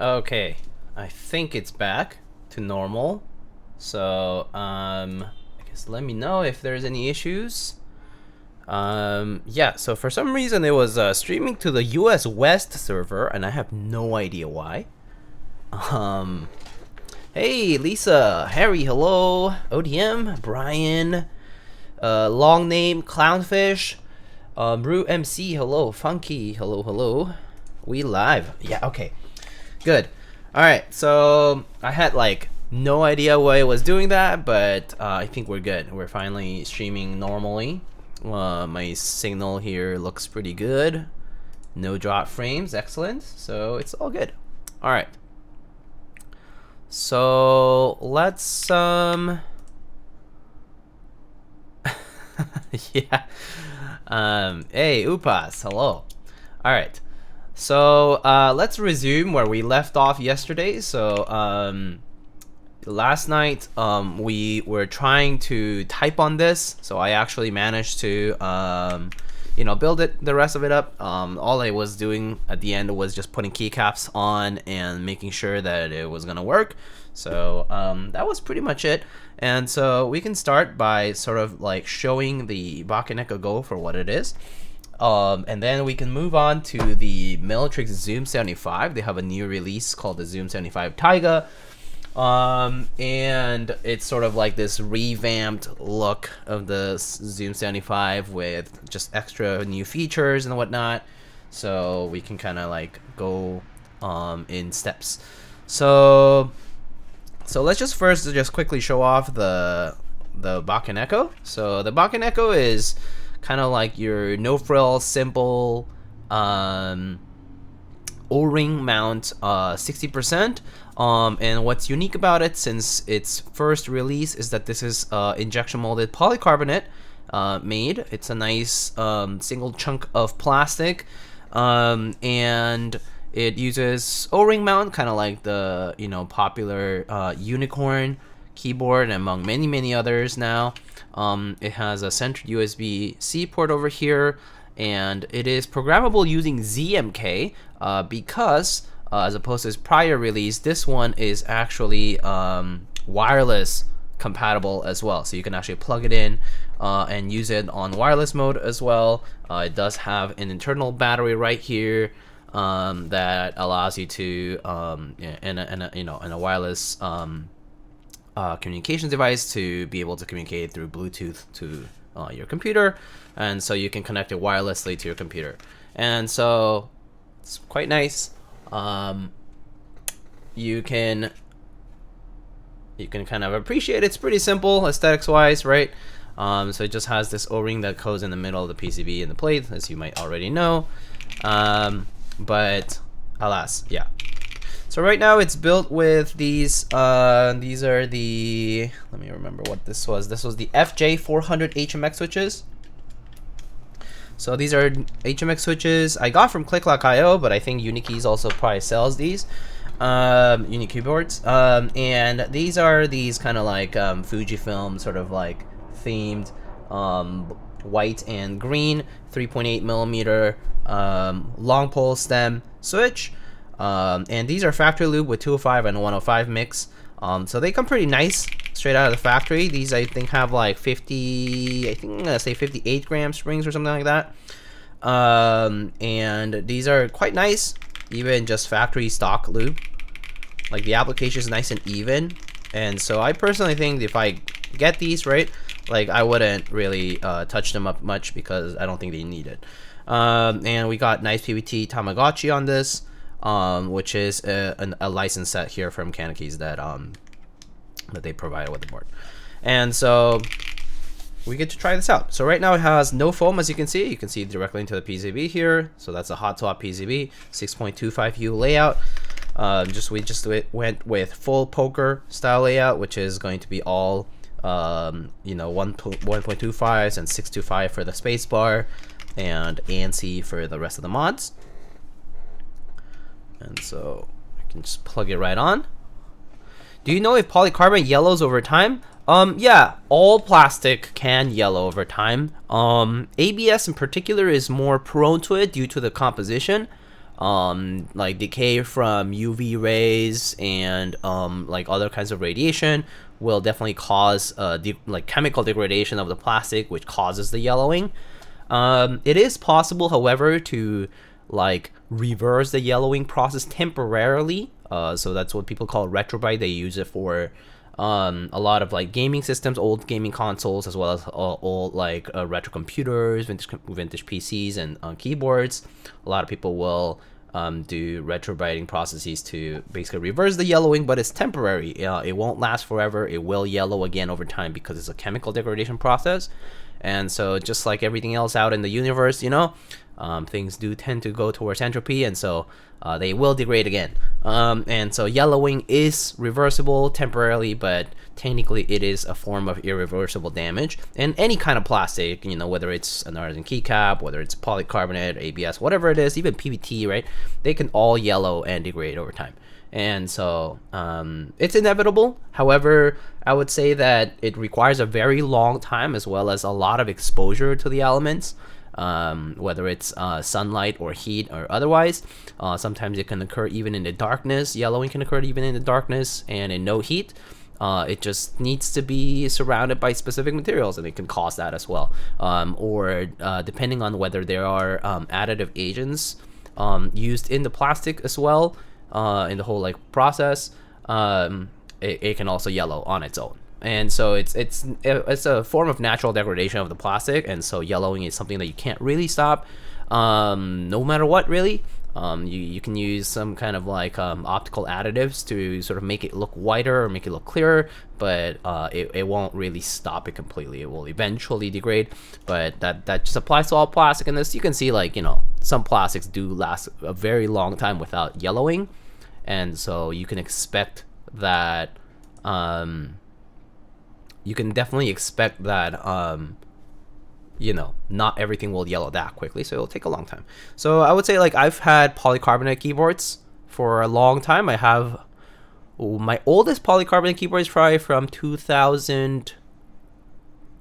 Okay, I think it's back to normal. So, I guess let me know if there's any issues. Yeah, so for some reason it was streaming to the US West server, and I have no idea why. Hey, Lisa, Harry, hello, ODM, Brian, long name, Clownfish, Brew MC, hello, Funky, hello. We live. Yeah, okay. Good. Alright, so I had like no idea why it was doing that, but I think we're good. We're finally streaming normally. My signal here looks pretty good. No drop frames, excellent. So it's all good. Alright. So let's yeah. Hey, Upas, hello. Alright. So let's resume where we left off yesterday. So last night we were trying to type on this, so I actually managed to you know, build the rest of it up. All I was doing at the end was just putting keycaps on and making sure that it was gonna work. So that was pretty much it. And so we can start by sort of like showing the BakenekoGO for what it is. And then we can move on to the Meletrix Zoom75. They have a new release called the Zoom75 TIGA. And it's sort of like this revamped look of the Zoom75 with just extra new features and whatnot. So we can kind of like go in steps. So let's just first just quickly show off the Bakeneko. So the Bakeneko is kind of like your no frill, simple O-ring mount, 60%. And what's unique about it, since its first release, is that this is injection molded polycarbonate made. It's a nice single chunk of plastic, and it uses O-ring mount, kind of like the popular unicorn keyboard among many others now. It has a centered USB-C port over here, and it is programmable using ZMK because as opposed to its prior release, this one is actually wireless compatible as well. So you can actually plug it in and use it on wireless mode as well. It does have an internal battery right here that allows you to in a wireless communications device to be able to communicate through Bluetooth to your computer, and so you can connect it wirelessly to your computer, and so it's quite nice. You can kind of appreciate it's pretty simple aesthetics wise, right? So it just has this O-ring that goes in the middle of the PCB and the plate, as you might already know, but alas, yeah. So right now it's built with these are the, let me remember what this was. This was the FJ400 HMX switches. So these are HMX switches I got from Click.io, but I think UniKeys also probably sells these Uni keyboards. And these are these kind of like Fujifilm sort of like themed white and green 3.8 millimeter long pole stem switch. And these are factory lube with 205 and 105 mix. So they come pretty nice straight out of the factory. These I think have like 50, I think I'm gonna say 58 gram springs or something like that. And these are quite nice, even just factory stock lube. Like the application is nice and even. And so I personally think if I get these, right, like I wouldn't really touch them up much because I don't think they need it. And we got NicePBT Tamagotchi on this. Which is a license set here from CannonKeys that they provided with the board, and so we get to try this out. So right now it has no foam, as you can see. You can see directly into the PCB here. So that's a hot swap PCB, 6.25U layout. We just went with full poker style layout, which is going to be all 1.25s and 625 for the space bar, and ANC for the rest of the mods. And so I can just plug it right on. Do you know if polycarbonate yellows over time? Yeah, all plastic can yellow over time. ABS in particular is more prone to it due to the composition. like decay from UV rays and like other kinds of radiation will definitely cause like chemical degradation of the plastic, which causes the yellowing. It is possible, however, to like reverse the yellowing process temporarily. So that's what people call retrobite. They use it for a lot of like gaming systems, old gaming consoles, as well as old like retro computers, vintage PCs, and keyboards. A lot of people will do retrobiting processes to basically reverse the yellowing, but it's temporary. It won't last forever. It will yellow again over time because it's a chemical degradation process. And so just like everything else out in the universe, things do tend to go towards entropy, and so they will degrade again. And so yellowing is reversible temporarily, but technically it is a form of irreversible damage. And any kind of plastic, whether it's an artisan keycap, whether it's polycarbonate, ABS, whatever it is, even PBT, right? They can all yellow and degrade over time. And so it's inevitable. However, I would say that it requires a very long time, as well as a lot of exposure to the elements, whether it's sunlight or heat or otherwise. Sometimes it can occur even in the darkness. Yellowing can occur even in the darkness and in no heat. It just needs to be surrounded by specific materials, and it can cause that as well. Or depending on whether there are additive agents used in the plastic as well, in the whole like process, it can also yellow on its own. And so it's a form of natural degradation of the plastic, and so yellowing is something that you can't really stop, no matter what, really. You can use some kind of like optical additives to sort of make it look whiter or make it look clearer, but it won't really stop it completely. It will eventually degrade, but that just applies to all plastic. And this, you can see, like, some plastics do last a very long time without yellowing, and so you can expect that you can definitely expect that not everything will yellow that quickly, so it'll take a long time. So I would say, like, I've had polycarbonate keyboards for a long time. I have my oldest polycarbonate keyboard is probably from 2000,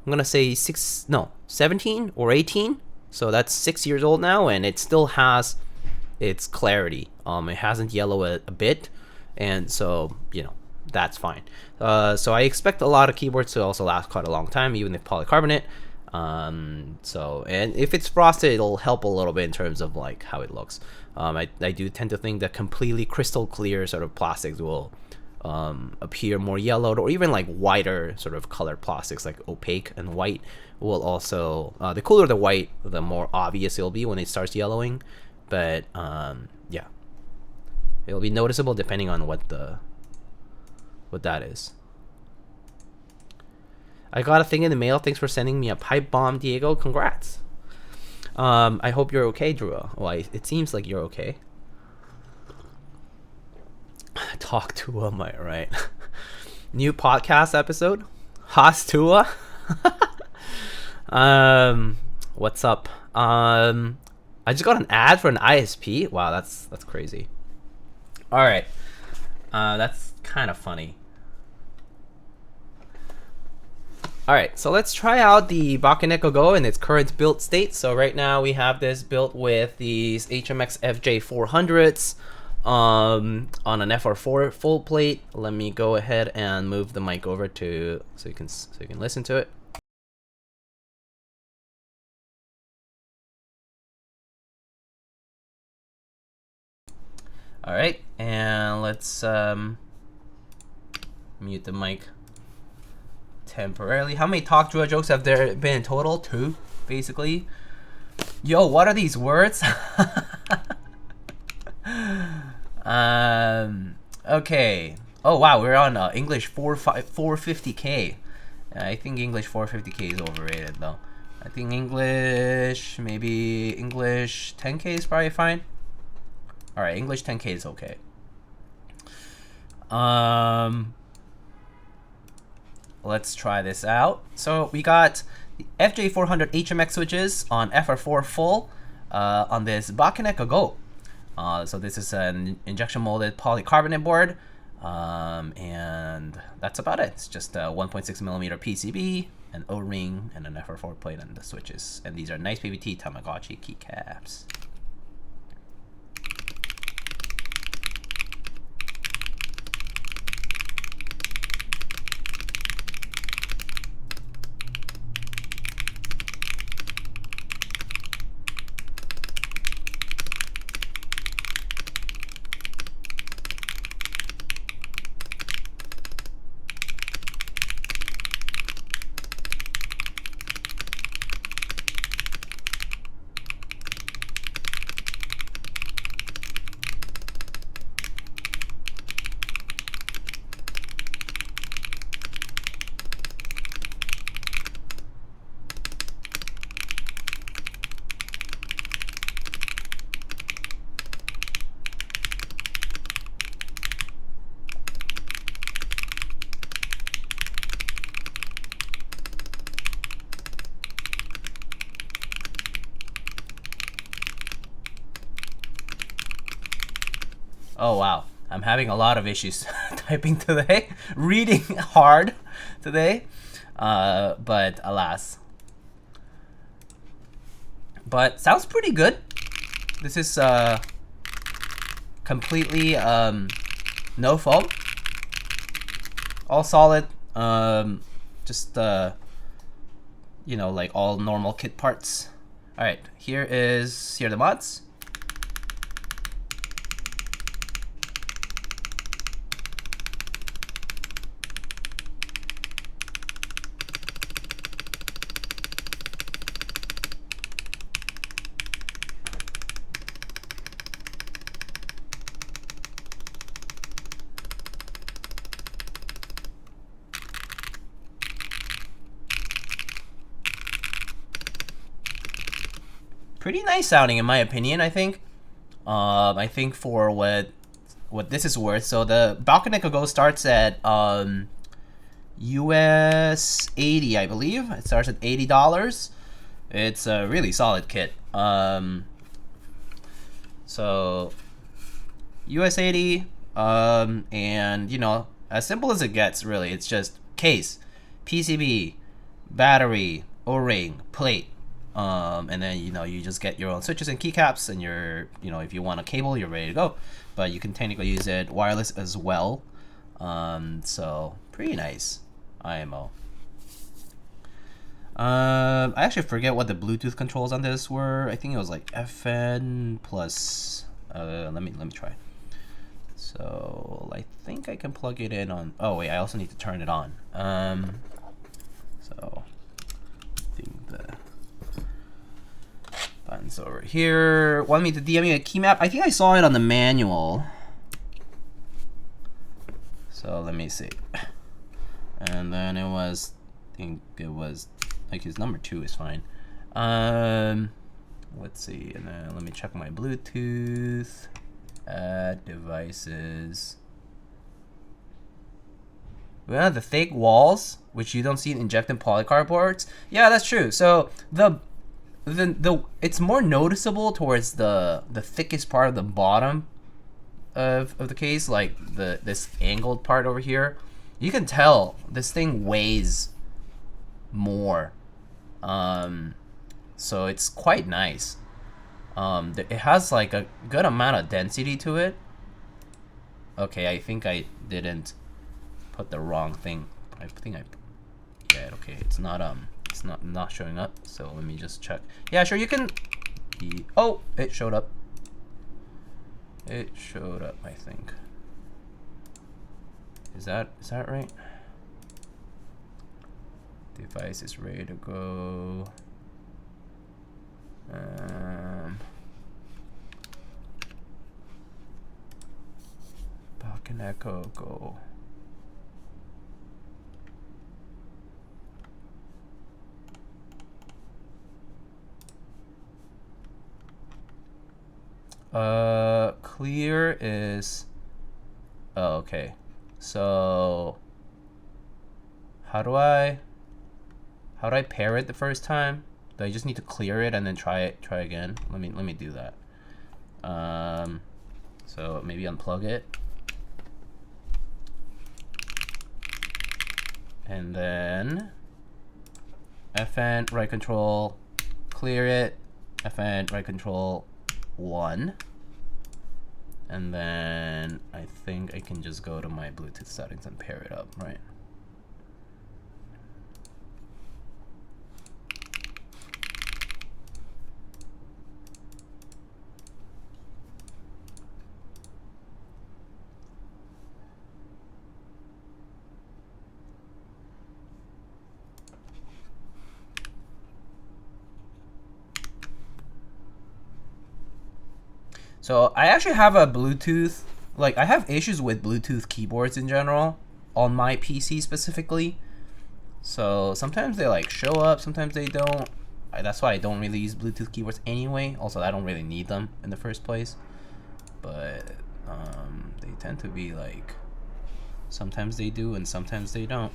I'm gonna say 17 or 18, so that's 6 years old now, and it still has its clarity. It hasn't yellowed a bit, and so that's fine. So I expect a lot of keyboards to also last quite a long time, even if polycarbonate. And if it's frosted, it'll help a little bit in terms of like how it looks. I do tend to think that completely crystal clear sort of plastics will appear more yellowed, or even like whiter sort of colored plastics like opaque and white will also, the cooler the white, the more obvious it'll be when it starts yellowing. But yeah, it'll be noticeable depending on what that is. I got a thing in the mail. Thanks for sending me a pipe bomb, Diego. Congrats. I hope you're okay, Drew. Well, it seems like you're okay. Talk to him, right? New podcast episode. Hastua. What's up? I just got an ad for an ISP. Wow, that's crazy. All right. That's kind of funny. Alright, so let's try out the BakenekoGO in its current built state. So right now we have this built with these HMX FJ400s on an FR4 full plate. Let me go ahead and move the mic over to so you can listen to it. Alright, and let's mute the mic temporarily. How many talk Drew jokes have there been in total? 2, basically. Yo, what are these words? Okay. Oh wow, we're on English 450K. I think English 450K is overrated though. I think maybe English 10K is probably fine. All right, English 10K is okay. Let's try this out. So we got the FJ400 HMX switches on FR4 full on this BakenekoGO. So this is an injection molded polycarbonate board, and that's about it. It's just a 1.6mm PCB, an O-ring, and an FR4 plate, and the switches. And these are NicePBT Tamagotchi keycaps. Oh wow, I'm having a lot of issues typing today, reading hard today, but alas. But sounds pretty good. This is completely no fault, all solid, just you know, like all normal kit parts. All right, here are the mods. Pretty nice sounding in my opinion, I think. I think for what this is worth. So the BakenekoGO starts at US 80, I believe. It starts at $80. It's a really solid kit. So US 80, and you know, as simple as it gets, really. It's just case, PCB, battery, O-ring, plate. And then, you know, you just get your own switches and keycaps, and you're, you know, if you want a cable, you're ready to go. But you can technically use it wireless as well. So pretty nice IMO. I actually forget what the Bluetooth controls on this were. I think it was like FN plus. Let me try. So I think I can plug it in on. Oh wait, I also need to turn it on. So I think the buttons over here. Want me to DM you a key map? I think I saw it on the manual. So let me see. And then it was, I think it was, like his number 2 is fine. Let's see, and then let me check my Bluetooth. Add devices. We have the thick walls, which you don't see in injected polycarbonate boards. Yeah, that's true. So the it's more noticeable towards the thickest part of the bottom of the case, like this angled part over here. You can tell this thing weighs more, so it's quite nice. It has like a good amount of density to it. Okay, I think I didn't put the wrong thing. I think yeah, okay, it's not showing up, so let me just check. Yeah, sure, you can. Oh, it showed up. It showed up, I think. Is that right? Device is ready to go. BakenekoGO. Clear is. Oh, okay. So how do I pair it the first time? Do I just need to clear it and then try again? Let me do that. So maybe unplug it. And then FN right control, clear it, FN right control 1. And then I think I can just go to my Bluetooth settings and pair it up, right? So I actually have a Bluetooth, like I have issues with Bluetooth keyboards in general on my PC specifically. So sometimes they like show up, sometimes they don't. That's why I don't really use Bluetooth keyboards anyway. Also, I don't really need them in the first place. But they tend to be like, sometimes they do and sometimes they don't.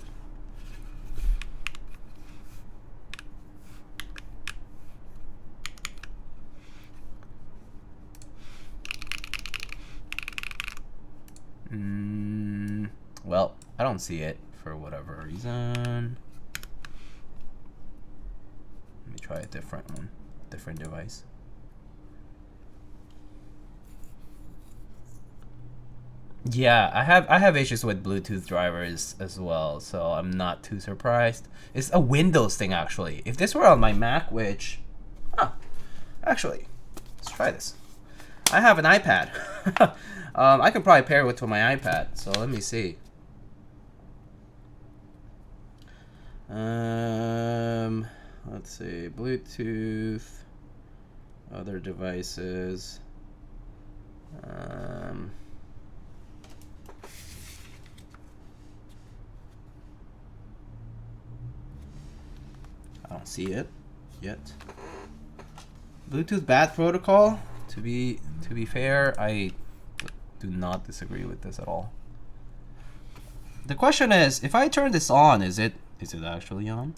Well, I don't see it for whatever reason. Let me try a different one, different device. Yeah, I have issues with Bluetooth drivers as well, so I'm not too surprised. It's a Windows thing actually. If this were on my Mac, which, actually, let's try this. I have an iPad. I can probably pair it with my iPad. So let me see. Let's see, Bluetooth, other devices. I don't see it yet. Bluetooth BAT protocol. To be fair, I do not disagree with this at all. The question is, if I turn this on, is it actually on?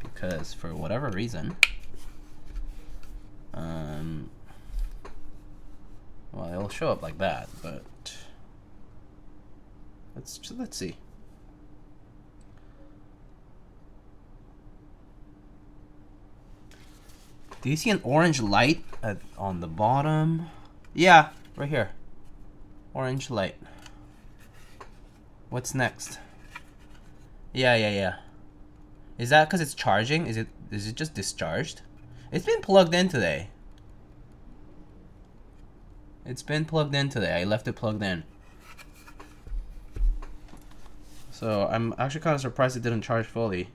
Because for whatever reason, well, it'll show up like that, but let's see. Do you see an orange light on the bottom? Yeah, right here. Orange light. What's next? Yeah. Is that because it's charging? Is it just discharged? It's been plugged in today. I left it plugged in. So I'm actually kind of surprised it didn't charge fully.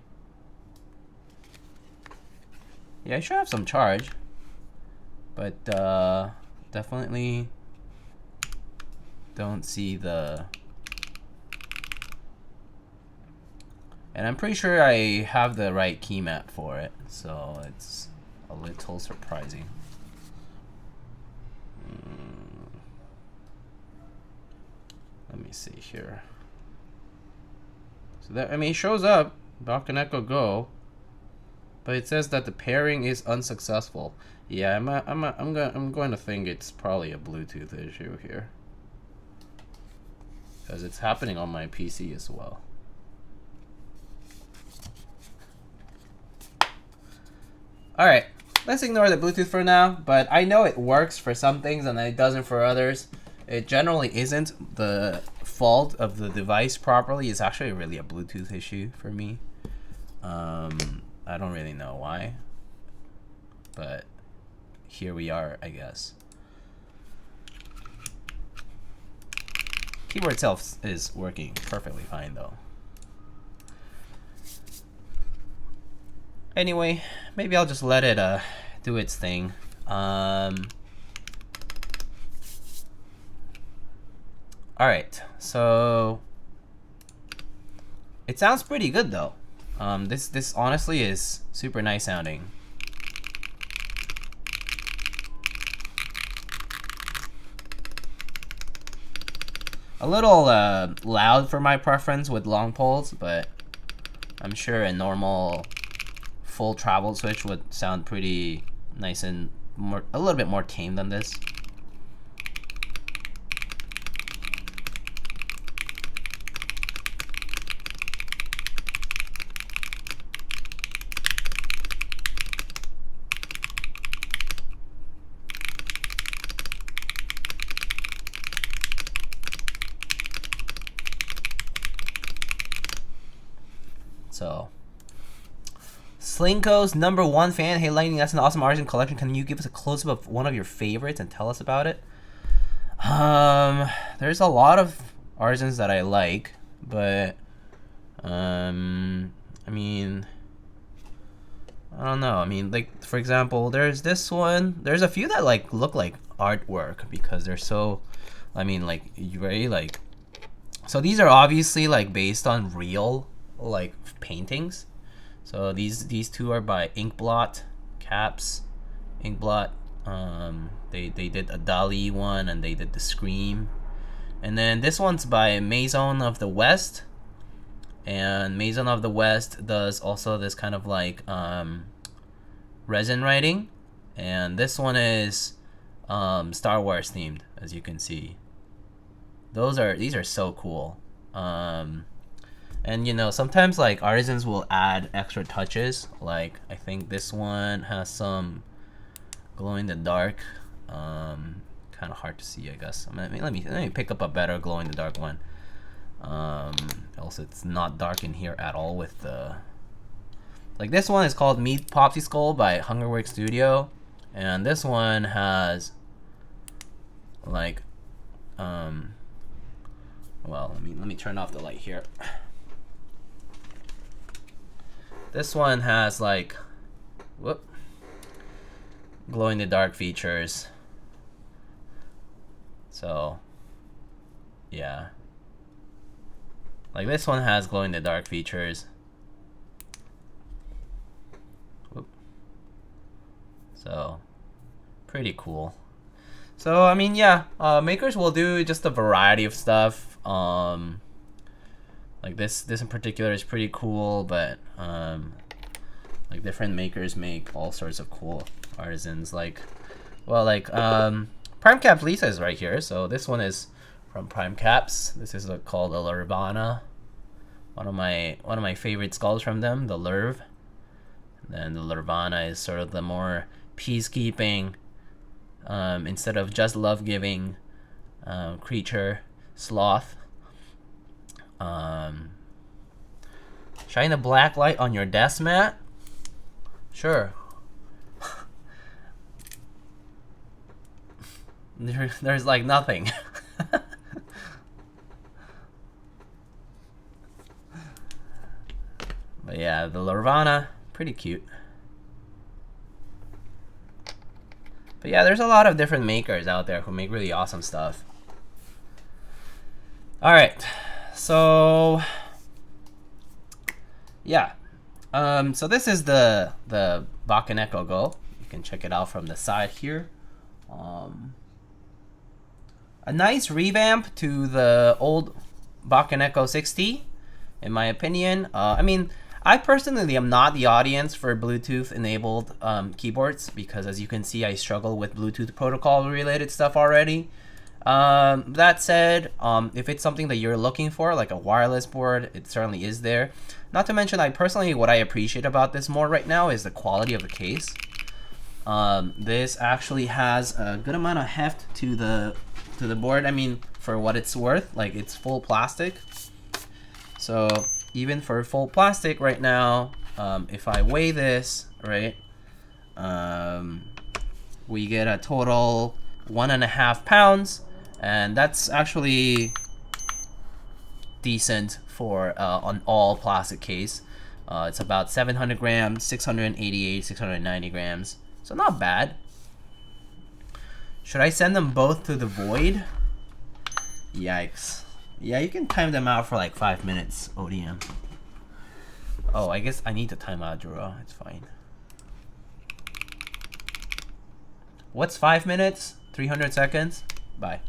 Yeah, I should have some charge, but definitely don't see the. And I'm pretty sure I have the right key map for it, so it's a little surprising. Let me see here. So that, I mean, it shows up BakenekoGO, but it says that the pairing is unsuccessful. Yeah, I'm going to think it's probably a Bluetooth issue here, because it's happening on my PC as well. Alright, let's ignore the Bluetooth for now, but I know it works for some things and it doesn't for others. It generally isn't the fault of the device properly. It's actually really a Bluetooth issue for me. I don't really know why, but here we are, I guess. Keyboard itself is working perfectly fine though. Anyway, maybe I'll just let it do its thing. Alright, so it sounds pretty good though. This honestly is super nice sounding. A little loud for my preference with long poles, but I'm sure a normal full travel switch would sound pretty nice and a little bit more tame than this. So, Slinko's #1 fan. Hey Lightning, that's an awesome artisan collection. Can you give us a close-up of one of your favorites and tell us about it? There's a lot of artisans that I like, but I mean, I don't know. I mean, like for example, there's this one. There's a few that like look like artwork because they're so. I mean, like very like. So these are obviously like based on real like paintings. So these two are by Inkblot Caps. Inkblot. They did a Dali one and they did the Scream. And then this one's by Maison of the West. And Maison of the West does also this kind of like resin writing. And this one is Star Wars themed, as you can see. These are so cool. And you know, sometimes like artisans will add extra touches. Like I think this one has some glow in the dark. Kind of hard to see, I guess. Let me pick up a better glow in the dark one. Also, it's not dark in here at all with the. Like this one is called Meat Popsy Skull by Hungerworks Studio, and this one has like well, let me turn off the light here. This one has like glow in the dark features. So yeah, like this one has glow in the dark features. So pretty cool. So I mean, yeah, makers will do just a variety of stuff. Like this in particular is pretty cool, but like different makers make all sorts of cool artisans. Like, well, like PrimeCaps Lisa is right here. So this one is from PrimeCaps. This is called a Lurvana. One of my favorite skulls from them, the Lurv. And then the Lurvana is sort of the more peacekeeping, instead of just love giving creature sloth. Shine a black light on your desk mat. Sure. There's like nothing. But yeah, the Lurvana, pretty cute. But yeah, there's a lot of different makers out there who make really awesome stuff. All right, so yeah, so this is the BakenekoGO. You can check it out from the side here. A nice revamp to the old Bakeneko 60, in my opinion. I mean, I personally am not the audience for Bluetooth enabled keyboards, because as you can see, I struggle with Bluetooth protocol related stuff already. That said, if it's something that you're looking for, like a wireless board, it certainly is there. Not to mention, what I appreciate about this more right now is the quality of the case. This actually has a good amount of heft to the board. I mean, for what it's worth, like it's full plastic. So even for full plastic right now, if I weigh this, right, we get a total 1.5 pounds, and that's actually decent for an all plastic case. It's about 700 grams, 688, 690 grams, so not bad. Should I send them both to the void? Yikes. Yeah, you can time them out for like 5 minutes, ODM. Oh, I guess I need to time out Juro. It's fine. What's 5 minutes? 300 seconds? Bye.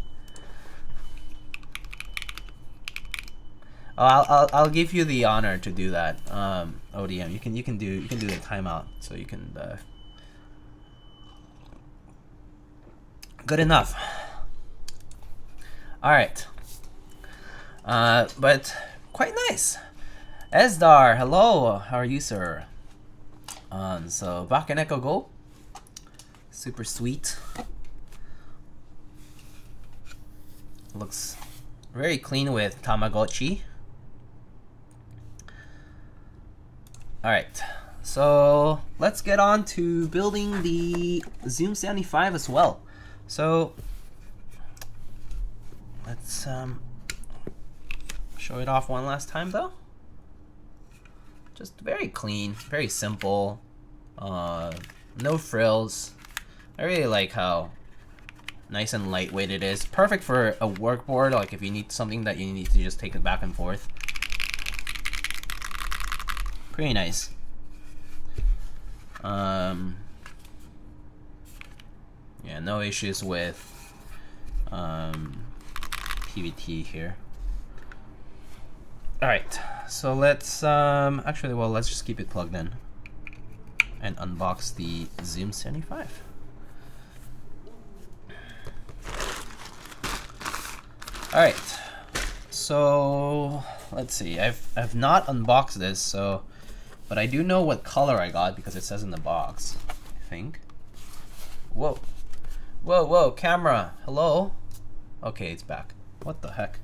Oh, I'll give you the honor to do that. ODM, you can do the timeout, so you can. Good enough. All right. But quite nice. Esdar, hello. How are you, sir? So BakenekoGO, super sweet. Looks very clean with Tamagotchi. All right. So let's get on to building the Zoom75 as well. So let's show it off one last time though. Just very clean, very simple, no frills. I really like how nice and lightweight it is. Perfect for a work board, like if you need something that you need to just take it back and forth. Pretty nice. Yeah, no issues with PBT here. All right, so let's actually, well, let's just keep it plugged in and unbox the Zoom75. All right. So let's see. I've not unboxed this, so but I do know what color I got because it says in the box. I think. Whoa, whoa, whoa! Camera, hello. Okay, it's back. What the heck?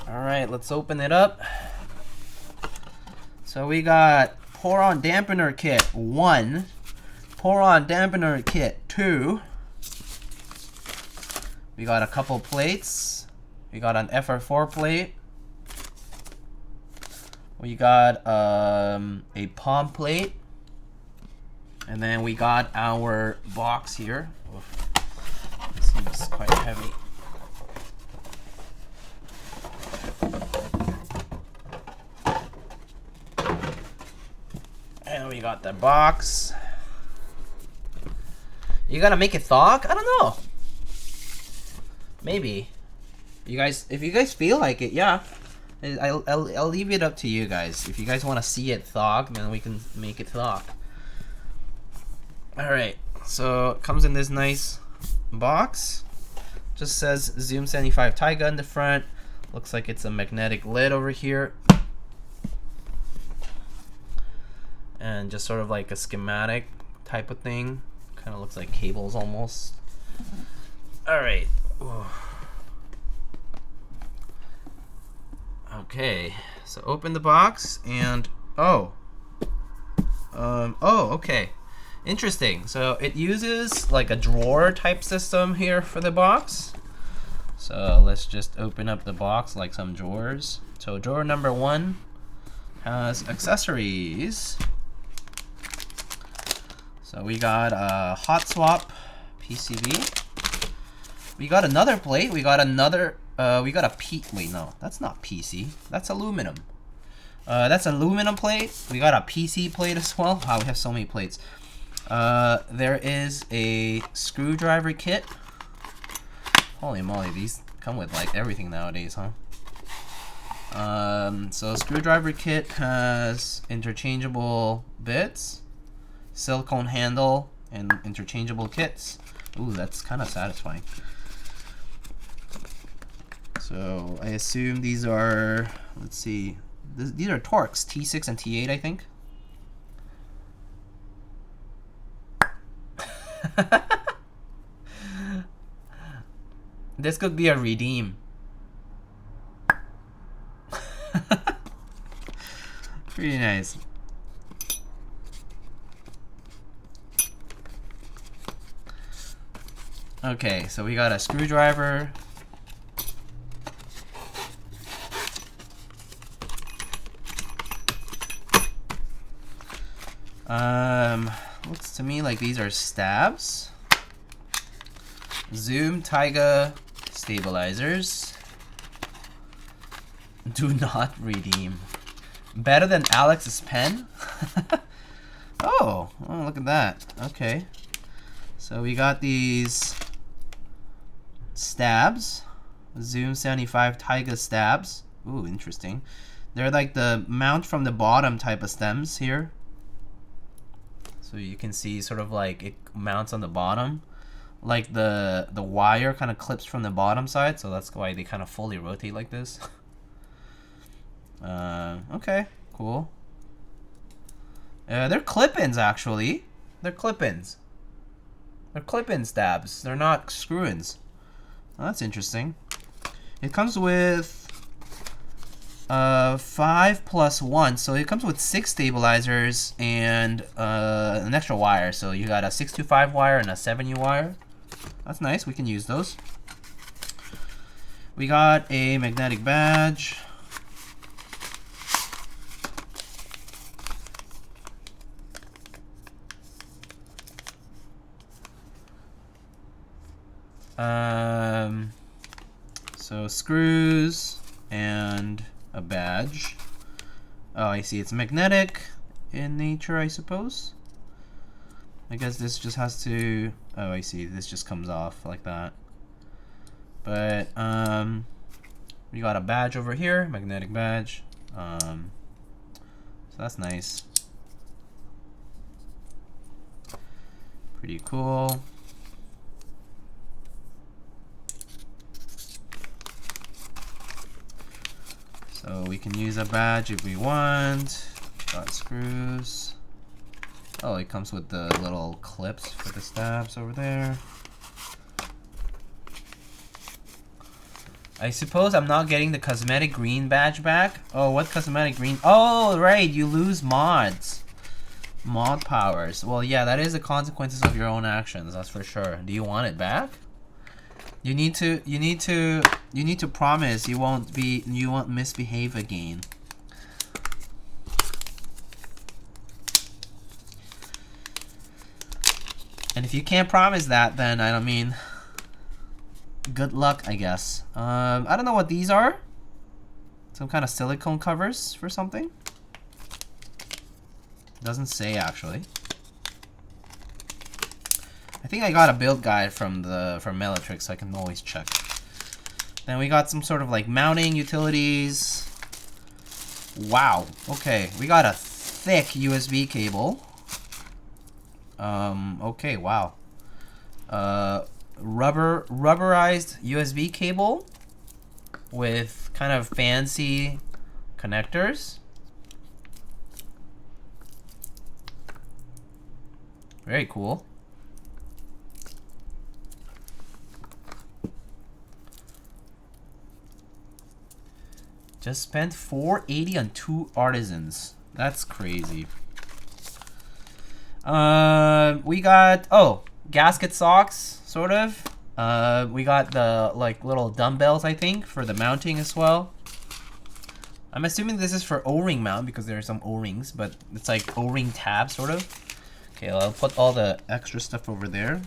All right, let's open it up. So we got pour-on dampener kit 1, pour-on dampener kit 2. We got a couple plates. We got an FR4 plate. We got a palm plate. And then we got our box here. Oof. It seems quite heavy. And we got the box. You gotta make it thawed? I don't know. Maybe. You guys, if you guys feel like it, yeah. I'll leave it up to you guys. If you guys want to see it thawed, then we can make it thawed. All right. So it comes in this nice box. Just says Zoom75 TIGA in the front. Looks like it's a magnetic lid over here. And just sort of like a schematic type of thing. Kind of looks like cables almost. All right. Ooh. Okay, so open the box and okay, interesting. So it uses like a drawer type system here for the box. So let's just open up the box like some drawers. So drawer number 1 has accessories. So we got a hot swap PCB. We got another plate. We got another. We got a wait, no, that's not PC. That's aluminum. That's aluminum plate. We got a PC plate as well. Wow, we have so many plates. There is a screwdriver kit. Holy moly, these come with like everything nowadays, huh? So screwdriver kit has interchangeable bits, silicone handle, and interchangeable kits. Ooh, that's kind of satisfying. So I assume these are, let's see, these are Torx, T6 and T8, I think. This could be a redeem. Pretty nice. Okay, so we got a screwdriver. Looks to me like these are stabs. Zoom TIGA stabilizers. Do not redeem. Better than Alex's pen? Oh, look at that. Okay. So we got these stabs. Zoom75 TIGA stabs. Ooh, interesting. They're like the mount from the bottom type of stems here. So you can see sort of like it mounts on the bottom. Like the wire kind of clips from the bottom side, so that's why they kind of fully rotate like this. Okay, cool. They're clip-ins actually. They're clip-ins. They're clip-in stabs. They're not screw-ins. Well, that's interesting. It comes with 5 plus 1, so it comes with 6 stabilizers and an extra wire. So you got a 625 wire and a 7U wire. That's nice. We can use those. We got a magnetic badge. So screws and a badge. Oh, I see. It's magnetic in nature, I suppose. I guess this just has to. Oh, I see. This just comes off like that. But we got a badge over here, magnetic badge. So that's nice. Pretty cool. So we can use a badge if we want. Got screws. Oh, it comes with the little clips for the stabs over there. I suppose I'm not getting the cosmetic green badge back. Oh, what cosmetic green? Oh, right, you lose mods. Mod powers. Well, yeah, that is the consequences of your own actions, that's for sure. Do you want it back? You need to promise you won't misbehave again. And if you can't promise that, then I don't mean, good luck, I guess. I don't know what these are. Some kind of silicone covers for something. Doesn't say actually. I think I got a build guide from Meletrix, so I can always check. Then we got some sort of like mounting utilities. Wow. Okay, we got a thick USB cable. Okay, wow. Rubberized USB cable with kind of fancy connectors. Very cool. Just spent $480 on 2 artisans. That's crazy. We got, oh, gasket socks, sort of. We got the like little dumbbells, I think, for the mounting as well. I'm assuming this is for O-ring mount because there are some O-rings, but it's like O-ring tab, sort of. Okay, I'll put all the extra stuff over there.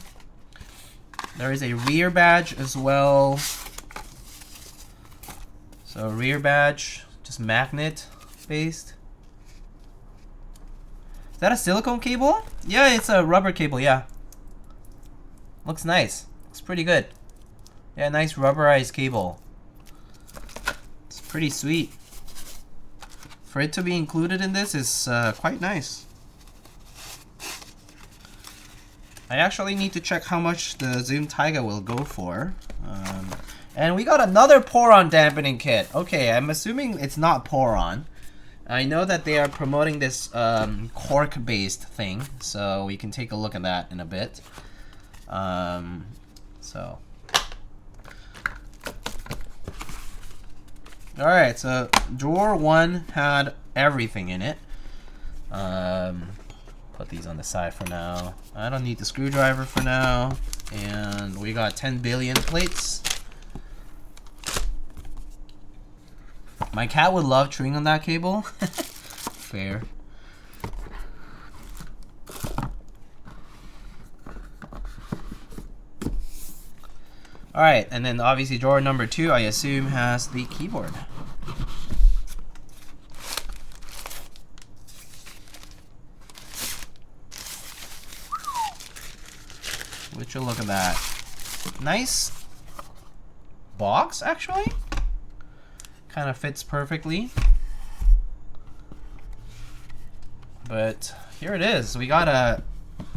There is a rear badge as well. So rear badge, just magnet based. Is that a silicone cable? Yeah, it's a rubber cable, yeah. Looks nice. Looks pretty good. Yeah, nice rubberized cable. It's pretty sweet. For it to be included in this is quite nice. I actually need to check how much the Zoom TIGA will go for. And we got another pour-on dampening kit. Okay, I'm assuming it's not pour-on. I know that they are promoting this cork-based thing, so we can take a look at that in a bit. Alright, so drawer 1 had everything in it. Put these on the side for now. I don't need the screwdriver for now. And we got 10 billion plates. My cat would love chewing on that cable. Fair. Alright, and then obviously drawer number 2, I assume, has the keyboard. Would you look at that? Nice box, actually. Kind of fits perfectly. But here it is. We got a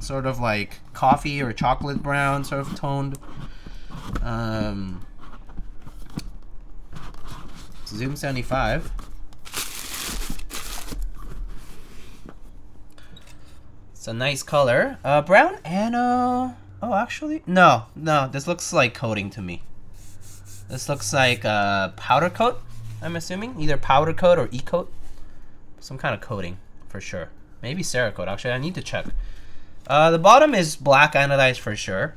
sort of like coffee or chocolate brown sort of toned Zoom75. It's a nice color. Brown anno. Oh, actually, no. This looks like coating to me. This looks like powder coat. I'm assuming either powder coat or e-coat. Some kind of coating for sure. Maybe Cerakote. Actually, I need to check. The bottom is black anodized for sure,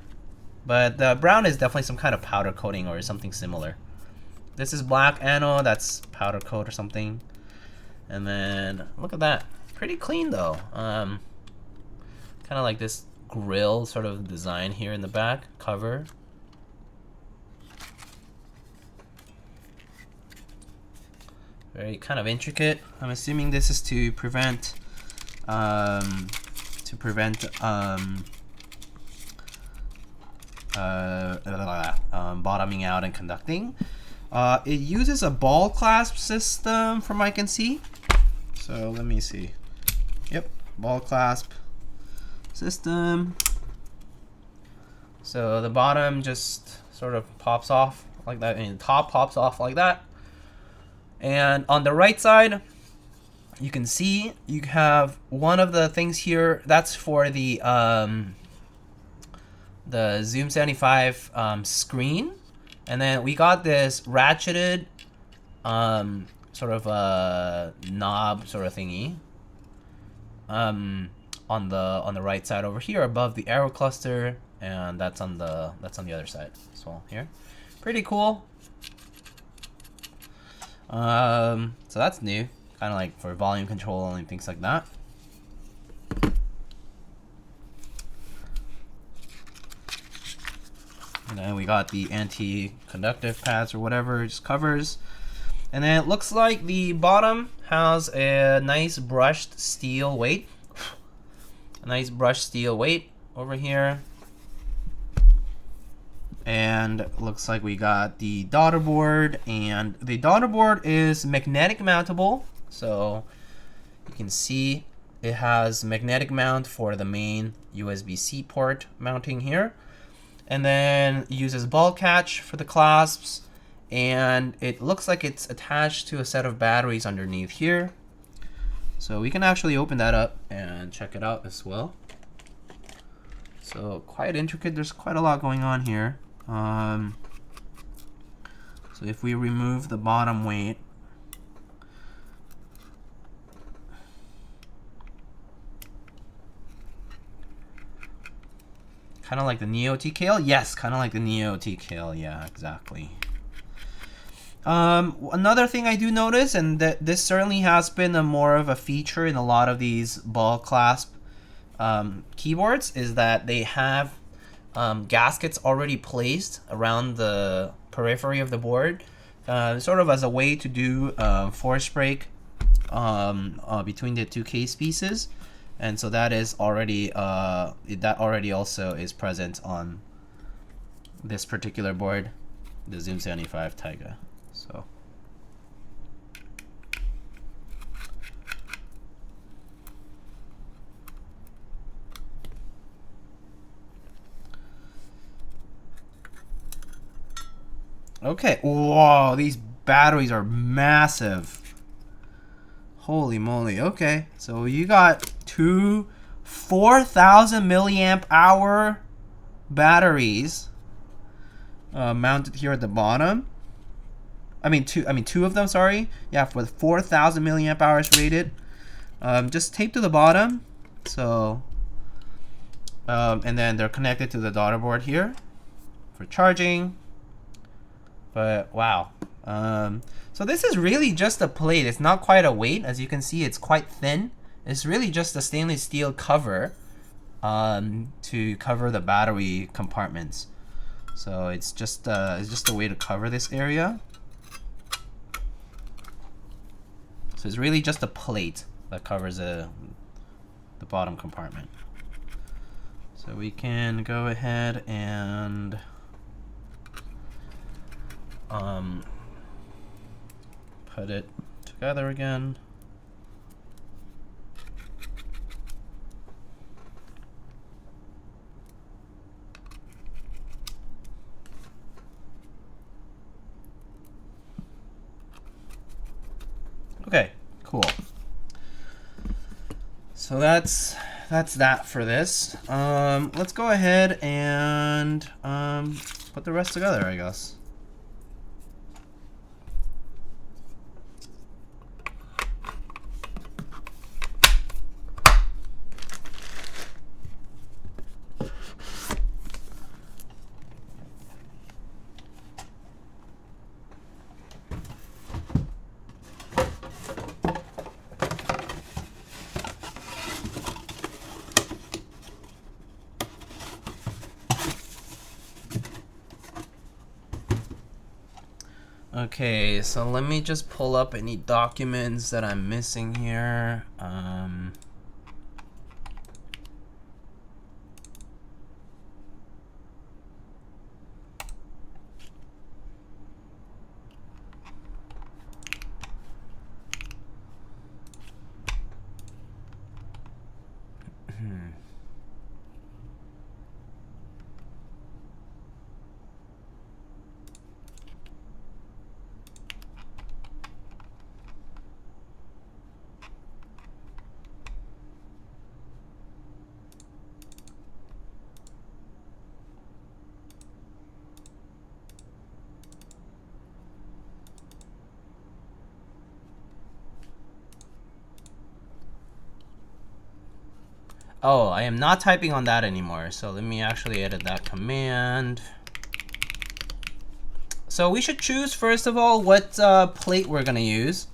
but the brown is definitely some kind of powder coating or something similar. This is black anode. That's powder coat or something. And then look at that. Pretty clean though. Kind of like this grill sort of design here in the back cover. Very kind of intricate. I'm assuming this is to prevent bottoming out and conducting. It uses a ball clasp system from what I can see. So let me see. Yep, ball clasp system. So the bottom just sort of pops off like that, and the top pops off like that. And on the right side, you can see you have one of the things here that's for the Zoom75 screen, and then we got this ratcheted sort of a knob sort of thingy on the right side over here above the arrow cluster, and that's on the other side as well here. Pretty cool. So that's new, kind of like for volume control and things like that. And then we got the anti-conductive pads or whatever, just covers. And then it looks like the bottom has a nice brushed steel weight. A nice brushed steel weight over here. And looks like we got the daughter board, and the daughter board is magnetic mountable. So you can see it has magnetic mount for the main USB-C port mounting here. And then uses ball catch for the clasps, and it looks like it's attached to a set of batteries underneath here. So we can actually open that up and check it out as well. So quite intricate, there's quite a lot going on here. So if we remove the bottom weight, kind of like the Neo TKL? Yes, kind of like the Neo TKL. Yeah, exactly. Another thing I do notice, and that this certainly has been more of a feature in a lot of these ball clasp keyboards, is that they have gaskets already placed around the periphery of the board, sort of as a way to do force break between the two case pieces. And so that is already that already also is present on this particular board, the Zoom75 TIGA. So okay, whoa, these batteries are massive. Holy moly. Okay, so you got two 4,000 milliamp hour batteries mounted here at the bottom. Two of them, sorry. Yeah, for 4,000 milliamp hours rated. Just taped to the bottom. So and then they're connected to the daughter board here for charging. But wow. So this is really just a plate. It's not quite a weight. As you can see, it's quite thin. It's really just a stainless steel cover to cover the battery compartments. So it's just a way to cover this area. So it's really just a plate that covers the bottom compartment. So we can go ahead and put it together again. Okay, cool. So that's that for this. Let's go ahead and put the rest together, I guess. Okay, so let me just pull up any documents that I'm missing here. Oh, I am not typing on that anymore. So let me actually edit that command. So we should choose first of all what plate we're gonna use.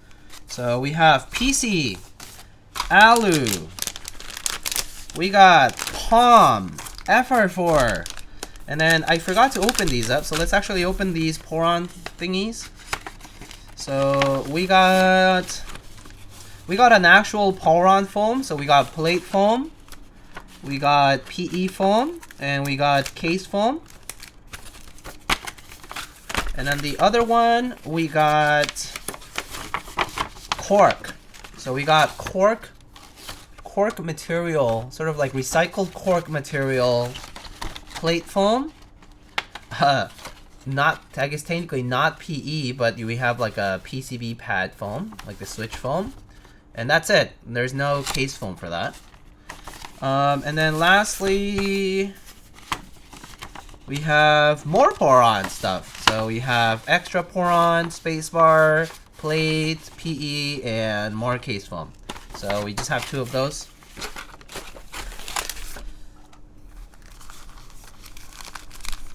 So we have PC, Alu, we got Palm, FR4, and then I forgot to open these up. So let's actually open these pour-on thingies. So we got an actual pour-on foam. So we got plate foam, we got PE foam, and we got case foam. And then the other one, we got cork. So we got cork material, sort of like recycled cork material plate foam. Not, I guess technically not PE, but we have like a PCB pad foam, like the switch foam. And that's it. There's no case foam for that. And then lastly, we have more pour-on stuff. So we have extra pour-on, spacebar, plate, PE, and more case foam. So we just have 2 of those.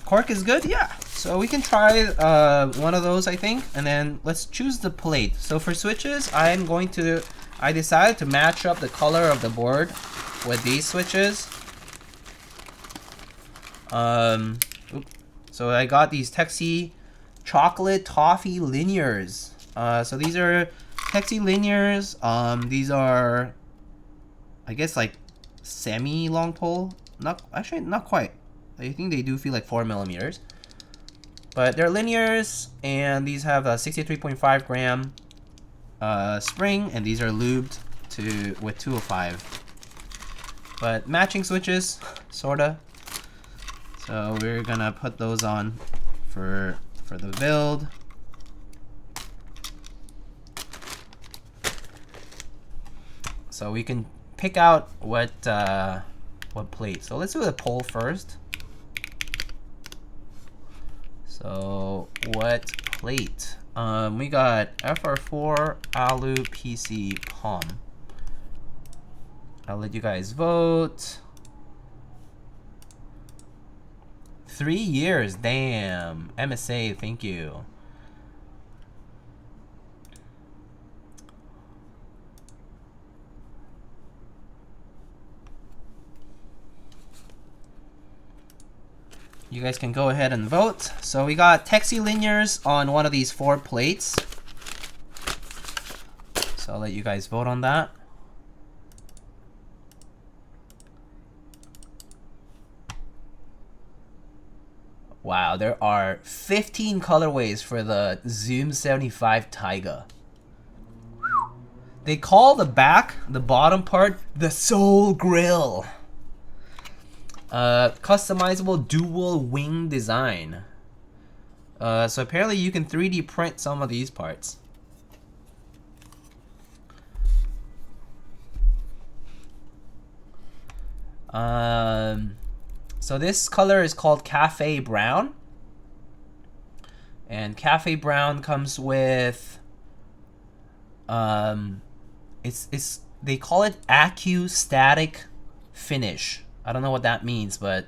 Cork is good? Yeah. So we can try one of those, I think. And then let's choose the plate. So for switches, I decided to match up the color of the board with these switches. So I got these Tecsee chocolate toffee linears. So these are Tecsee linears. These are, I guess, like semi long pole. Not quite. I think they do feel like 4mm, but they're linears, and these have a 63.5 gram spring, and these are lubed with 205. But matching switches, sorta. So we're gonna put those on for the build. So we can pick out what plate. So let's do the pole first. So what plate? We got FR4, Alu, PC, Palm. I'll let you guys vote. 3 years, damn. MSA, thank you. You guys can go ahead and vote. So we got Tecsee linears on one of these 4 plates. So I'll let you guys vote on that. Wow, there are 15 colorways for the Zoom75 TIGA. They call the bottom part, the Soul Grill. Customizable dual wing design. So apparently you can 3D print some of these parts. So this color is called Cafe Brown. And Cafe Brown comes with they call it Accu-Static Finish. I don't know what that means, but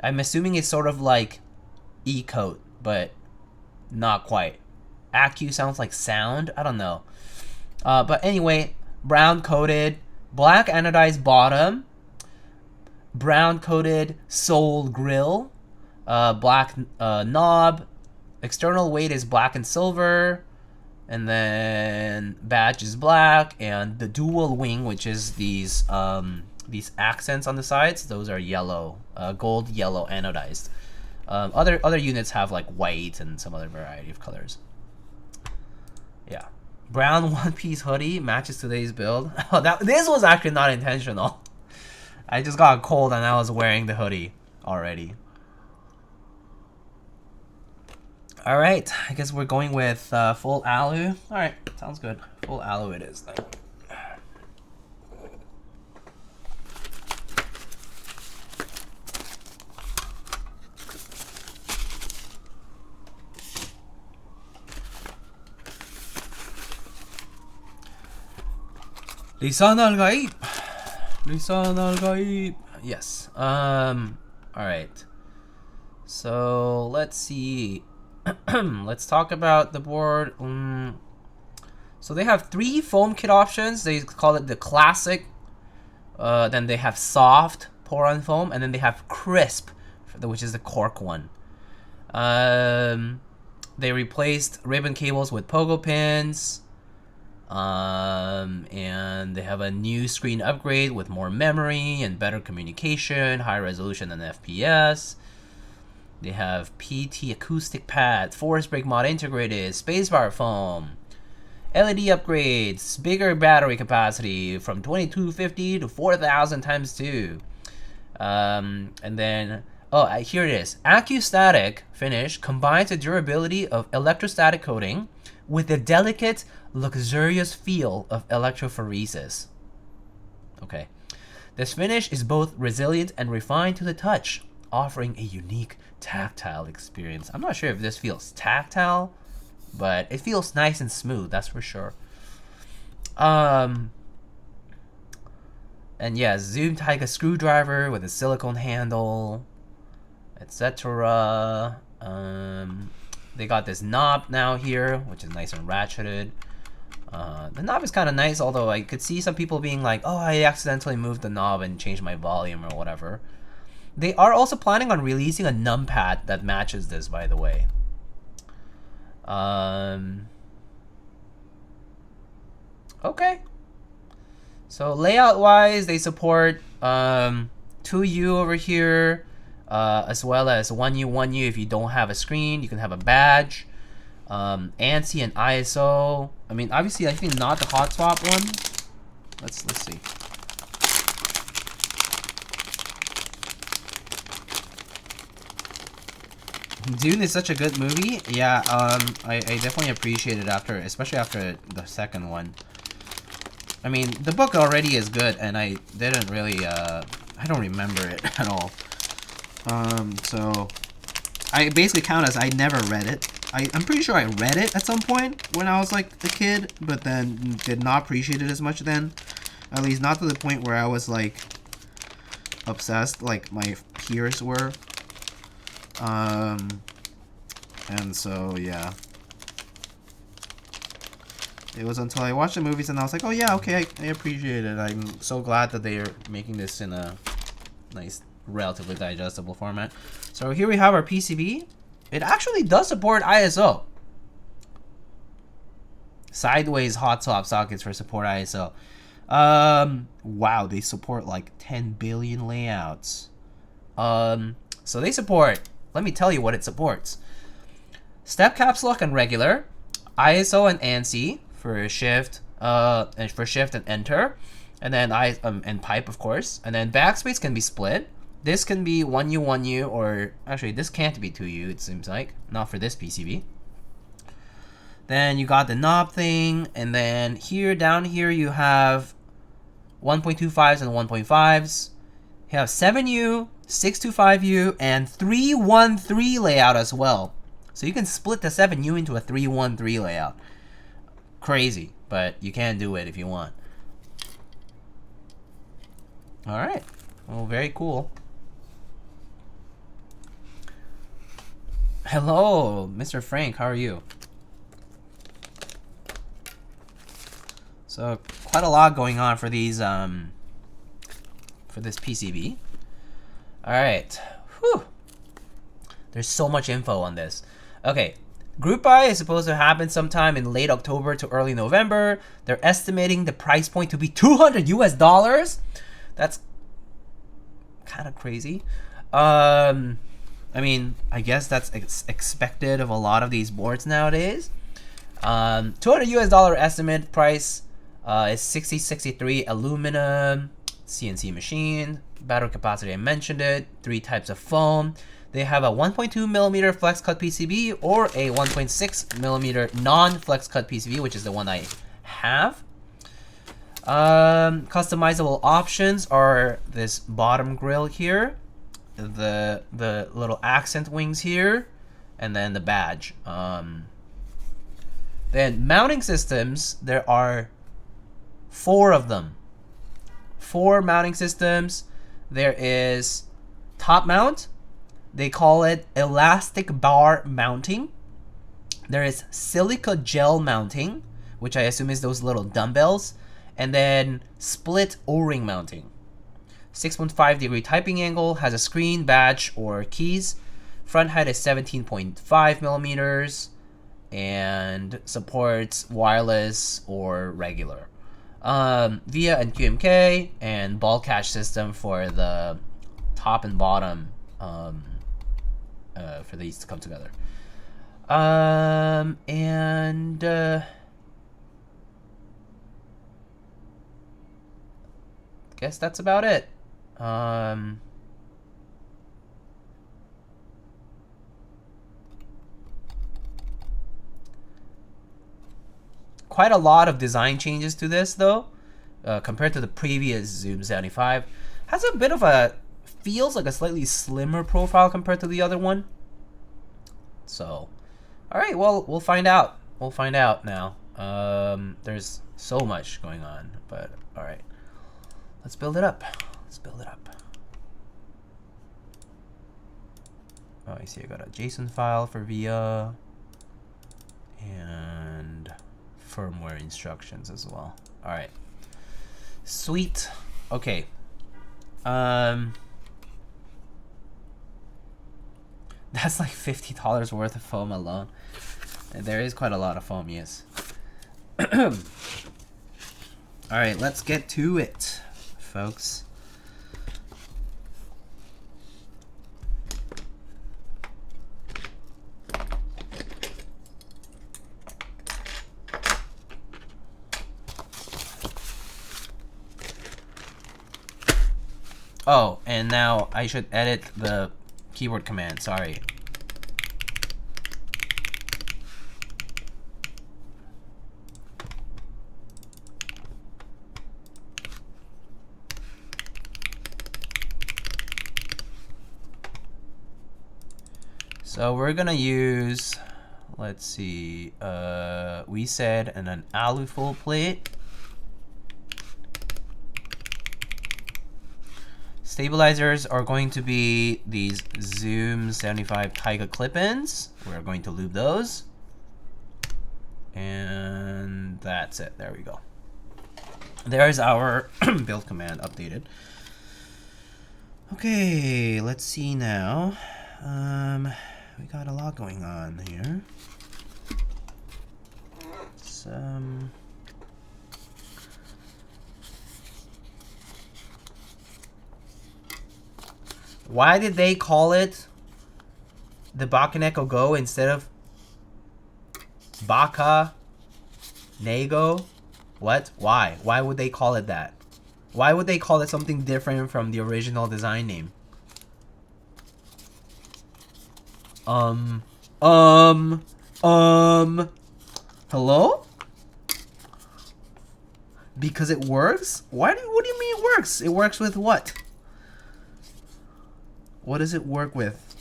I'm assuming it's sort of like E-coat, but not quite. Accu sounds like sound. I don't know. But anyway, brown coated, black anodized bottom, brown coated Soul Grill, black knob, external weight is black and silver, and then badge is black, and the dual wing, which is these accents on the sides, those are yellow, gold yellow anodized. Other units have like white and some other variety of colors. Yeah, brown one-piece hoodie matches today's build. Oh, this was actually not intentional. I just got cold and I was wearing the hoodie already. All right, I guess we're going with full alu. All right, sounds good. Full alu it is then. لسان الغيب Yes. Alright. So let's see. Let's talk about the board. So they have 3 foam kit options. They call it the classic. Then they have soft pour-on foam, and then they have crisp, which is the cork one. They replaced ribbon cables with pogo pins. And they have a new screen upgrade with more memory and better communication, high resolution and FPS. They have PT acoustic pads, forest brake mod integrated, spacebar foam, LED upgrades, bigger battery capacity from 2250 to 4000 times 2. And then, here it is. AccuStatic finish combines the durability of electrostatic coating with the delicate, luxurious feel of electrophoresis. Okay. This finish is both resilient and refined to the touch, offering a unique tactile experience. I'm not sure if this feels tactile, but it feels nice and smooth, that's for sure. And yeah, Zoom TIGA screwdriver with a silicone handle, etc. They got this knob now here, which is nice and ratcheted. The knob is kind of nice, although I could see some people being like, oh, I accidentally moved the knob and changed my volume or whatever. They are also planning on releasing a numpad that matches this, by the way. Okay. So layout-wise, they support 2U over here, as well as 1U, 1U if you don't have a screen. You can have a badge. ANSI and ISO. I mean, obviously, I think not the hot swap one. Let's see. Dune is such a good movie. Yeah, I definitely appreciate it especially after the second one. I mean, the book already is good, and I didn't really, I don't remember it at all. So I basically count as I never read it. I'm pretty sure I read it at some point when I was like a kid, but then did not appreciate it as much then. At least not to the point where I was like obsessed like my peers were. And so yeah. It was until I watched the movies and I was like, oh yeah, okay, I appreciate it. I'm so glad that they are making this in a nice, relatively digestible format. So here we have our PCB. It actually does support ISO. Sideways hot swap sockets for support ISO. Wow, they support like 10 billion layouts. So they support, let me tell you what it supports. Step caps lock and regular, ISO and ANSI for shift, and enter, and then and pipe, of course, and then backspace can be split. This can be 1U, 1U, or actually this can't be 2U, it seems like. Not for this PCB. Then you got the knob thing, and then here, down here, you have 1.25s and 1.5s. You have 7U, 625U, and 313 layout as well. So you can split the 7U into a 313 layout. Crazy, but you can do it if you want. Alright, well, very cool. Hello, Mr. Frank, how are you? So, quite a lot going on for these, for this PCB. Alright, whew. There's so much info on this. Okay, group buy is supposed to happen sometime in late October to early November. They're estimating the price point to be $200 US. That's kind of crazy. I mean, I guess that's expected of a lot of these boards nowadays. $200 US estimate price is 6063 aluminum, CNC machine, battery capacity, I mentioned it, 3 types of foam. They have a 1.2 millimeter flex cut PCB or a 1.6 millimeter non-flex cut PCB, which is the one I have. Customizable options are this bottom grill here, the little accent wings here, and then the badge. Then mounting systems, there are 4 of them. 4 mounting systems. There is top mount. They call it elastic bar mounting. There is silica gel mounting, which I assume is those little dumbbells. And then split O-ring mounting. 6.5-degree typing angle, has a screen, badge, or keys. Front height is 17.5 millimeters and supports wireless or regular. VIA and QMK, and ball catch system for the top and bottom for these to come together. Guess that's about it. Quite a lot of design changes to this though, compared to the previous Zoom75. Has a bit of a, feels like a slightly slimmer profile compared to the other one. So, all right, well, we'll find out. We'll find out now. There's so much going on, but all right. Let's build it up. Let's build it up. Oh, I see I got a JSON file for VIA and firmware instructions as well. All right. Sweet. Okay. That's like $50 worth of foam alone. And there is quite a lot of foam, yes. All right, let's get to it, folks. Oh, and now I should edit the keyboard command, sorry. So we're gonna use, let's see, we said an alu full plate. Stabilizers are going to be these Zoom75 TIGA clip-ins. We're going to lube those. And that's it, there we go. There's our build command updated. Okay, let's see now. We got a lot going on here. Why did they call it the BakenekoGO instead of BakenekoGO? What? Why? Why would they call it that? Why would they call it something different from the original design name? Hello? Because it works? What do you mean it works? It works with what? What does it work with?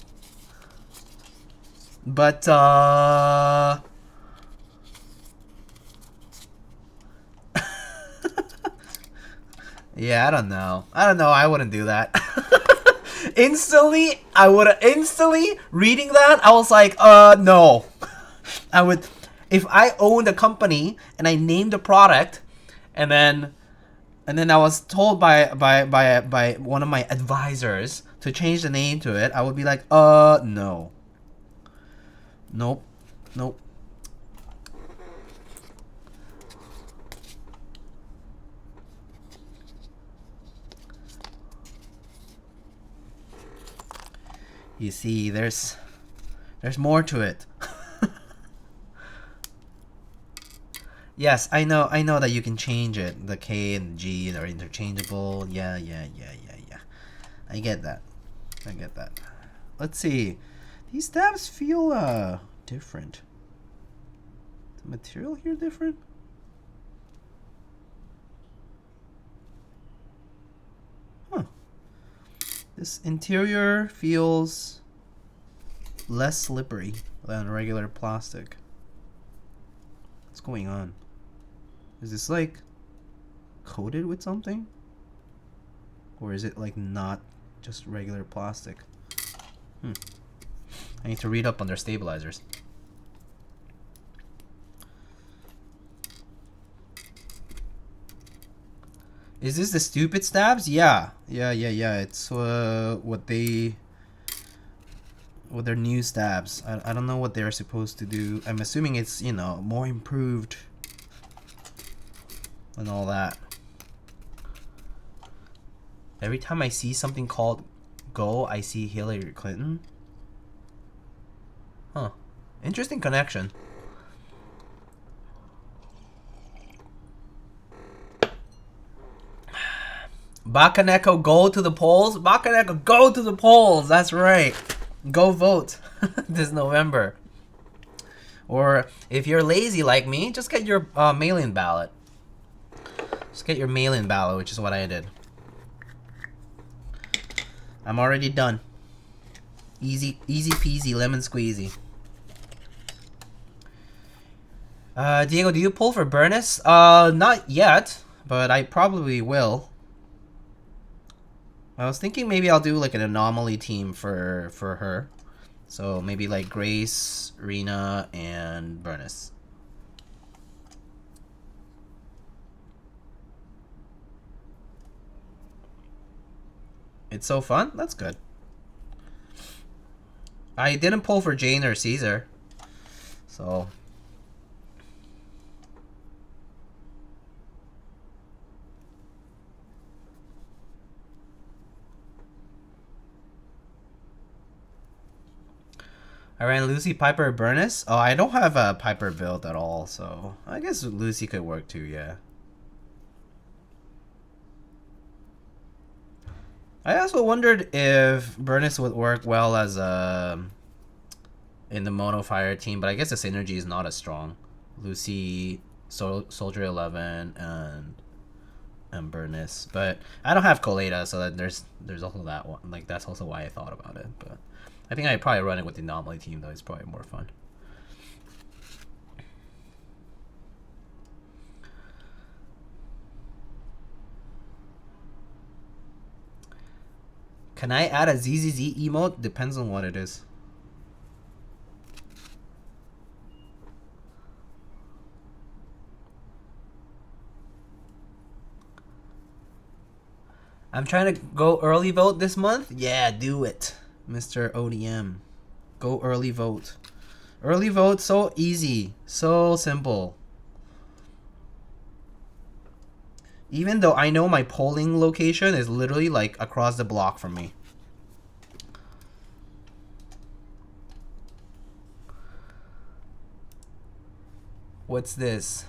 But, yeah, I don't know. I wouldn't do that. Instantly reading that, I was like, no. I would, if I owned a company and I named a product, and then I was told by one of my advisors to change the name to it, I would be like, no. Nope. Nope. You see, there's more to it. Yes, I know that you can change it. The K and the G are interchangeable. Yeah. I get that. Let's see. These tabs feel different. The material here different? Huh. This interior feels less slippery than regular plastic. What's going on? Is this like coated with something? Or is it like not just regular plastic? I need to read up on their stabilizers. Is this the stupid stabs? Yeah. It's what their new stabs. I don't know what they're supposed to do. I'm assuming it's, you know, more improved and all that. Every time I see something called Go, I see Hillary Clinton. Huh. Interesting connection. Bakeneko, go to the polls. Bakeneko, go to the polls. That's right. Go vote this November. Or if you're lazy like me, just get your mail-in ballot. Just get your mail-in ballot, which is what I did. I'm already done. Easy peasy, lemon squeezy. Diego, do you pull for Bernice? Not yet, but I probably will. I was thinking maybe I'll do like an anomaly team for her. So maybe like Grace, Rena, and Bernice. It's so fun? That's good. I didn't pull for Jane or Caesar. So... I ran Lucy, Piper, Bernice. Oh, I don't have a Piper build at all, so I guess Lucy could work too, yeah. I also wondered if Bernice would work well as in the modifier team, but I guess the synergy is not as strong. Lucy, Soldier 11, and Bernice, but I don't have Coleta, so that there's also that one. Like that's also why I thought about it, but I think I'd probably run it with the anomaly team though. It's probably more fun. Can I add a ZZZ emote? Depends on what it is. I'm trying to go early vote this month. Yeah, do it, Mr. ODM. Go early vote. Early vote, so easy, so simple. Even though I know my polling location is literally like across the block from me. What's this?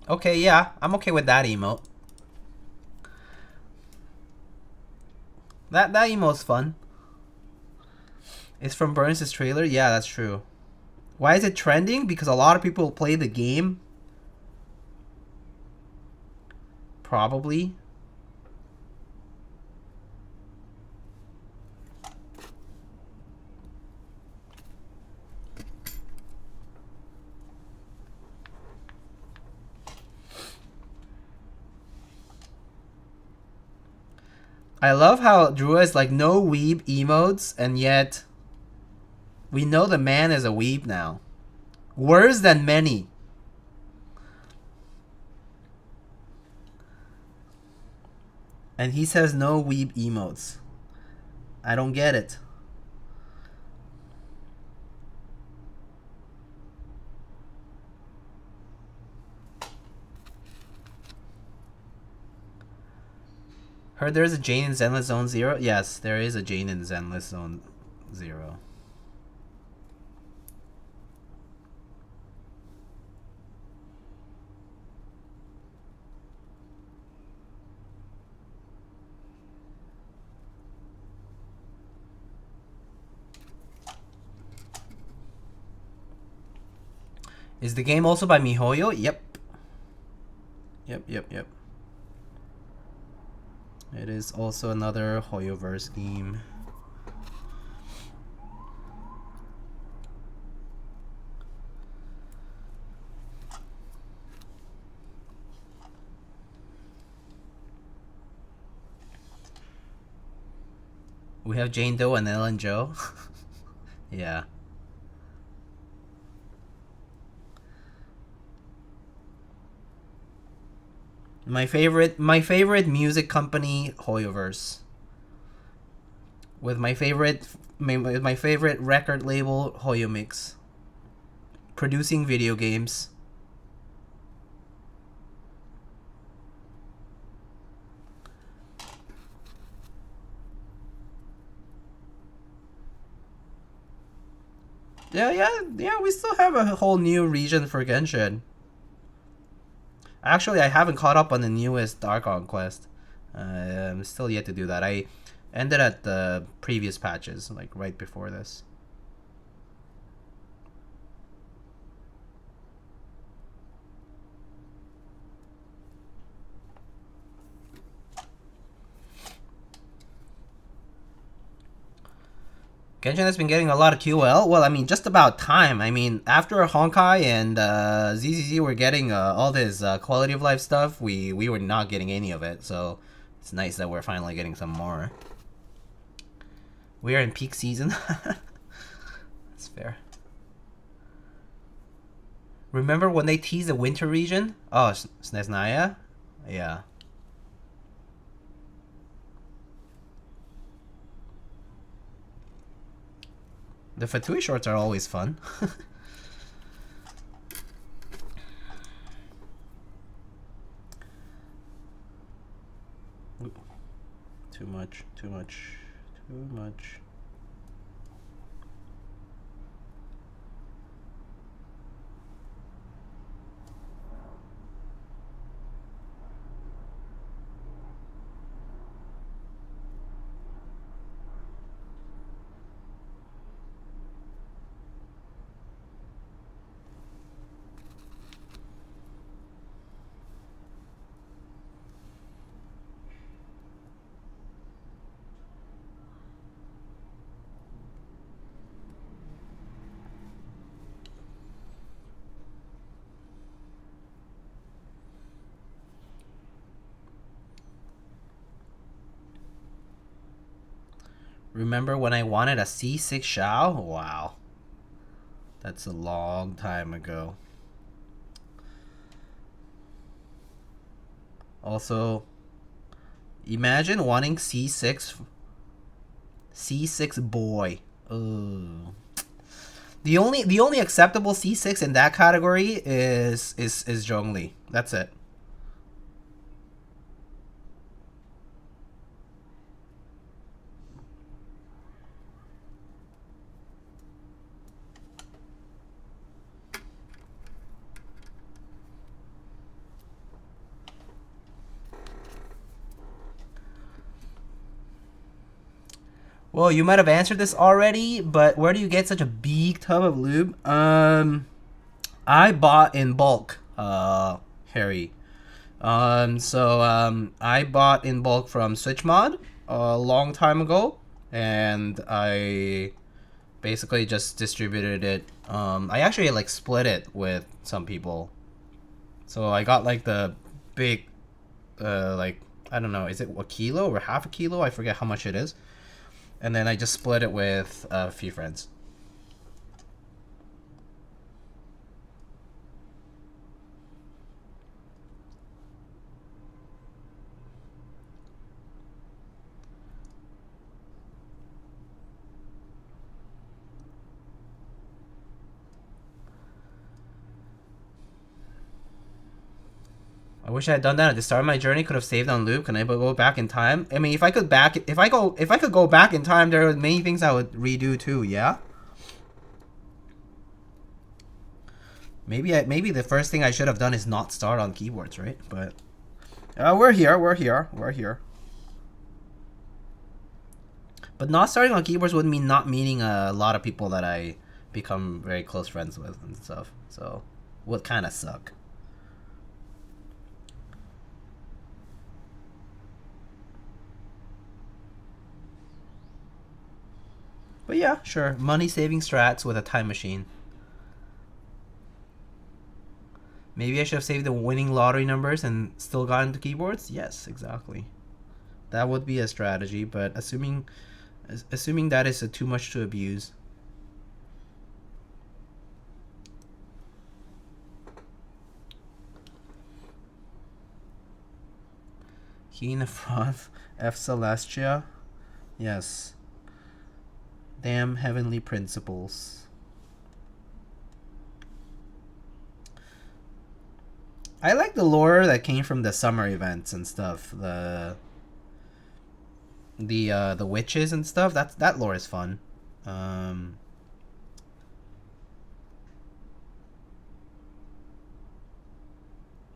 Okay, yeah, I'm okay with that emote. That emote's fun. It's from Burns' trailer? Yeah, that's true. Why is it trending? Because a lot of people play the game. Probably. I love how Drew has like no weeb emotes, and yet we know the man is a weeb now. Worse than many. And he says no weeb emotes. I don't get it. Heard there's a Jane in Zenless Zone 0? Yes, there is a Jane in Zenless Zone 0. Is the game also by MiHoYo? Yep. Yep. It is also another HoYoverse game. We have Jane Doe and Ellen Joe. Yeah. My favorite music company, Hoyoverse. With my favorite record label, HMX. Producing video games. Yeah, we still have a whole new region for Genshin. Actually, I haven't caught up on the newest Dark Conquest. I'm still yet to do that. I ended at the previous patches, like right before this. Genshin has been getting a lot of QL. Well, I mean, just about time. I mean, after Honkai and ZZZ were getting all this quality of life stuff, we were not getting any of it. So it's nice that we're finally getting some more. We are in peak season. That's fair. Remember when they teased the winter region? Oh, Snezhnaya? Yeah. The Fatui shorts are always fun. Too much. Remember when I wanted a C6 Shao? Wow. That's a long time ago. Also, imagine wanting C6 boy. Ugh. The only acceptable C6 in that category is Zhongli. That's it. Well, you might have answered this already, but where do you get such a big tub of lube? I bought in bulk, Harry. I bought in bulk from SwitchMod a long time ago, and I basically just distributed it. I actually like split it with some people. So I got like the big, like, I don't know, is it a kilo or half a kilo? I forget how much it is. And then I just split it with a few friends. I wish I had done that at the start of my journey. Could have saved on lube. Can I go back in time? I mean, if I could go back in time, there are many things I would redo too. Yeah. Maybe the first thing I should have done is not start on keyboards, right? But we're here. But not starting on keyboards would mean not meeting a lot of people that I become very close friends with and stuff. So would kind of suck. But yeah, sure. Money saving strats with a time machine. Maybe I should have saved the winning lottery numbers and still gotten to keyboards? Yes, exactly. That would be a strategy, but assuming Assuming that is too much to abuse. Key in the front, F Celestia. Yes. Damn heavenly principles. I like the lore that came from the summer events and stuff. The witches and stuff. That lore is fun.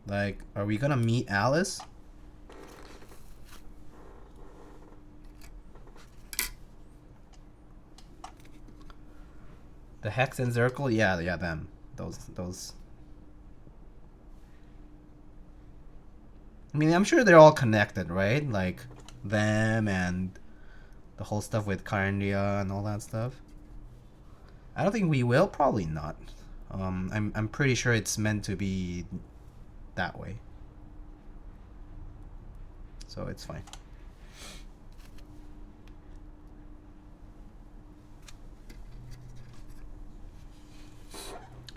Like, are we gonna meet Alice? The Hex and Zircle? Yeah, them. Those. I mean, I'm sure they're all connected, right? Like, them and the whole stuff with Carndia and all that stuff. I don't think we will. Probably not. I'm pretty sure it's meant to be that way. So it's fine.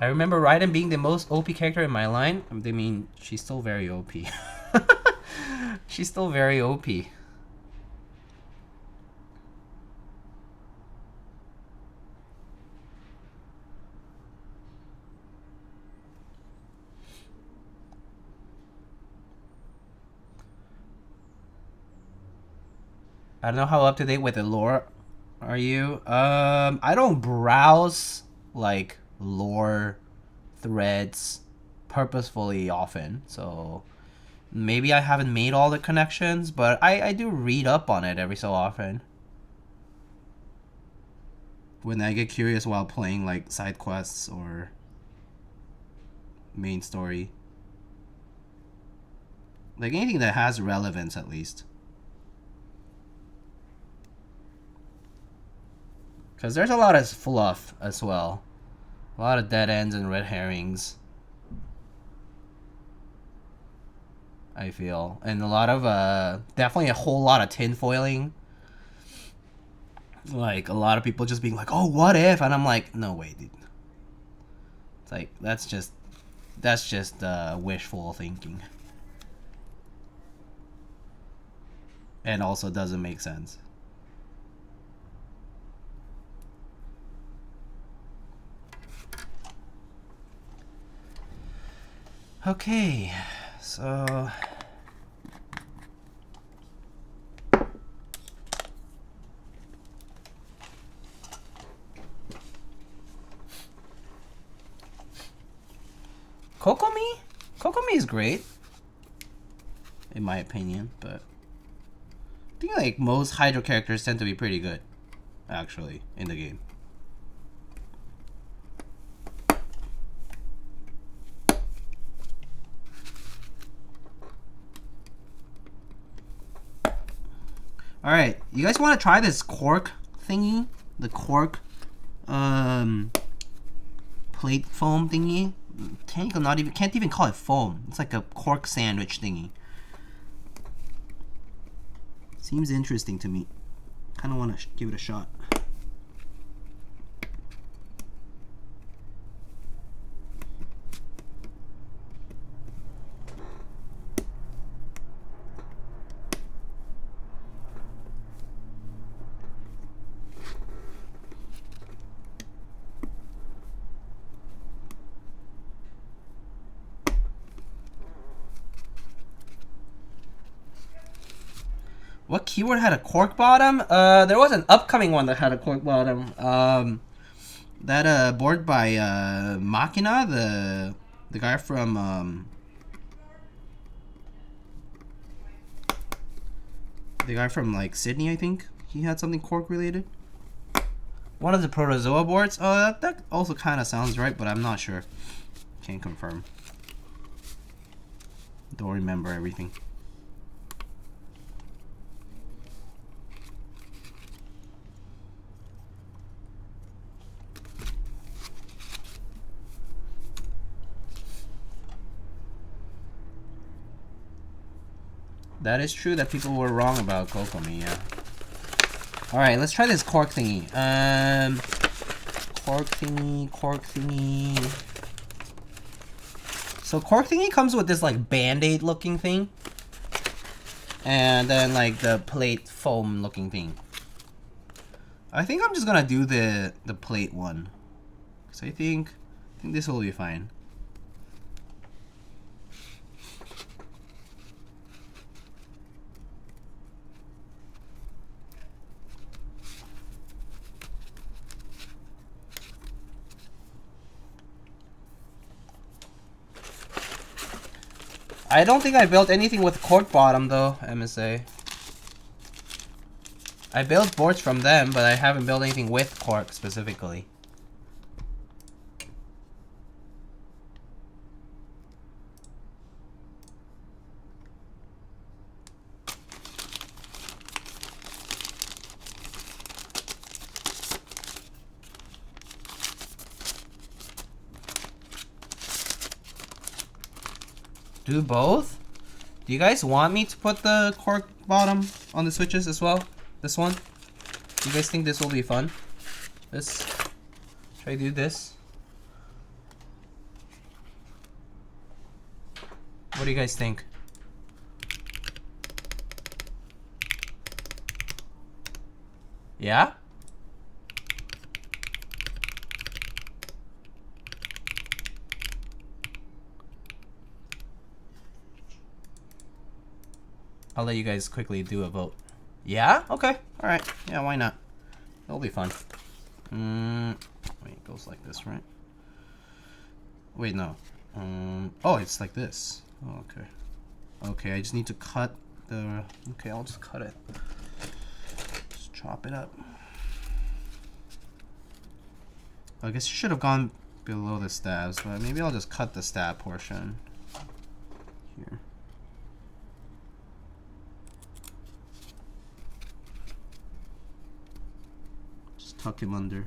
I remember Raiden being the most OP character in my line. I mean, she's still very OP. She's still very OP. I don't know how up to date with the lore are you. I don't browse like lore threads purposefully often, so maybe I haven't made all the connections, but I do read up on it every so often when I get curious while playing like side quests or main story, like anything that has relevance at least. Because there's a lot of fluff as well. A lot of dead ends and red herrings, I feel. And a lot of, definitely a whole lot of tinfoiling. Like, a lot of people just being like, oh, what if? And I'm like, no way, dude. It's like, that's just wishful thinking. And also doesn't make sense. Okay, so Kokomi? Kokomi is great, in my opinion, but I think like most Hydro characters tend to be pretty good, actually, in the game. Alright, you guys want to try this cork thingy? The cork plate foam thingy? Can't even call it foam. It's like a cork sandwich thingy. Seems interesting to me. Kind of want to give it a shot. What keyword had a cork bottom? There was an upcoming one that had a cork bottom. That board by Machina, the guy from like Sydney, I think. He had something cork related. One of the Protozoa boards. Oh, that also kind of sounds right, but I'm not sure. Can't confirm. Don't remember everything. That is true that people were wrong about Kokomi, yeah. Alright, let's try this cork thingy. Cork thingy. So cork thingy comes with this like band-aid looking thing. And then like the plate foam looking thing. I think I'm just gonna do the plate one. Cause I think this will be fine. I don't think I built anything with cork bottom though, MSA. I built boards from them, but I haven't built anything with cork specifically. Do both? Do you guys want me to put the cork bottom on the switches as well? This one? Do you guys think this will be fun? This? Should I do this? What do you guys think? Yeah? I'll let you guys quickly do a vote. Yeah? Okay. Alright. Yeah, why not? It'll be fun. Wait, it goes like this, right? Wait, no. Oh, it's like this. Oh, okay. Okay, I just need to cut the... Okay, I'll just cut it. Just chop it up. I guess you should have gone below the stabs, but maybe I'll just cut the stab portion. Here. Tuck him under.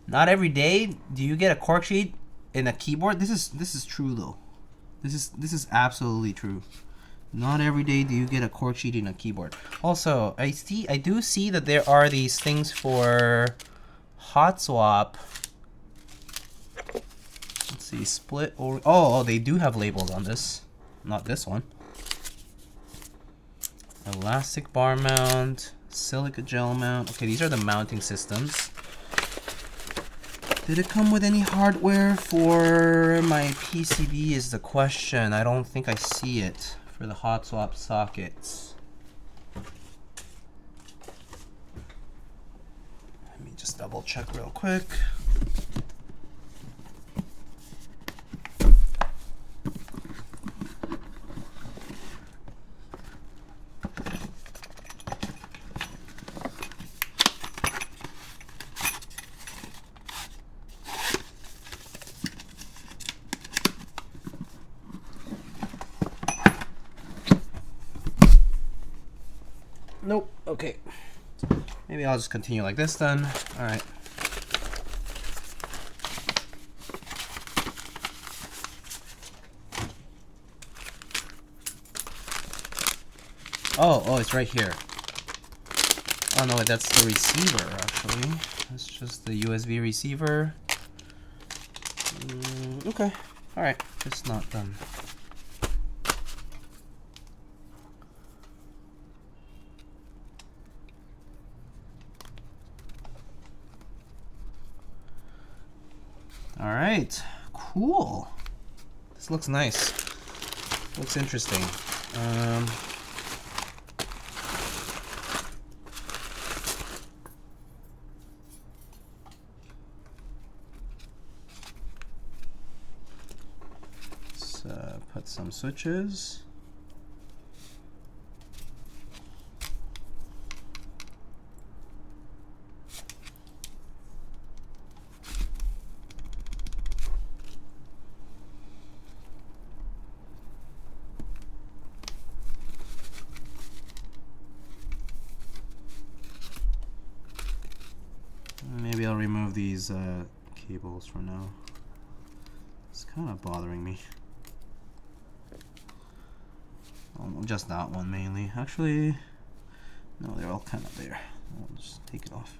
Not every day do you get a cork sheet in a keyboard. This is true though. This is absolutely true. Not every day do you get a cork sheet in a keyboard. Also, I do see that there are these things for hot swap. Let's see, split or oh, they do have labels on this. Not this one. Elastic bar mount, silica gel mount. Okay, these are the mounting systems. Did it come with any hardware for my PCB is the question. I don't think I see it for the hot swap sockets. Let me just double check real quick. Nope. Okay. Maybe I'll just continue like this then. All right. Oh, it's right here. Oh no, that's the receiver actually. That's just the USB receiver. Okay. All right. It's not done. All right, cool. This looks nice. Looks interesting. put some switches. Maybe I'll remove these cables for now. It's kind of bothering me. Just that one mainly. Actually, no, they're all kind of there. I'll just take it off.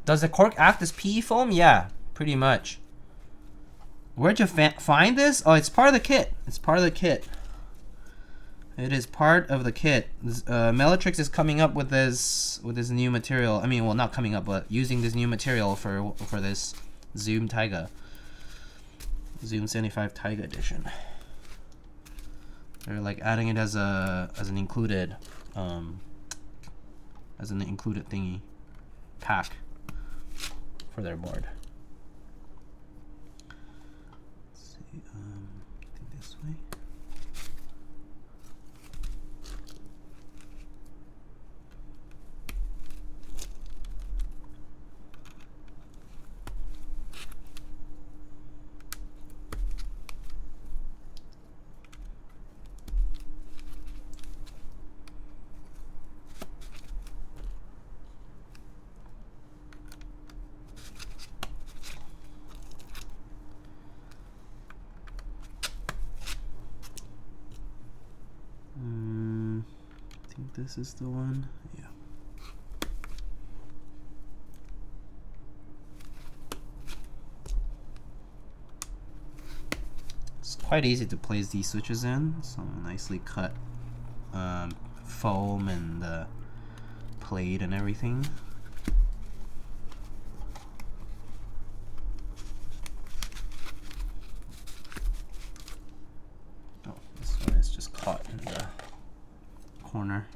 Does the cork act as PE foam? Yeah, pretty much. Where'd you find this? Oh, it's part of the kit. It's part of the kit. It is part of the kit. Meletrix is coming up with this new material. I mean, well, not coming up, but using this new material for this Zoom TIGA, Zoom75 TIGA edition. They're like adding it as an included thingy pack for their board. I think this way. This is the one, yeah. It's quite easy to place these switches in. Some nicely cut foam and plate and everything. Oh, this one is just caught in the corner.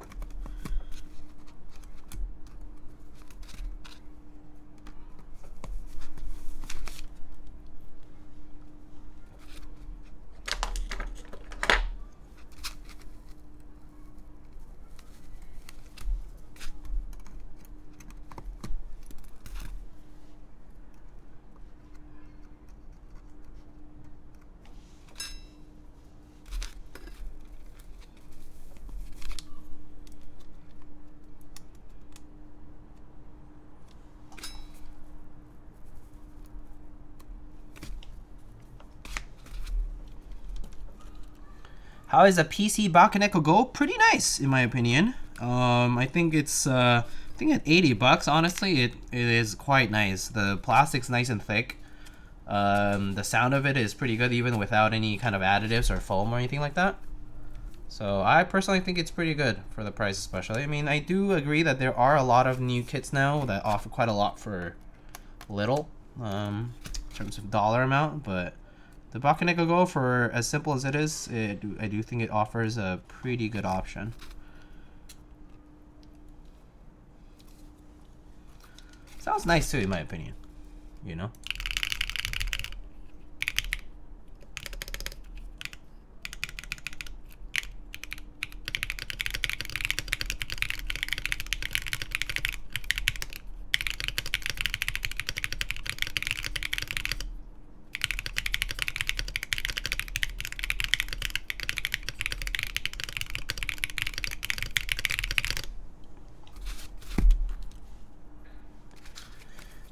How is a PC BakenekoGO? Pretty nice, in my opinion. I think it's I think at 80 bucks, honestly, it is quite nice. The plastic's nice and thick. The sound of it is pretty good, even without any kind of additives or foam or anything like that. So I personally think it's pretty good for the price, especially. I mean, I do agree that there are a lot of new kits now that offer quite a lot for little, in terms of dollar amount, but the BakenekoGO, for as simple as it is, I do think it offers a pretty good option. Sounds nice too, in my opinion, you know?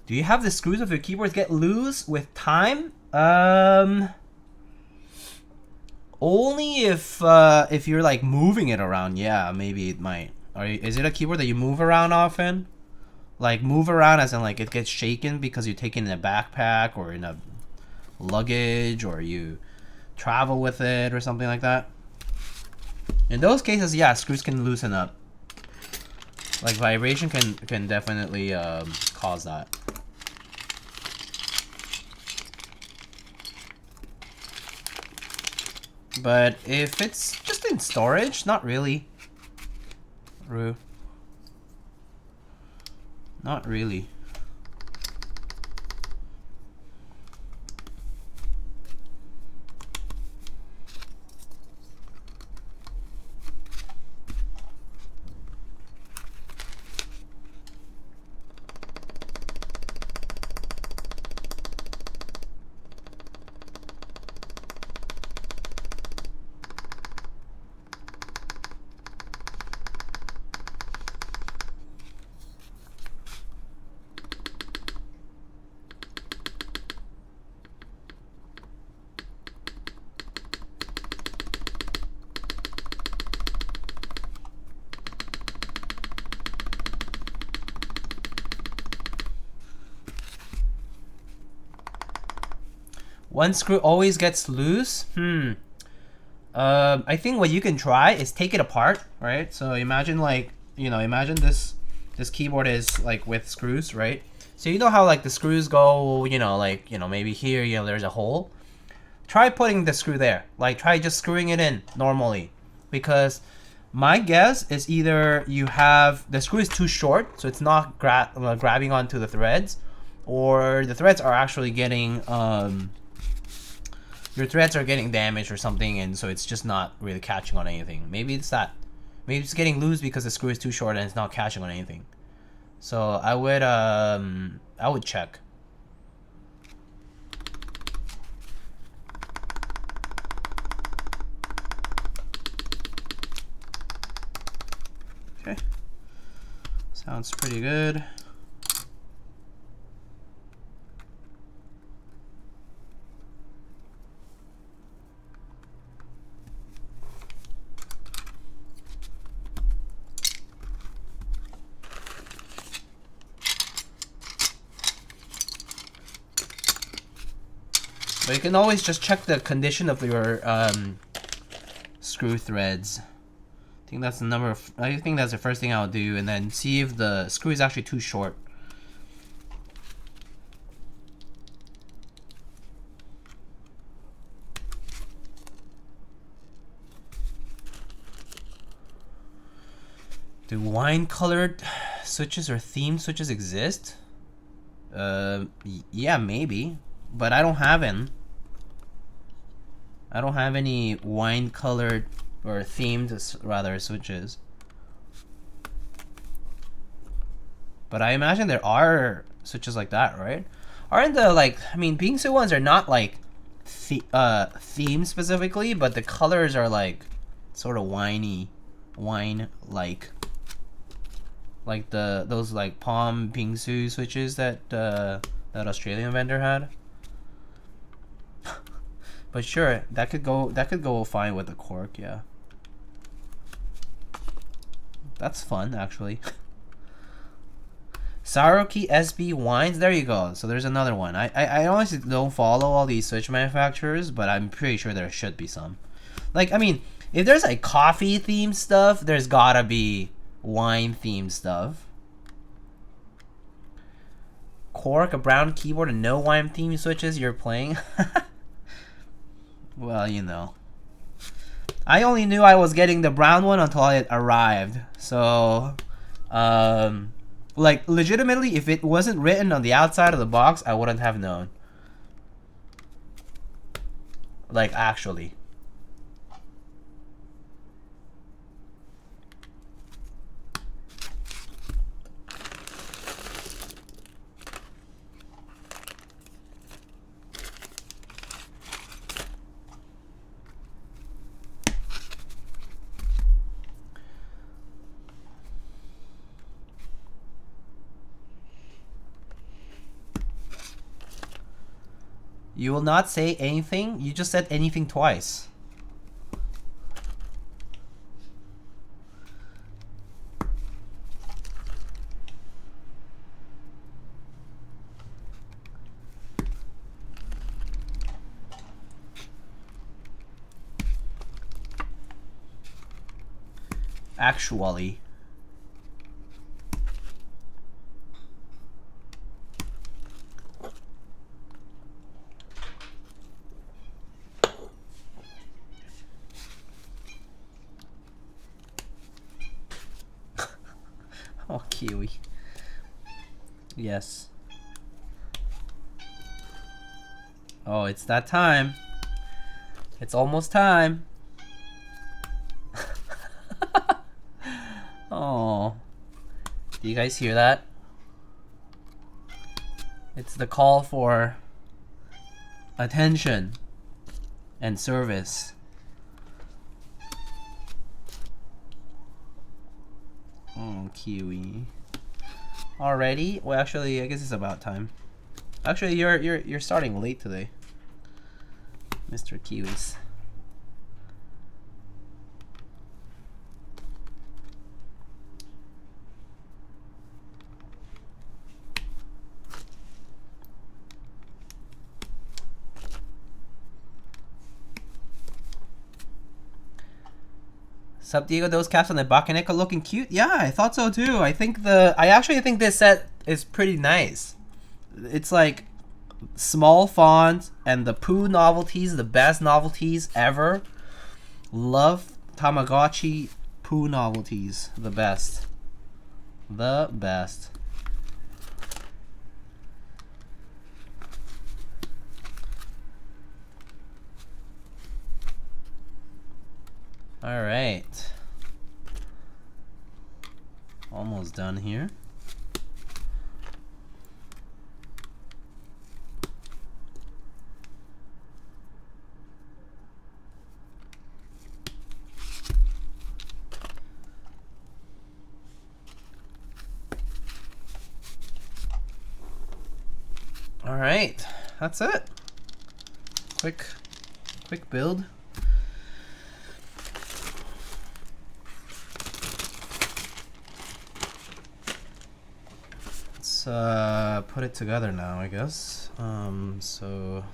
Do you have the screws of your keyboards get loose with time? Only if you're like moving it around, yeah, maybe it might. Is it a keyboard that you move around often? Like move around as in like it gets shaken because you take it in a backpack or in a luggage, or you travel with it or something like that? In those cases, yeah, screws can loosen up. Like vibration can definitely cause that. But if it's just in storage, not really. through? Not really. One screw always gets loose. I think what you can try is take it apart, right? So imagine like, imagine this keyboard is like with screws, right? So you know how like the screws go, maybe here, there's a hole. Try putting the screw there. Like try just screwing it in normally, because my guess is either you have the screw is too short, so it's not grabbing onto the threads, or the threads are actually getting your threads are getting damaged or something, and so it's just not really catching on anything. Maybe it's that. Maybe it's getting loose because the screw is too short and it's not catching on anything. So I would check. Okay. Sounds pretty good. But you can always just check the condition of your screw threads. I think that's the first thing I'll do, and then see if the screw is actually too short. Do wine-colored switches or theme switches exist? Yeah, maybe. But I don't have any. I don't have any wine-colored or themed, rather, switches. But I imagine there are switches like that, right? Aren't the, like, I mean, Bingsu ones are not, like, themed specifically, but the colors are, like, sort of wine-like. Like those, like, Palm Bingsu switches that that Australian vendor had. But sure, that could go fine with the cork, yeah. That's fun, actually. Saroki SB wines, there you go. So there's another one. I honestly don't follow all these switch manufacturers, but I'm pretty sure there should be some. Like, I mean, if there's like coffee themed stuff, there's gotta be wine themed stuff. Cork, a brown keyboard, and no wine themed switches you're playing. Well, I only knew I was getting the brown one until it arrived. So, like, legitimately, if it wasn't written on the outside of the box, I wouldn't have known. Like, actually. You will not say anything? You just said anything twice. Actually. Oh, Kiwi. Yes. Oh, it's that time. It's almost time. Oh. Do you guys hear that? It's the call for attention and service. Oh, Kiwi. Already? Well, actually, I guess it's about time. Actually, you're starting late today, Mr. Kiwis. Sup, Diego? Those caps on the Bakeneko looking cute? Yeah, I thought so too. I actually think this set is pretty nice. It's like small font and the poo novelties, the best novelties ever. Love Tamagotchi poo novelties, the best. The best. All right. Almost done here. All right, that's it. Quick build. Let's put it together now, I guess. So.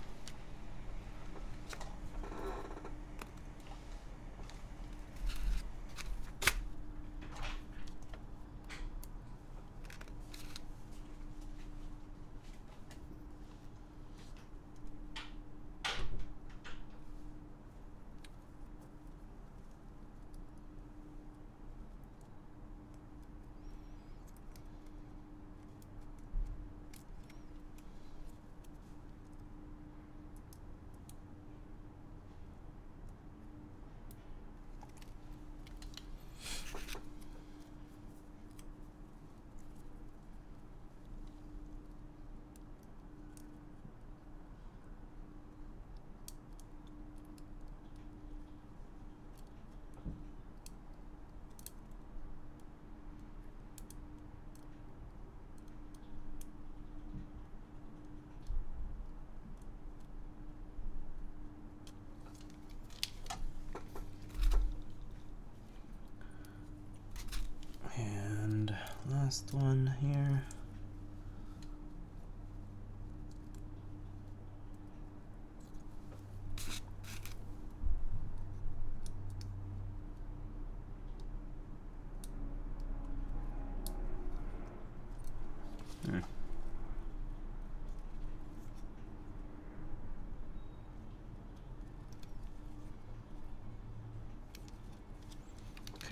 Last one here.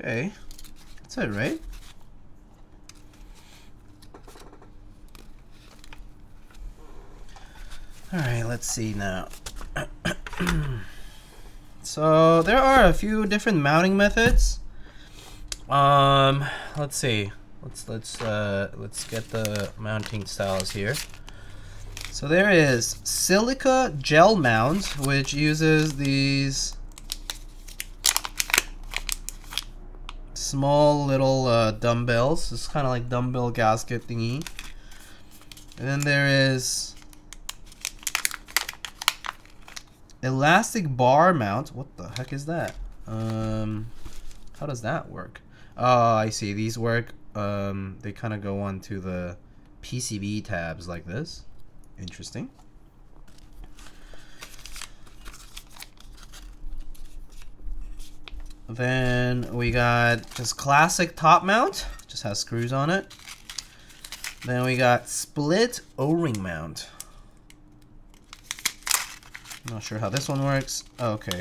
Okay, that's it, right? Alright, let's see now. So there are a few different mounting methods. Let's see. Let's get the mounting styles here. So there is silica gel mount, which uses these small little dumbbells. It's kind of like dumbbell gasket thingy. And then there is elastic bar mount. What the heck is that? How does that work? Oh, I see. These work. They kind of go onto the PCB tabs like this. Interesting. Then we got just classic top mount. Just has screws on it. Then we got split O-ring mount. Not sure how this one works. Oh, okay.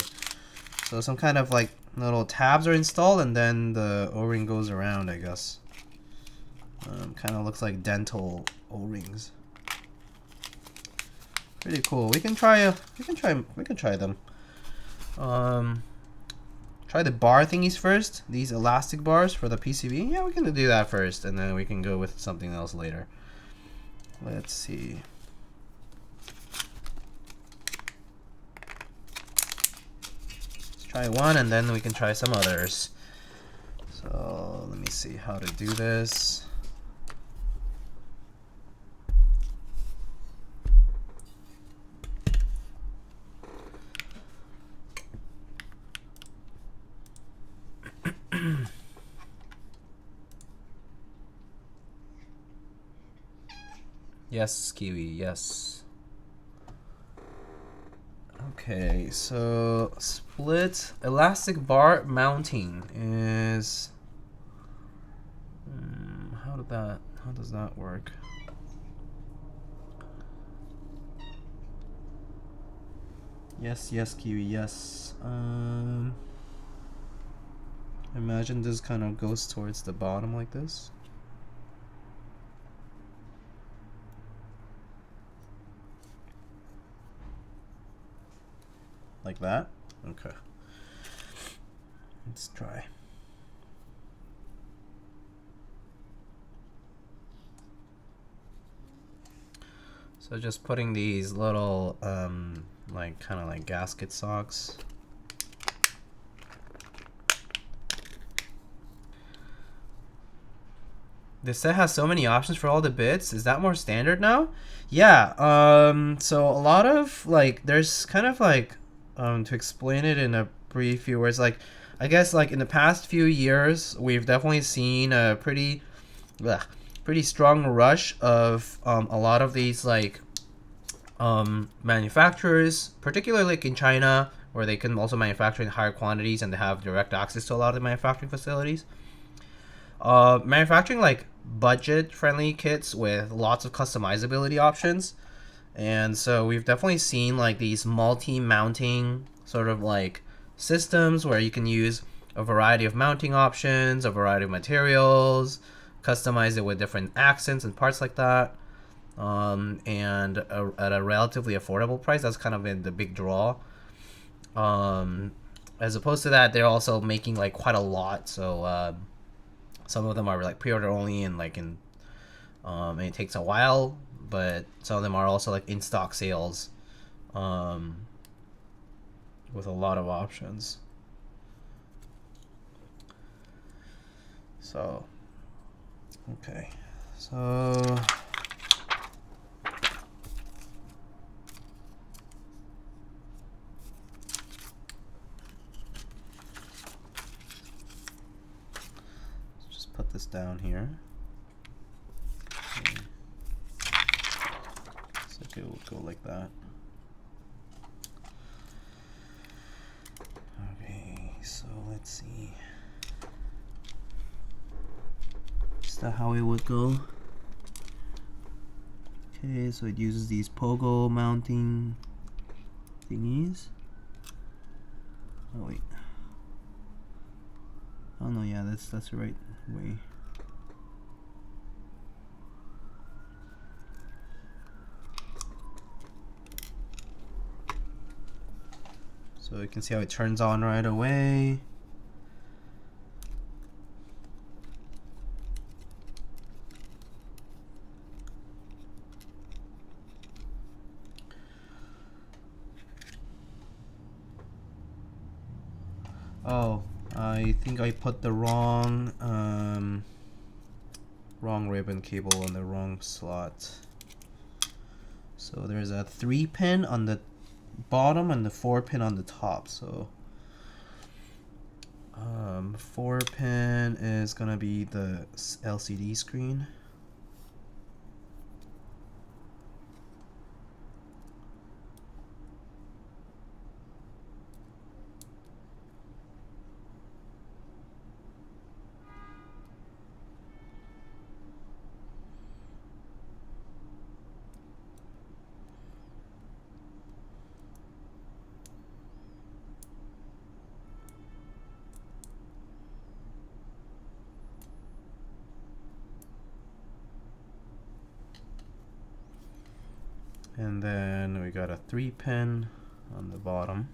So some kind of like little tabs are installed and then the O-ring goes around, I guess. Kind of looks like dental O-rings. Pretty cool. We can try them. Try the bar thingies first. These elastic bars for the PCB. Yeah, we can do that first, and then we can go with something else later. Let's see. Let's try one, and then we can try some others. So let me see how to do this. Yes, Kiwi, yes. Okay, so split elastic bar mounting is how does that work? Yes, yes, Kiwi, yes. Imagine this kind of goes towards the bottom like this. Like that? Okay. Let's try. So just putting these little like kind of like gasket socks. This set has so many options for all the bits. Is that more standard now? Yeah. So a lot of like there's kind of like to explain it in a brief few words, like I guess like in the past few years we've definitely seen a pretty strong rush of a lot of these like manufacturers, particularly like in China, where they can also manufacture in higher quantities and they have direct access to a lot of the manufacturing facilities. Manufacturing like budget-friendly kits with lots of customizability options, and so we've definitely seen like these multi-mounting sort of like systems where you can use a variety of mounting options, a variety of materials, customize it with different accents and parts like that, and at a relatively affordable price. That's kind of been the big draw. As opposed to that, they're also making like quite a lot, so some of them are like pre-order only and like and it takes a while, but some of them are also like in stock sales with a lot of options. So okay, so put this down here. Okay. So it will go like that. Okay, so let's see. Is that how it would go? Okay, so it uses these pogo mounting thingies. Oh wait. Oh no, yeah, that's the right way. So you can see how it turns on right away. Oh, I think I put the wrong ribbon cable on the wrong slot. So there's a 3-pin on the bottom and the 4-pin on the top. So 4-pin is gonna be the LCD screen. And then we got a 3-pin on the bottom.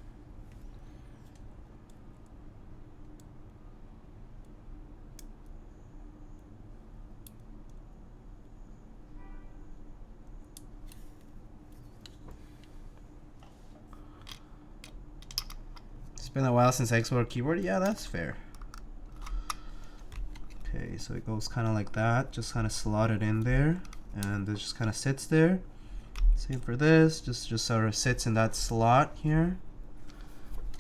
It's been a while since I explored keyboard. Yeah, that's fair. Okay, so it goes kind of like that, just kind of slotted in there, and it just kind of sits there. Same for this, just sort of sits in that slot here.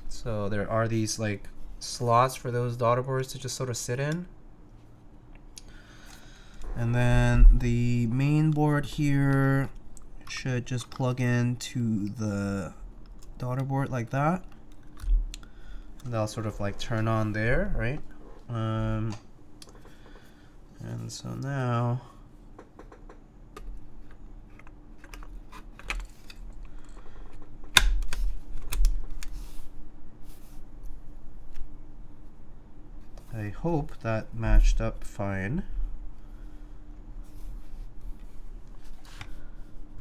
So there are these like slots for those daughter boards to just sort of sit in. And then the main board here should just plug into the daughter board like that. And that'll sort of like turn on there, right? And so now I hope that matched up fine.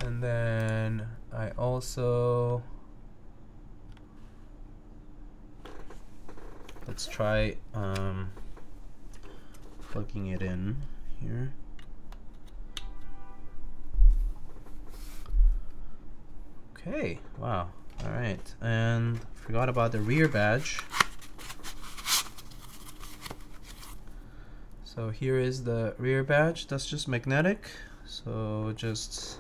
And then I also, let's try plugging it in here. Okay, wow, all right. And forgot about the rear badge. So here is the rear badge. That's just magnetic. So just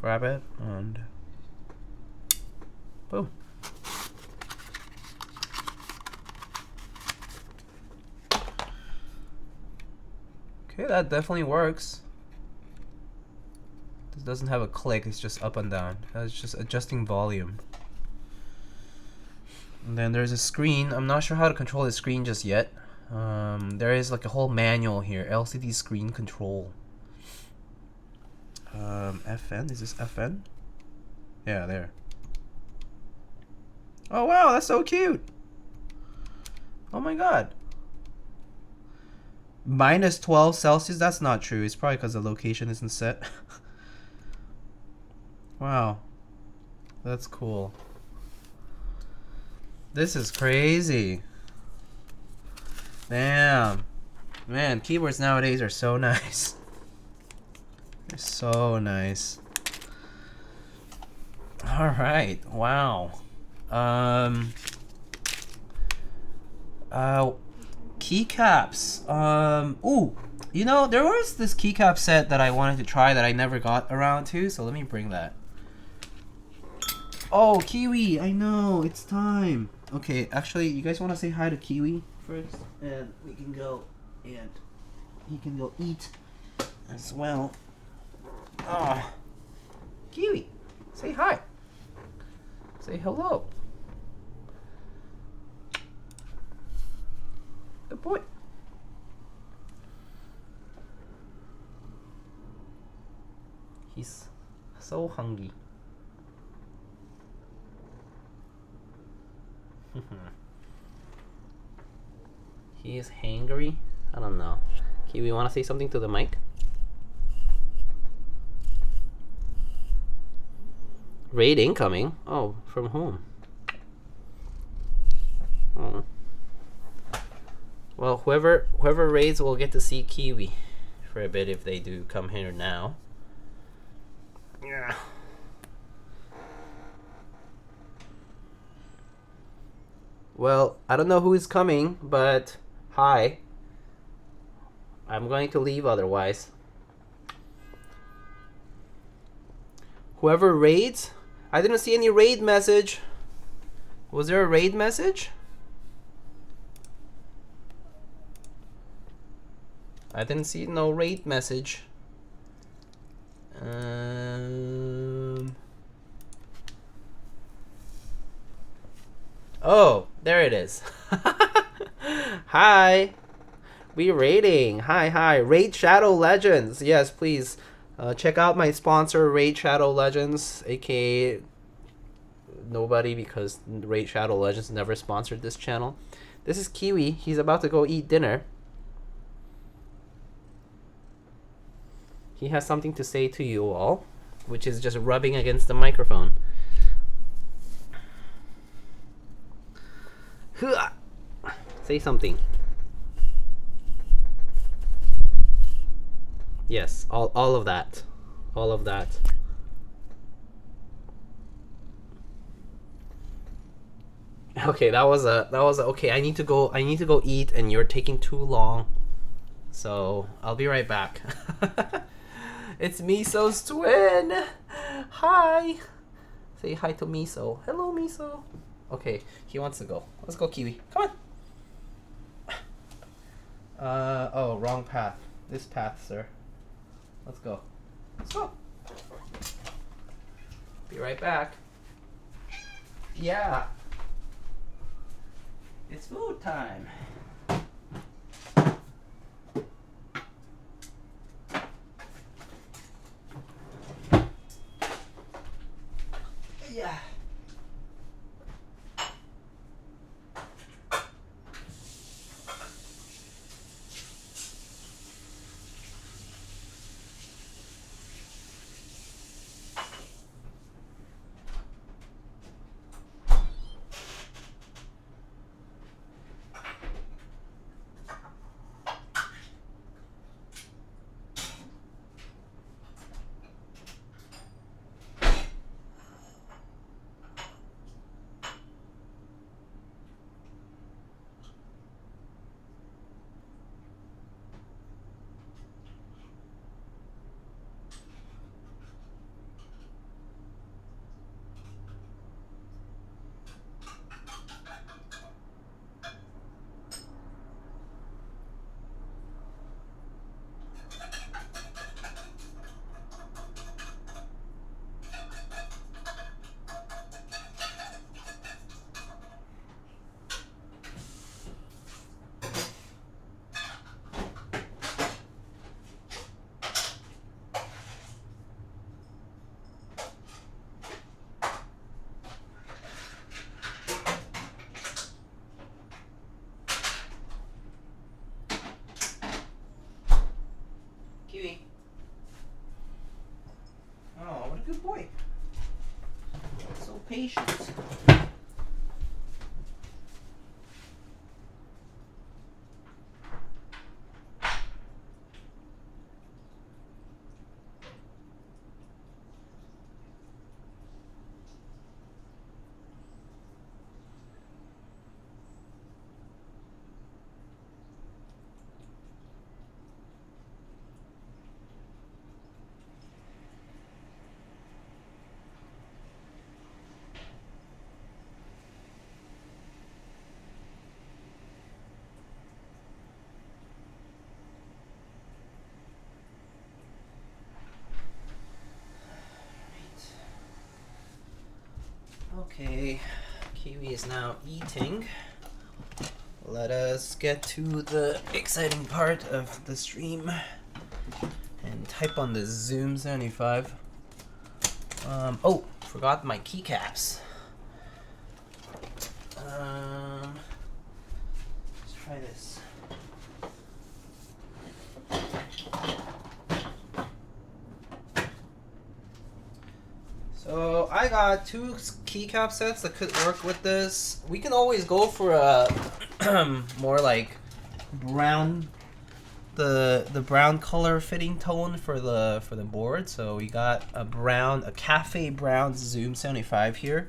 grab it and boom. Okay, that definitely works. This doesn't have a click, it's just up and down. That's just adjusting volume. And then there's a screen. I'm not sure how to control the screen just yet. There is like a whole manual here. LCD screen control. FN? Is this FN? Yeah, there. Oh wow, that's so cute. Oh my god. Minus 12 Celsius? That's not true. It's probably because the location isn't set. Wow. That's cool. This is crazy. Damn. Man, keyboards nowadays are so nice. They're so nice. Alright, wow. Keycaps. Ooh, you know, there was this keycap set that I wanted to try that I never got around to, so let me bring that. Oh, Kiwi, I know, it's time. Okay, actually, you guys want to say hi to Kiwi first? And we can go, and he can go eat as well. Oh, Kiwi, say hi. Say hello. Good boy. He's so hungry. He is hangry. I don't know. Kiwi, want to say something to the mic? Raid incoming. Oh, from whom? Oh. Well, whoever raids will get to see Kiwi for a bit if they do come here now. Yeah. Well, I don't know who is coming, but hi. I'm going to leave otherwise. Whoever raids? I didn't see any raid message. Was there a raid message? I didn't see no raid message. Oh, there it is. Hi. We raiding. Hi. Raid Shadow Legends. Yes, please. Check out my sponsor, Raid Shadow Legends, aka nobody, because Raid Shadow Legends never sponsored this channel. This is Kiwi. He's about to go eat dinner. he has something to say to you all, which is just rubbing against the microphone. Say something. Yes, all of that. All of that. Okay, that was a okay, I need to go eat and you're taking too long. So, I'll be right back. It's Miso's twin. Hi. Say hi to Miso. Hello, Miso. Okay, he wants to go. Let's go, Kiwi. Come on. Oh, wrong path. This path, sir. Let's go. Let's go. Be right back. Yeah. It's food time. Yeah. Kiwi. Oh, what a good boy. So patient. Okay, Kiwi is now eating. Let us get to the exciting part of the stream and type on the Zoom75. Oh, forgot my keycaps. Let's try this. So I got 2 keycap sets that could work with this. We can always go for a more like brown, the brown color fitting tone for the board. So we got a cafe brown Zoom75 here,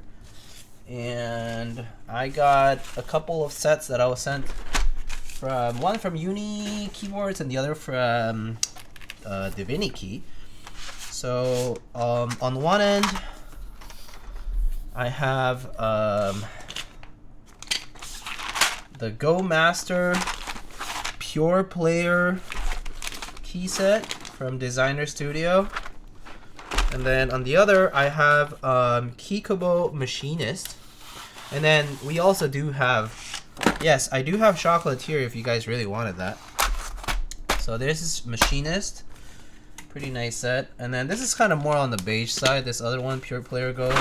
and I got a couple of sets that I was sent from one from Uni Keyboards and the other from Divinity. So on one end, I have the Go Master Pure Player key set from Designer Studio, and then on the other I have KKB Machinist, and then we also do have, yes, I do have Chocolatier if you guys really wanted that. So this is Machinist. Pretty nice set. And then this is kind of more on the beige side. This other one, Pure Player Go.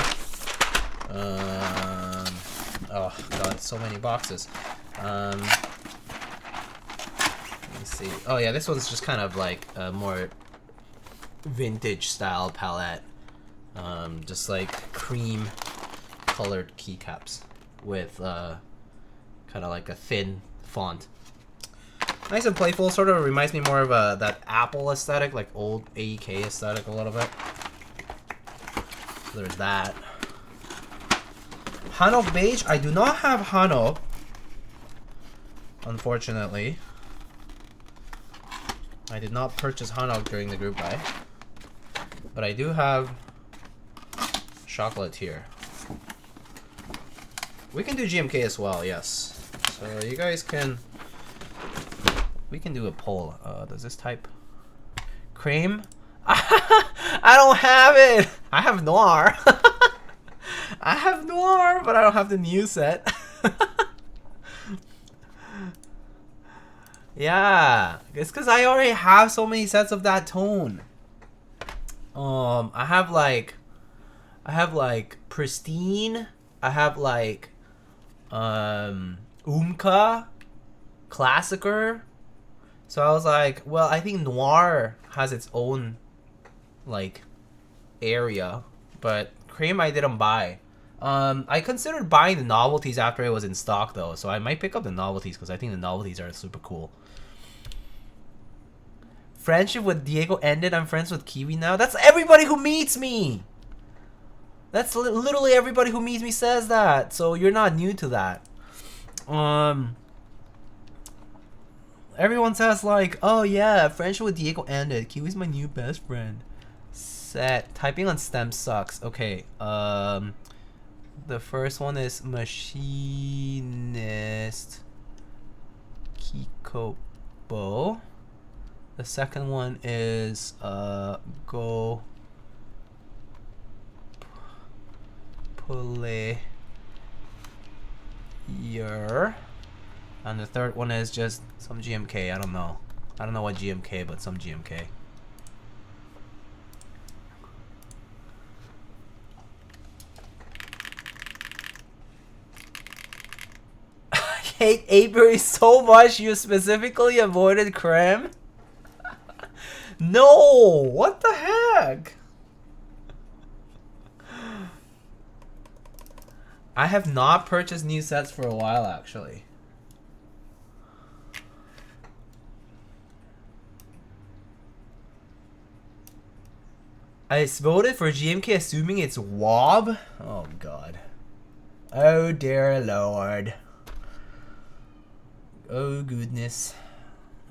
Oh god, so many boxes. Let me see. Oh yeah, this one's just kind of like more vintage style palette. Just like cream colored keycaps with kind of like a thin font. Nice and playful. Sort of reminds me more of that Apple aesthetic, like old AEK aesthetic a little bit. So there's that. Hanok beige. I do not have Hanok, unfortunately. I did not purchase Hanok during the group buy, but I do have Chocolatier. We can do GMK as well, yes. So you guys can. We can do a poll. Does this type cream? I don't have it. I have Noir. I have Noir, but I don't have the new set. Yeah, it's because I already have so many sets of that tone. I have like Pristine. I have like Umka, Classicer. So I was like, well, I think Noir has its own like area, but cream I didn't buy. I considered buying the novelties after it was in stock though, so I might pick up the novelties because I think the novelties are super cool. Friendship with Diego ended. I'm friends with Kiwi now. That's everybody who meets me. That's literally everybody who meets me says that. So you're not new to that. Everyone says like, oh yeah, friendship with Diego ended. Kiwi's my new best friend. Set. Typing on stem sucks. Okay. The first one is Machinist Kikobo. The second one is Go Player. And the third one is just some GMK. I don't know. I don't know what GMK, but some GMK. I hate Avery so much you specifically avoided creme. No! What the heck? I have not purchased new sets for a while, actually. I voted for GMK assuming it's WOB. Oh, God. Oh, dear Lord. Oh, goodness.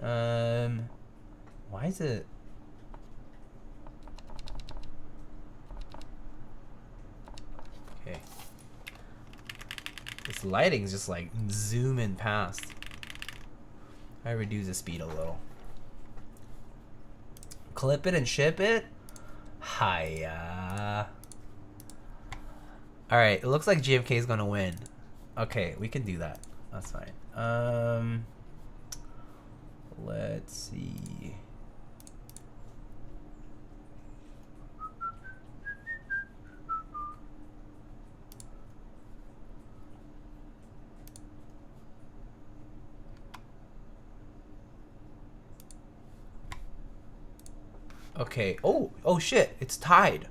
Why is it... This lighting's just like zooming past. I reduce the speed a little. Clip it and ship it? Hiya. Alright, it looks like GMK is gonna win. Okay, we can do that. That's fine. Let's see. Okay. Oh shit! It's tied.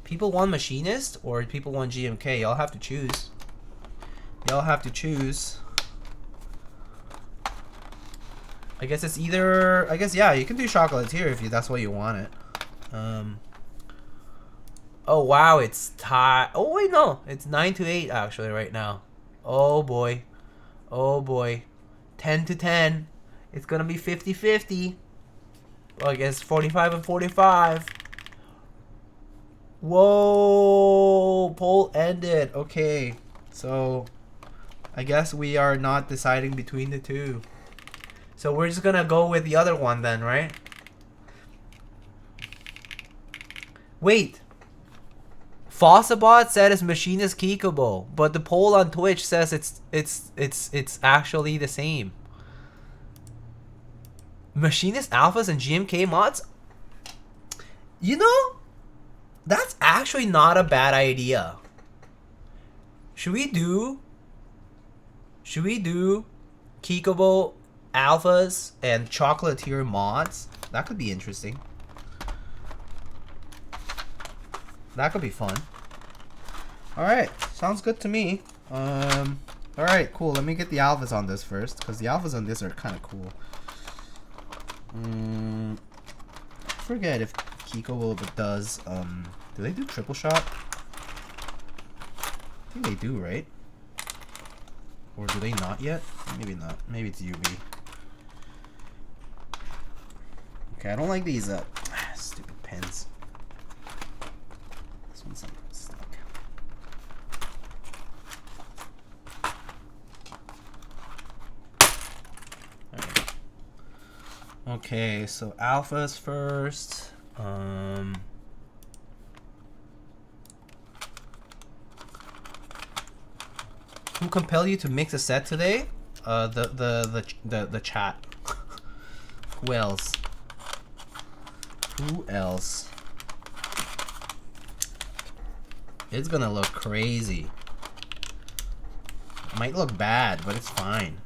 People want Machinist or people want GMK. Y'all have to choose. Y'all have to choose. I guess it's either. I guess yeah. You can do Chocolatier if that's what you want it. Oh wow! It's tied. Oh wait, no. It's 9-8 actually right now. Oh boy. Oh boy. 10-10. It's gonna be 50-50. Well, I guess 45 and 45. Whoa! Poll ended. Okay. So, I guess we are not deciding between the two. So we're just gonna go with the other one then, right? Wait. Fossabot said it's Machinist Kikobo, but the poll on Twitch says it's actually the same. Machinist alphas and GMK mods? You know, that's actually not a bad idea. Should we do Kikobo alphas and Chocolatier mods? That could be interesting. That could be fun. Alright, sounds good to me. Alright, cool. Let me get the alphas on this first, because the alphas on this are kind of cool. I forget if KeKoBo does, do they do triple shot? I think they do, right? Or do they not yet? Maybe not. Maybe it's UV. Okay, I don't like these, stupid pins. This one's stuck. Okay, so alphas first. Who compelled you to mix a set today? The chat. Who else? Who else? It's gonna look crazy. It might look bad, but it's fine.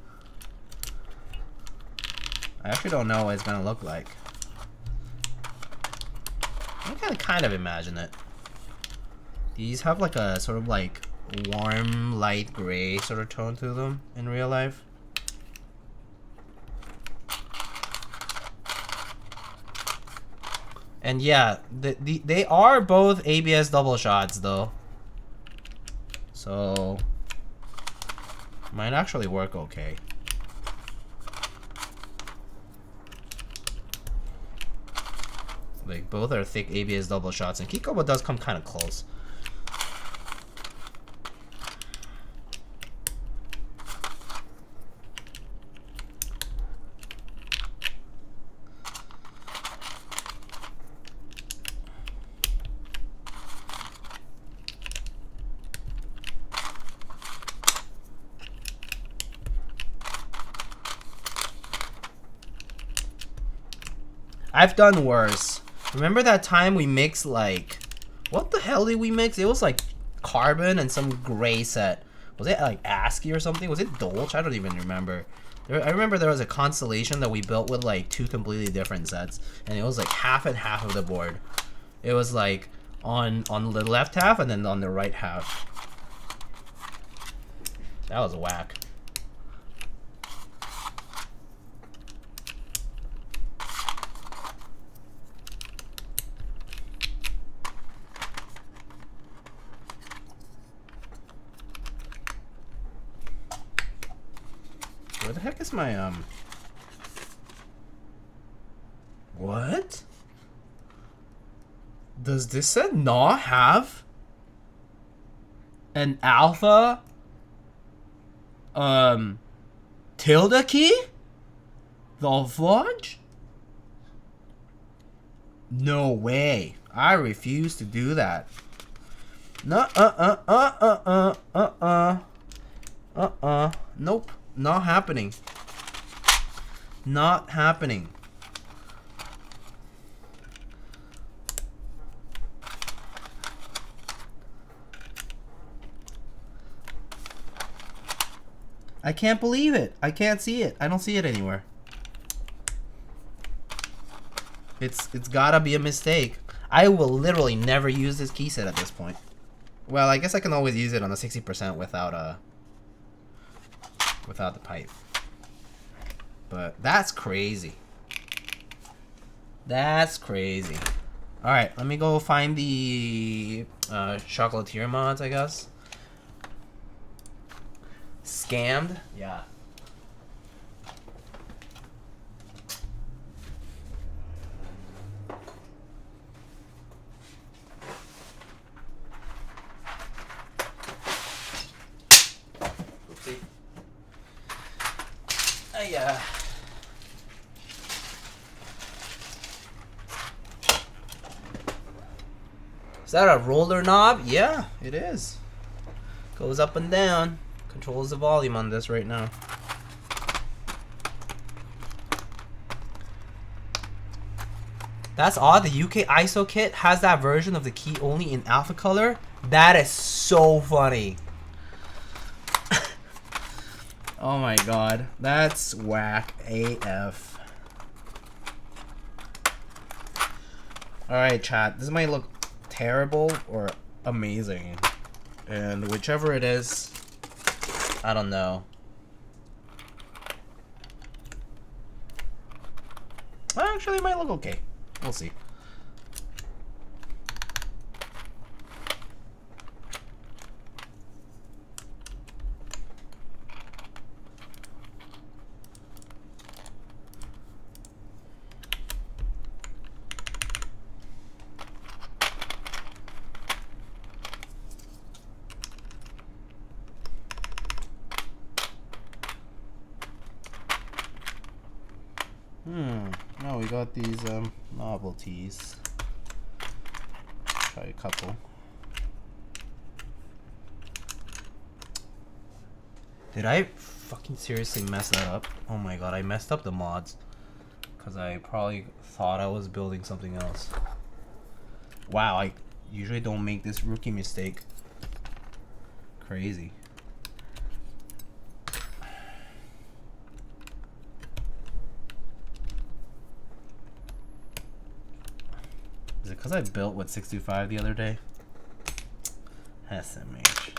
I actually don't know what it's gonna look like. I can kind of imagine it. These have like a sort of like warm light gray sort of tone to them in real life. And yeah, they are both ABS double shots though, so might actually work okay. Like both are thick ABS double shots, and KeKoBo does come kind of close. I've done worse. Remember that time we mixed like, what the hell did we mix? It was like carbon and some gray set. Was it like ASCII or something? Was it Dolce? I don't even remember. I remember there was a constellation that we built with like two completely different sets, and it was like half and half of the board. It was like on the left half and then on the right half. That was whack. Where the heck is my, what? Does this set not have an alpha, tilde key? The fudge? No way. I refuse to do that. No, nope. Not happening. Not happening. I can't believe it. I can't see it. I don't see it anywhere. It's gotta be a mistake. I will literally never use this key set at this point. Well, I guess I can always use it on a 60% without the pipe. But that's crazy. That's crazy. Alright, let me go find the Chocolatier mods, I guess. Scammed? Yeah. Oopsie. Yeah. Is that a roller knob? Yeah, it is. Goes up and down. Controls the volume on this right now. That's odd. The UK ISO kit has that version of the key only in alpha color. That is so funny. Oh my god, that's whack AF. Alright chat, this might look terrible or amazing. And whichever it is, I don't know. Actually, it might look okay. We'll see. Oh, we got these novelties. Try a couple. Did I fucking seriously mess that up? Oh my god, I messed up the mods. Because I probably thought I was building something else. Wow, I usually don't make this rookie mistake. Crazy. Is it because I built with 625 the other day? SMH.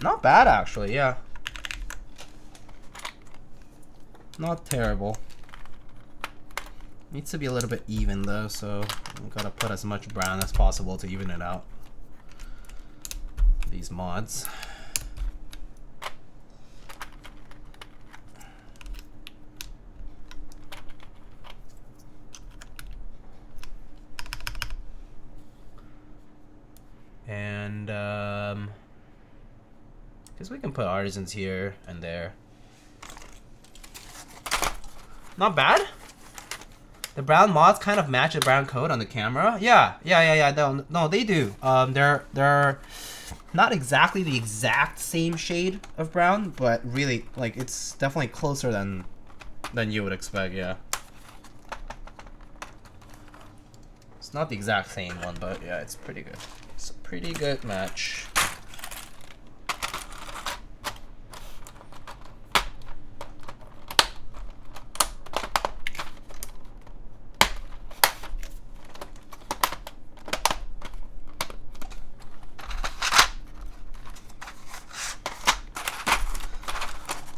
Not bad, actually, yeah. Not terrible. Needs to be a little bit even, though, so we gotta put as much brown as possible to even it out. These mods. And guess we can put artisans here and there. Not bad. The brown mods kind of match the brown coat on the camera. Yeah. No, they do. They're not exactly the exact same shade of brown, but really, like, it's definitely closer than you would expect, yeah. It's not the exact same one, but yeah, it's pretty good. It's a pretty good match.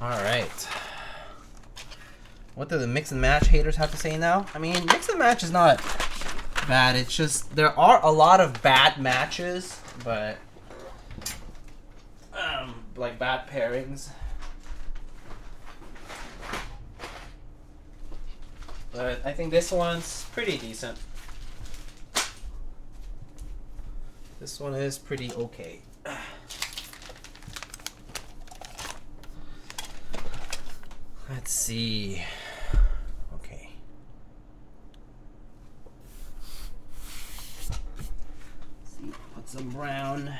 Alright. What do the mix and match haters have to say now? I mean, mix and match is not bad. It's just, there are a lot of bad matches, but like bad pairings. But I think this one's pretty decent. This one is pretty okay. Let's see. Okay. Let's see. Put some brown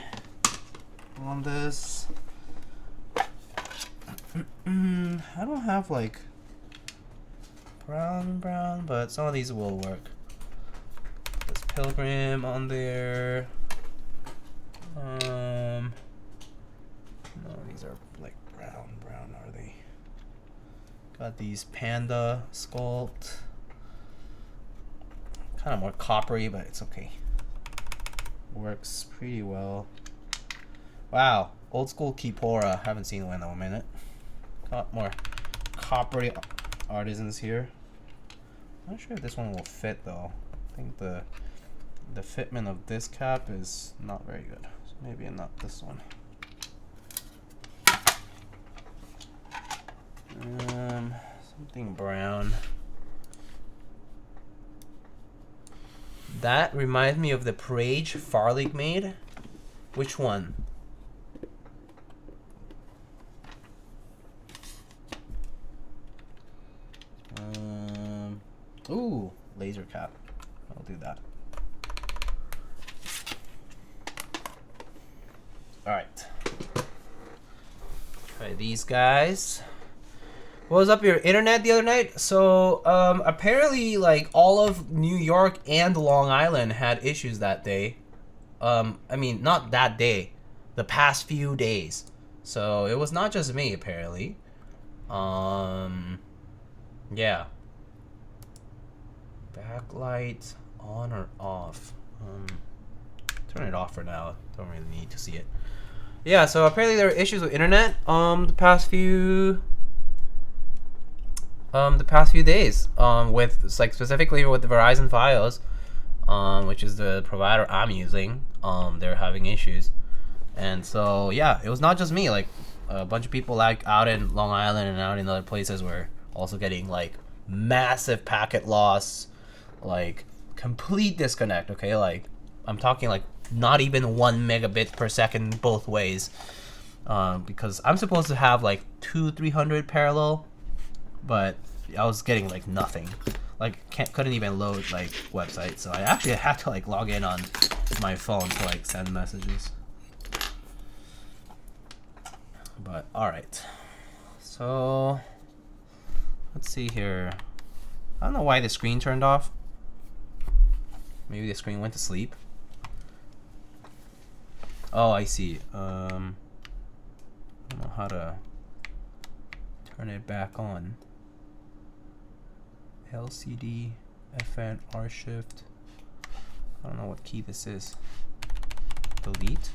on this. I don't have like brown, but some of these will work. This Pilgrim on there. No, these are like brown, are they? Got these Panda sculpt. Kind of more coppery, but it's okay. Works pretty well. Wow, old school Kipora. Haven't seen one in a minute. Got more coppery artisans here. Not sure if this one will fit though. I think the fitment of this cap is not very good. So maybe not this one. Something brown. That reminds me of the Parage Farley made. Which one? Ooh, laser cap. I'll do that. Alright. Try these guys. What was up your internet the other night? So apparently like all of New York and Long Island had issues that day. I mean not that day, the past few days. So it was not just me, apparently. Yeah. Backlight on or off? Turn it off for now. Don't really need to see it. Yeah, so apparently there are issues with internet the past few days with like specifically with the Verizon Fios, which is the provider I'm using. They're having issues, and so yeah, it was not just me. Like a bunch of people like out in Long Island and out in other places were also getting like massive packet loss, like complete disconnect. Okay, like I'm talking like not even 1 megabit per second both ways, because I'm supposed to have like 200-300 parallel, but I was getting like nothing. Like couldn't even load like websites, so I actually had to like log in on my phone to like send messages. But all right, so let's see here. I don't know why the screen turned off. Maybe the screen went to sleep. Oh, I see. I don't know how to turn it back on. LCD, FN, R shift. I don't know what key this is. Delete.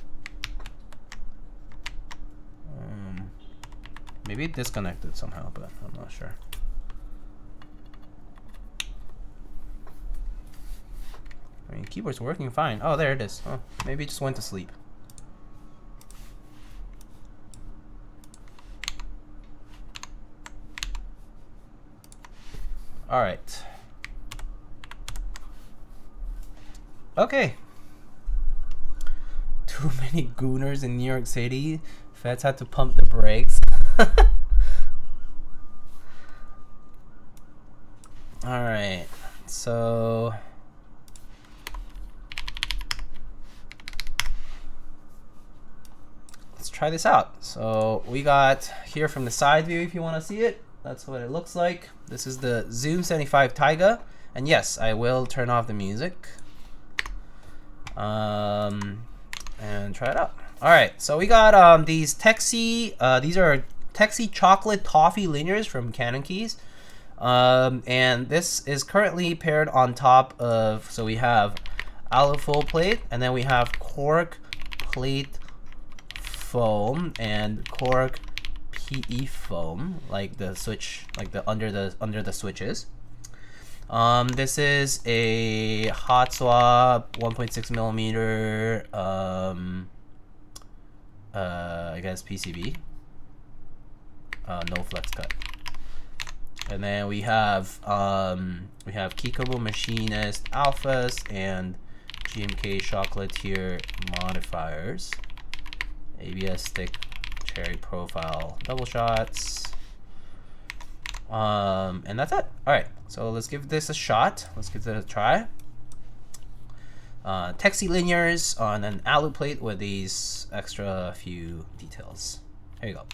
Maybe it disconnected somehow, but I'm not sure. I mean, keyboard's working fine. Oh, there it is. Oh, maybe it just went to sleep. All right. Okay. Too many gooners in New York City. Feds had to pump the brakes. All right. So let's try this out. So we got here from the side view, if you want to see it. That's what it looks like. This is the Zoom75 TIGA, and yes, I will turn off the music and try it out. All right, so we got these Tecsee. These are Tecsee chocolate toffee linears from CannonKeys, and this is currently paired on top of. So we have alu full plate, and then we have cork plate foam and cork PE foam, like the switch, like the under the switches. This is a hot swap 1.6 millimeter. I guess PCB. No flex cut. And then we have KKB Machinist alphas and GMK Chocolatier modifiers. ABS stick, cherry profile, double shots, and that's it. All right, so let's give this a shot. Let's give it a try. Tecsee linears on an alu plate with these extra few details. Here you go.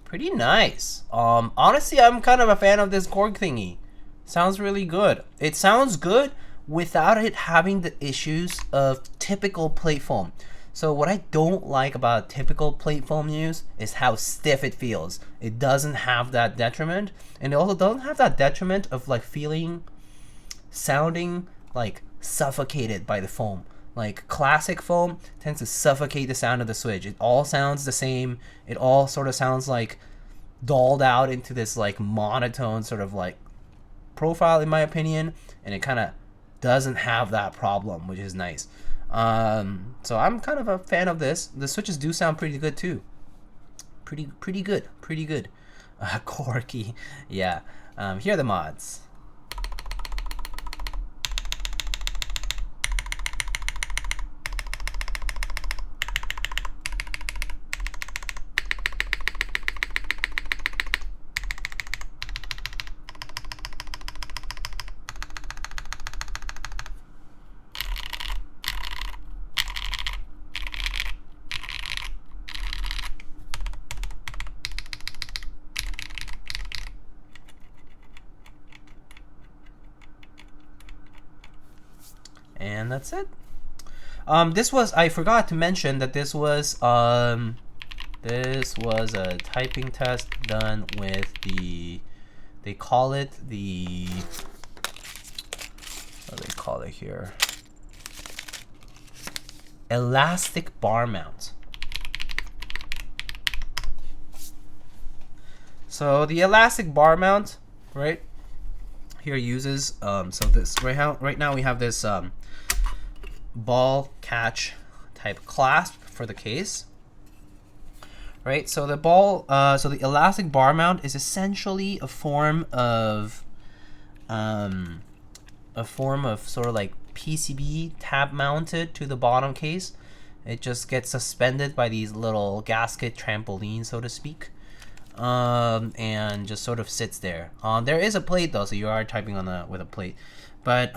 Pretty nice. Honestly, I'm kind of a fan of this cork thingy. Sounds really good. It sounds good without it having the issues of typical plate foam. So what I don't like about typical plate foam use is how stiff it feels. It doesn't have that detriment, and it also doesn't have that detriment of like sounding like suffocated by the foam. Like classic foam tends to suffocate the sound of the switch. It all sounds the same. It all sort of sounds like dulled out into this like monotone sort of like profile, in my opinion, and it kind of doesn't have that problem, which is nice. So I'm kind of a fan of this. The switches do sound pretty good too. Pretty good. Corky. Yeah. Here are the mods. And that's it. I forgot to mention that this was a typing test done with they call it the, what do they call it here? Elastic bar mount. So the elastic bar mount, right, here uses, so this right now we have this ball catch type clasp for the case, right? So the the elastic bar mount is essentially a form of sort of like PCB tab mounted to the bottom case. It just gets suspended by these little gasket trampolines, so to speak, and just sort of sits there. There is a plate though, so you are typing on with a plate. But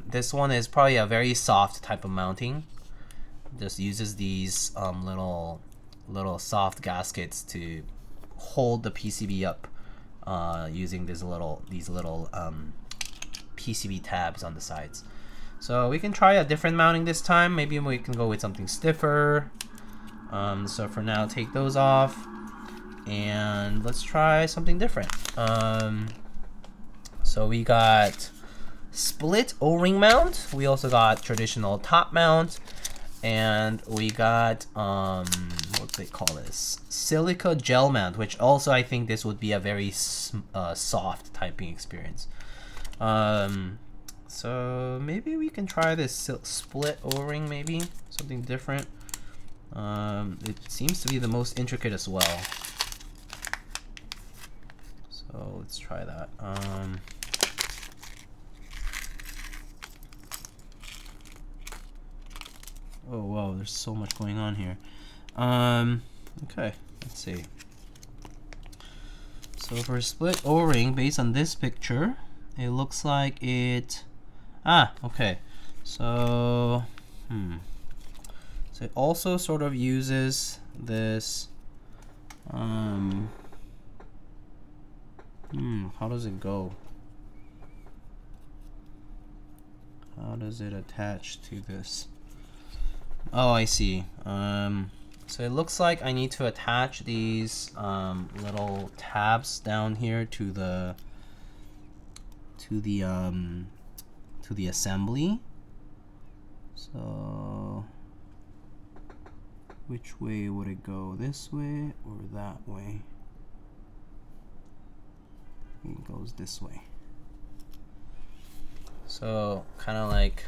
this one is probably a very soft type of mounting. Just uses these little soft gaskets to hold the PCB up, using these little PCB tabs on the sides. So we can try a different mounting this time. Maybe we can go with something stiffer. So for now, take those off, and let's try something different. So we got split O-ring mount. We also got traditional top mount, and we got what do they call this? Silica gel mount, which also I think this would be a very soft typing experience. So maybe we can try this split O-ring, maybe something different. It seems to be the most intricate as well. So let's try that. Oh wow, there's so much going on here. Okay, let's see. So for a split O-ring, based on this picture, it looks like it. Okay. So, so it also sort of uses this. How does it go? How does it attach to this? Oh, I see. So it looks like I need to attach these little tabs down here to the assembly. So which way would it go? This way or that way? It goes this way. So kind of like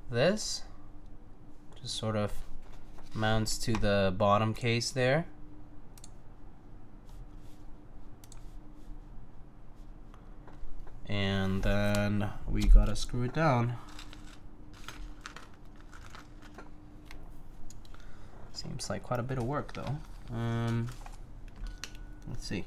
this. Just sort of mounts to the bottom case there. And then we gotta screw it down. Seems like quite a bit of work though. Let's see.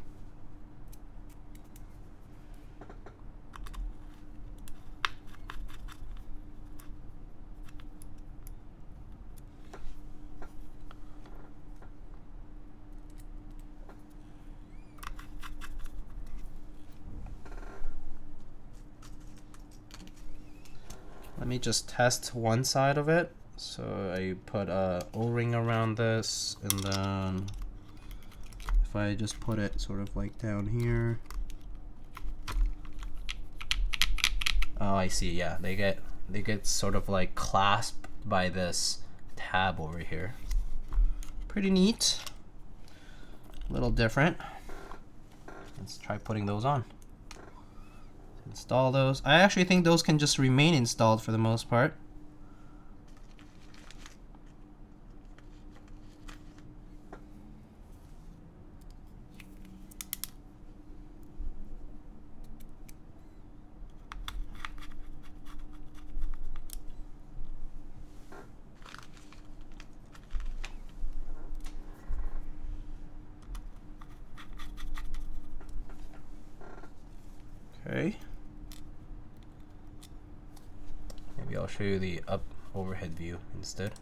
Let me just test one side of it. So I put a O-ring around this, and then if I just put it sort of like down here. Oh, I see. Yeah, they get sort of like clasp by this tab over here. Pretty neat. A little different. Let's try putting those on. Install those. I actually think those can just remain installed for the most part. Okay. Maybe I'll show you the overhead view instead.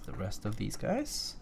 The rest of these guys.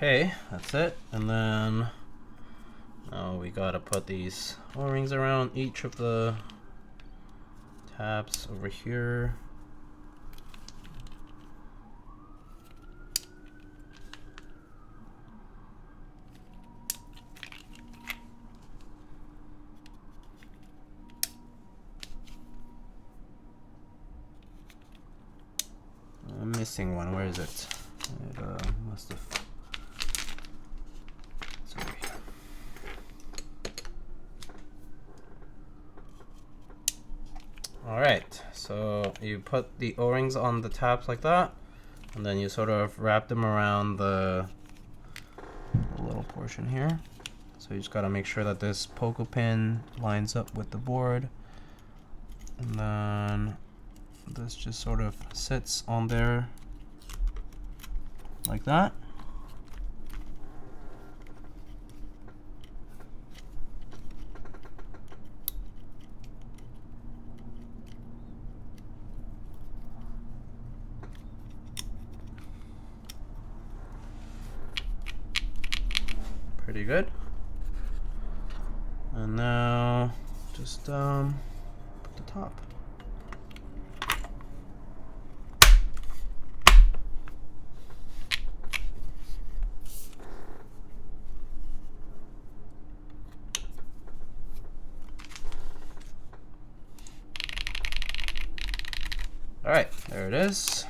Okay, that's it. And then now we gotta put these O-rings around each of the tabs over here. I'm missing one. Where is it? It must have. Alright, so you put the O-rings on the tabs like that, and then you sort of wrap them around the little portion here. So you just gotta make sure that this pogo pin lines up with the board, and then this just sort of sits on there like that. Pretty good. And now just put the top. All right, there it is.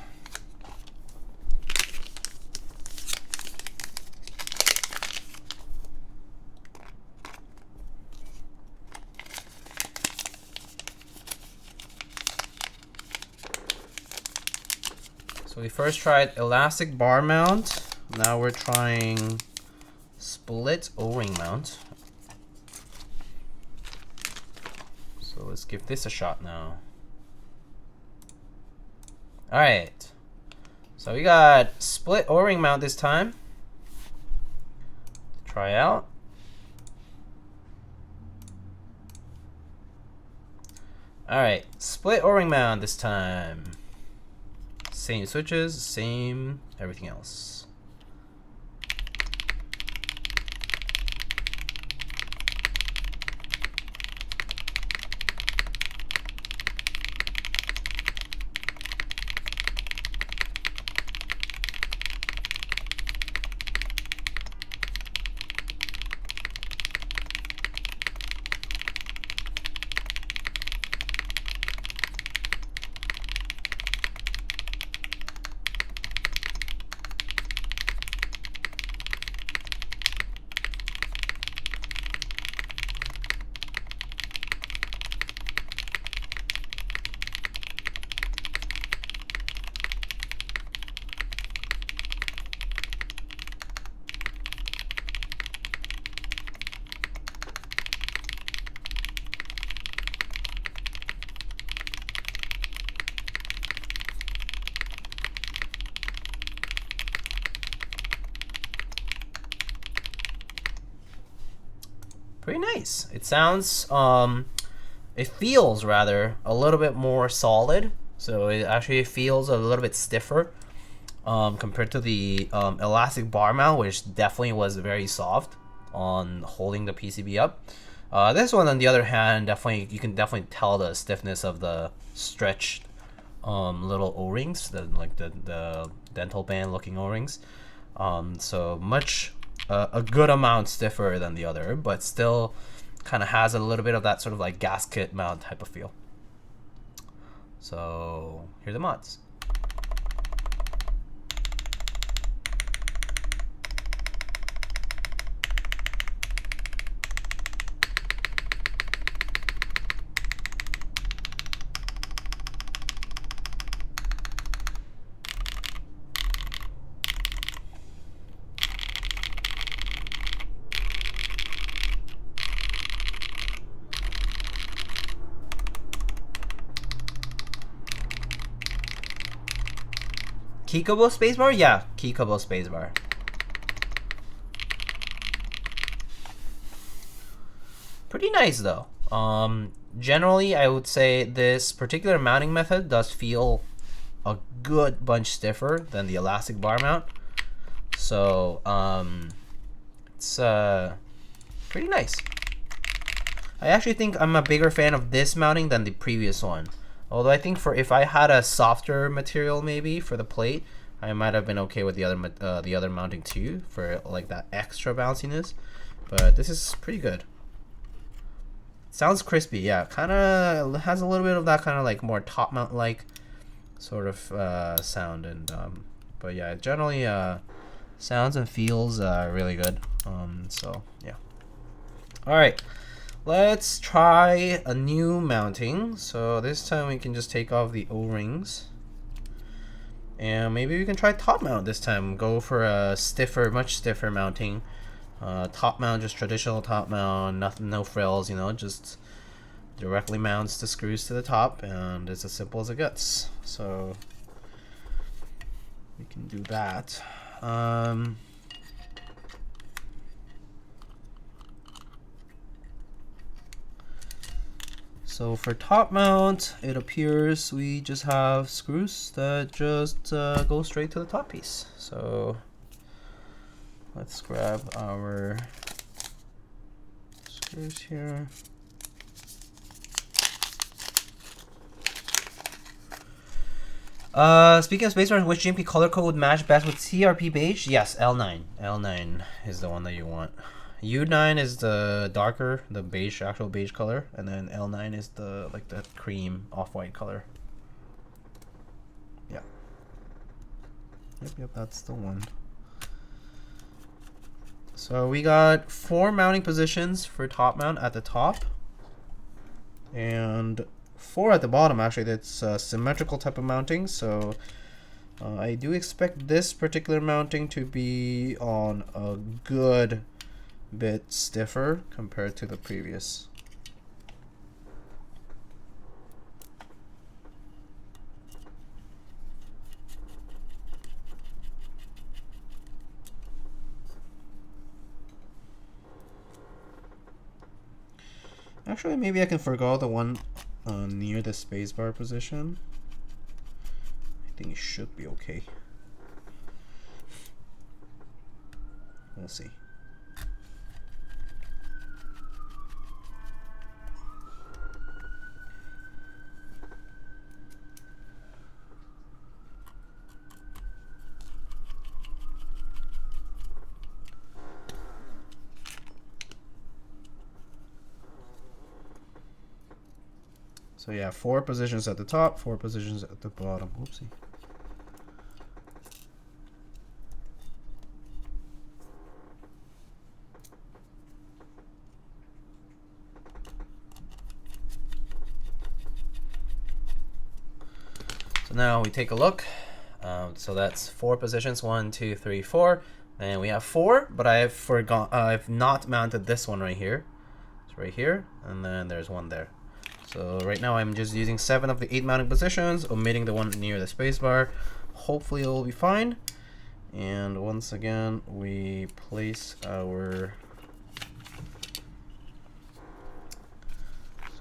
So we first tried elastic bar mount. Now we're trying split O-ring mount. So let's give this a shot now. All right. So we got split O-ring mount this time. Try out. All right, split O-ring mount this time. Same switches, same everything else. Pretty nice. It sounds, it feels rather a little bit more solid. So it actually feels a little bit stiffer compared to the elastic bar mount, which definitely was very soft on holding the PCB up. This one, on the other hand, definitely you can definitely tell the stiffness of the stretched little O-rings, like the dental band looking O-rings. So much a good amount stiffer than the other, but still kind of has a little bit of that sort of like gasket mount type of feel. So here are the mods. KKB spacebar? Yeah, KKB spacebar. Pretty nice though. Generally, I would say this particular mounting method does feel a good bunch stiffer than the elastic bar mount. So it's pretty nice. I actually think I'm a bigger fan of this mounting than the previous one. Although I think for if I had a softer material maybe for the plate, I might have been okay with the other mounting too for like that extra bounciness. But this is pretty good. Sounds crispy, yeah. Kind of has a little bit of that kind of like more top mount like sort of sound, and but yeah, it generally sounds and feels really good. So yeah. All right. Let's try a new mounting. So this time we can just take off the O-rings. And maybe we can try top mount this time. Go for a stiffer, much stiffer mounting. Top mount, just traditional top mount, nothing, no frills, you know, just directly mounts the screws to the top, and it's as simple as it gets. So we can do that. So for top mount, it appears we just have screws that just go straight to the top piece. So let's grab our screws here. Speaking of spacebar, which GMK color code would match best with CRP beige? Yes, L9. L9 is the one that you want. U9 is the darker, the beige, actual beige color, and then L9 is the like the cream off-white color. Yeah. Yep, that's the one. So we got 4 mounting positions for top mount at the top, and 4 at the bottom. Actually, that's symmetrical type of mounting. So I do expect this particular mounting to be on a good bit stiffer compared to the previous. Actually, maybe I can forgo the one near the spacebar position. I think it should be okay. We'll see. So yeah, 4 positions at the top, 4 positions at the bottom. Oopsie. So now we take a look. So that's 4 positions, 1, 2, 3, 4, and we have 4. But I've not mounted this one right here. It's right here, and then there's one there. So right now I'm just using 7 of the 8 mounting positions, omitting the one near the spacebar. Hopefully it will be fine. And once again, we place our...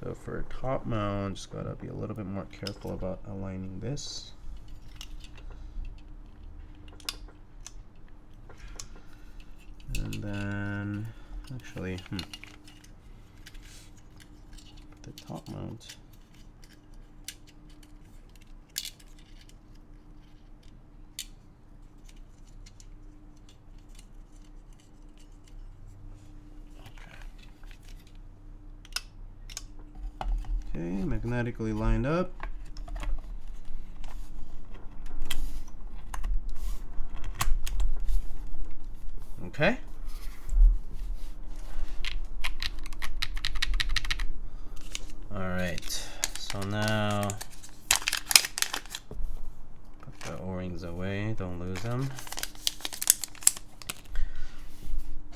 So for top mount, just gotta be a little bit more careful about aligning this. And then, actually, the top mount. Okay, magnetically lined up. Okay. All right, so now put the O-rings away, don't lose them.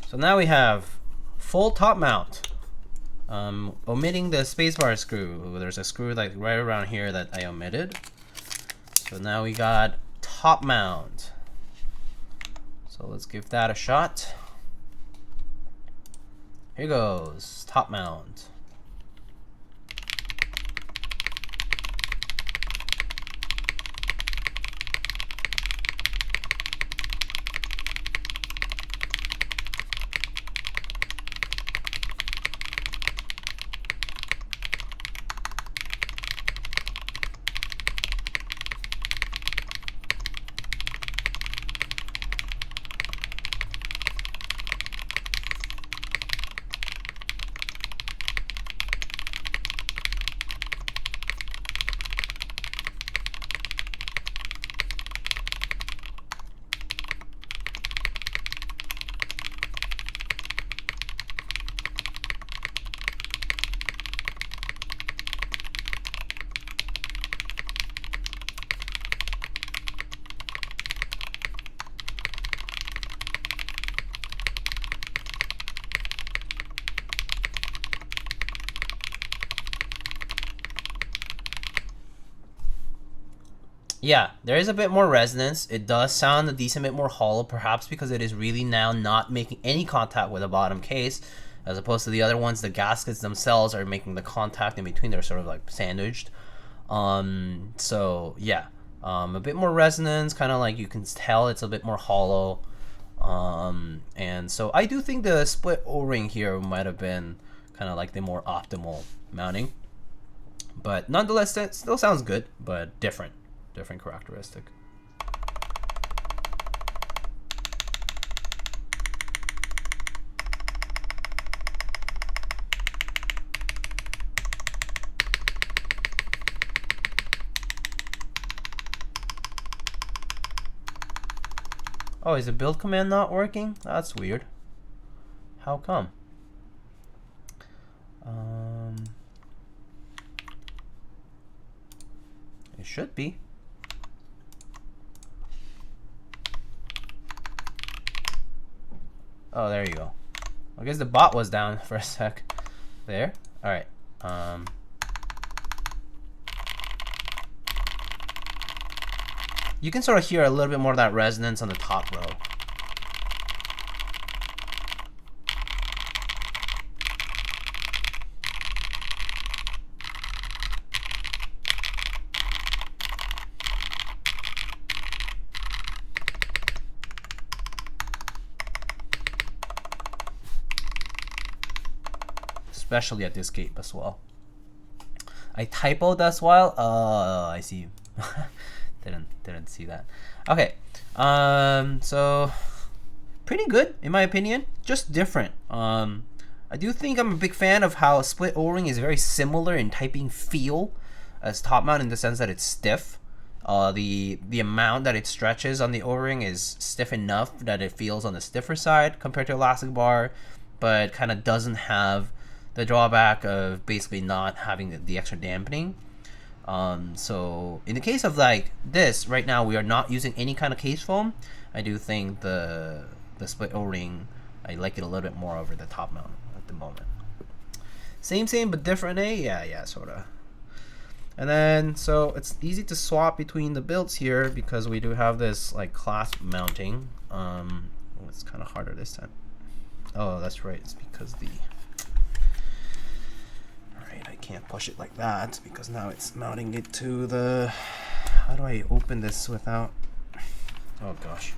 So now we have full top mount. Omitting the spacebar screw. There's a screw like right around here that I omitted. So now we got top mount. So let's give that a shot. Here goes, top mount. Yeah, there is a bit more resonance. It does sound a decent bit more hollow, perhaps because it is really now not making any contact with the bottom case, as opposed to the other ones. The gaskets themselves are making the contact in between. They're sort of like sandwiched. So yeah, a bit more resonance, kind of like you can tell it's a bit more hollow. And so I do think the split O-ring here might have been kind of like the more optimal mounting. But nonetheless, it still sounds good, but different characteristic. Oh, is the build command not working? That's weird. How come? It should be. Oh, there you go. I guess the bot was down for a sec. There. All right. You can sort of hear a little bit more of that resonance on the top row. especially at this cape as well. I typoed as well. I see. didn't see that. Okay. So pretty good in my opinion. Just different. I do think I'm a big fan of how split O-ring is very similar in typing feel as top mount in the sense that it's stiff. The amount that it stretches on the O-ring is stiff enough that it feels on the stiffer side compared to elastic bar, but kind of doesn't have the drawback of basically not having the extra dampening. So in the case of like this, right now we are not using any kind of case foam. I do think the split O-ring, I like it a little bit more over the top mount at the moment. Same but different, eh? Yeah, sorta. And then, so it's easy to swap between the builds here because we do have this like clasp mounting. It's kind of harder this time. Oh, that's right. It's because Alright, I can't push it like that because now it's mounting it to the... How do I open this without... Oh gosh.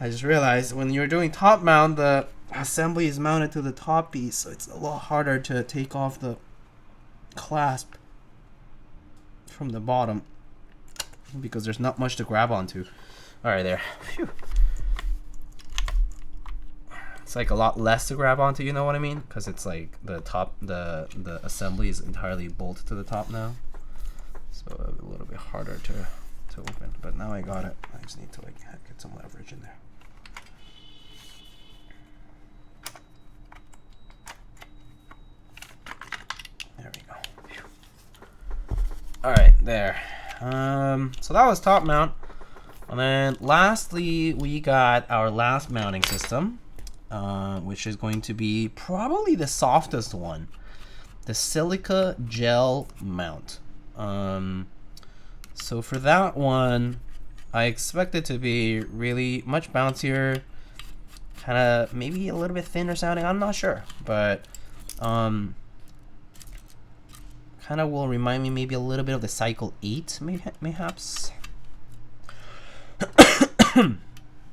I just realized when you're doing top mount, the assembly is mounted to the top piece, so it's a lot harder to take off the clasp from the bottom because there's not much to grab onto. Alright, there. Phew. It's like a lot less to grab onto, you know what I mean? Because it's like the top, the assembly is entirely bolted to the top now, so a little bit harder to open. But now I got it. I just need to like get some leverage in there. There we go. All right, there. So that was top mount, and then lastly we got our last mounting system, which is going to be probably the softest one, the silica gel mount. So for that one, I expect it to be really much bouncier, kind of maybe a little bit thinner sounding. I'm not sure, but kind of will remind me maybe a little bit of the Cycle 8, mayhaps.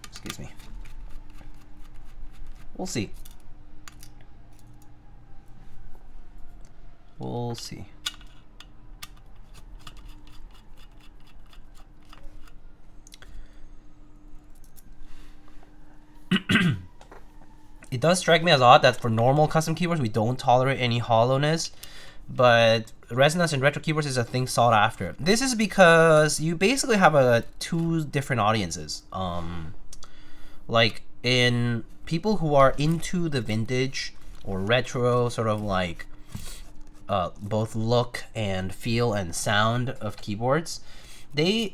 Excuse me. We'll see. We'll see. It does strike me as odd that for normal custom keyboards we don't tolerate any hollowness, but resonance in retro keyboards is a thing sought after. This is because you basically have two different audiences. Like in people who are into the vintage or retro sort of like both look and feel and sound of keyboards, they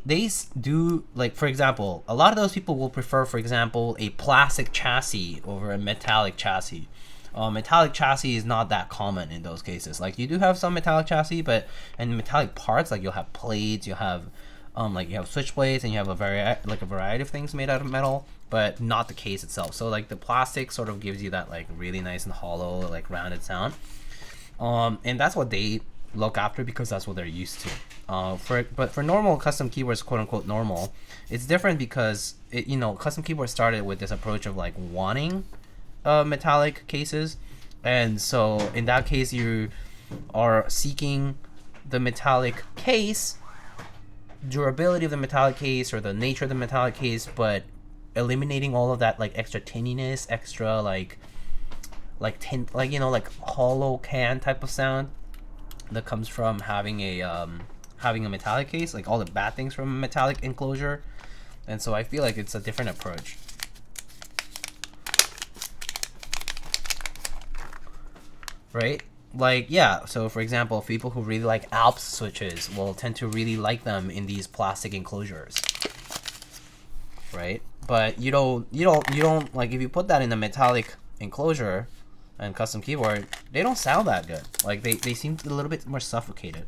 do, like, for example, a lot of those people will prefer, for example, a plastic chassis over a metallic chassis. Metallic chassis is not that common in those cases. Like, you do have some metallic chassis, but and metallic parts, like you'll have plates, you have like you have switchblades, and you have a variety of things made out of metal, but not the case itself. So like the plastic sort of gives you that like really nice and hollow, like rounded sound, and that's what they look after because that's what they're used to. But for normal custom keyboards, quote unquote normal, it's different because custom keyboards started with this approach of like wanting metallic cases, and so in that case you are seeking the metallic case, durability of the metallic case or the nature of the metallic case, but eliminating all of that like extra tinniness, extra like tint, like hollow can type of sound that comes from having a metallic case, like all the bad things from a metallic enclosure. And so I feel like it's a different approach. Right? Like, yeah, so for example, people who really like Alps switches will tend to really like them in these plastic enclosures. Right? But you don't like, if you put that in a metallic enclosure and custom keyboard, they don't sound that good. Like they seem a little bit more suffocated.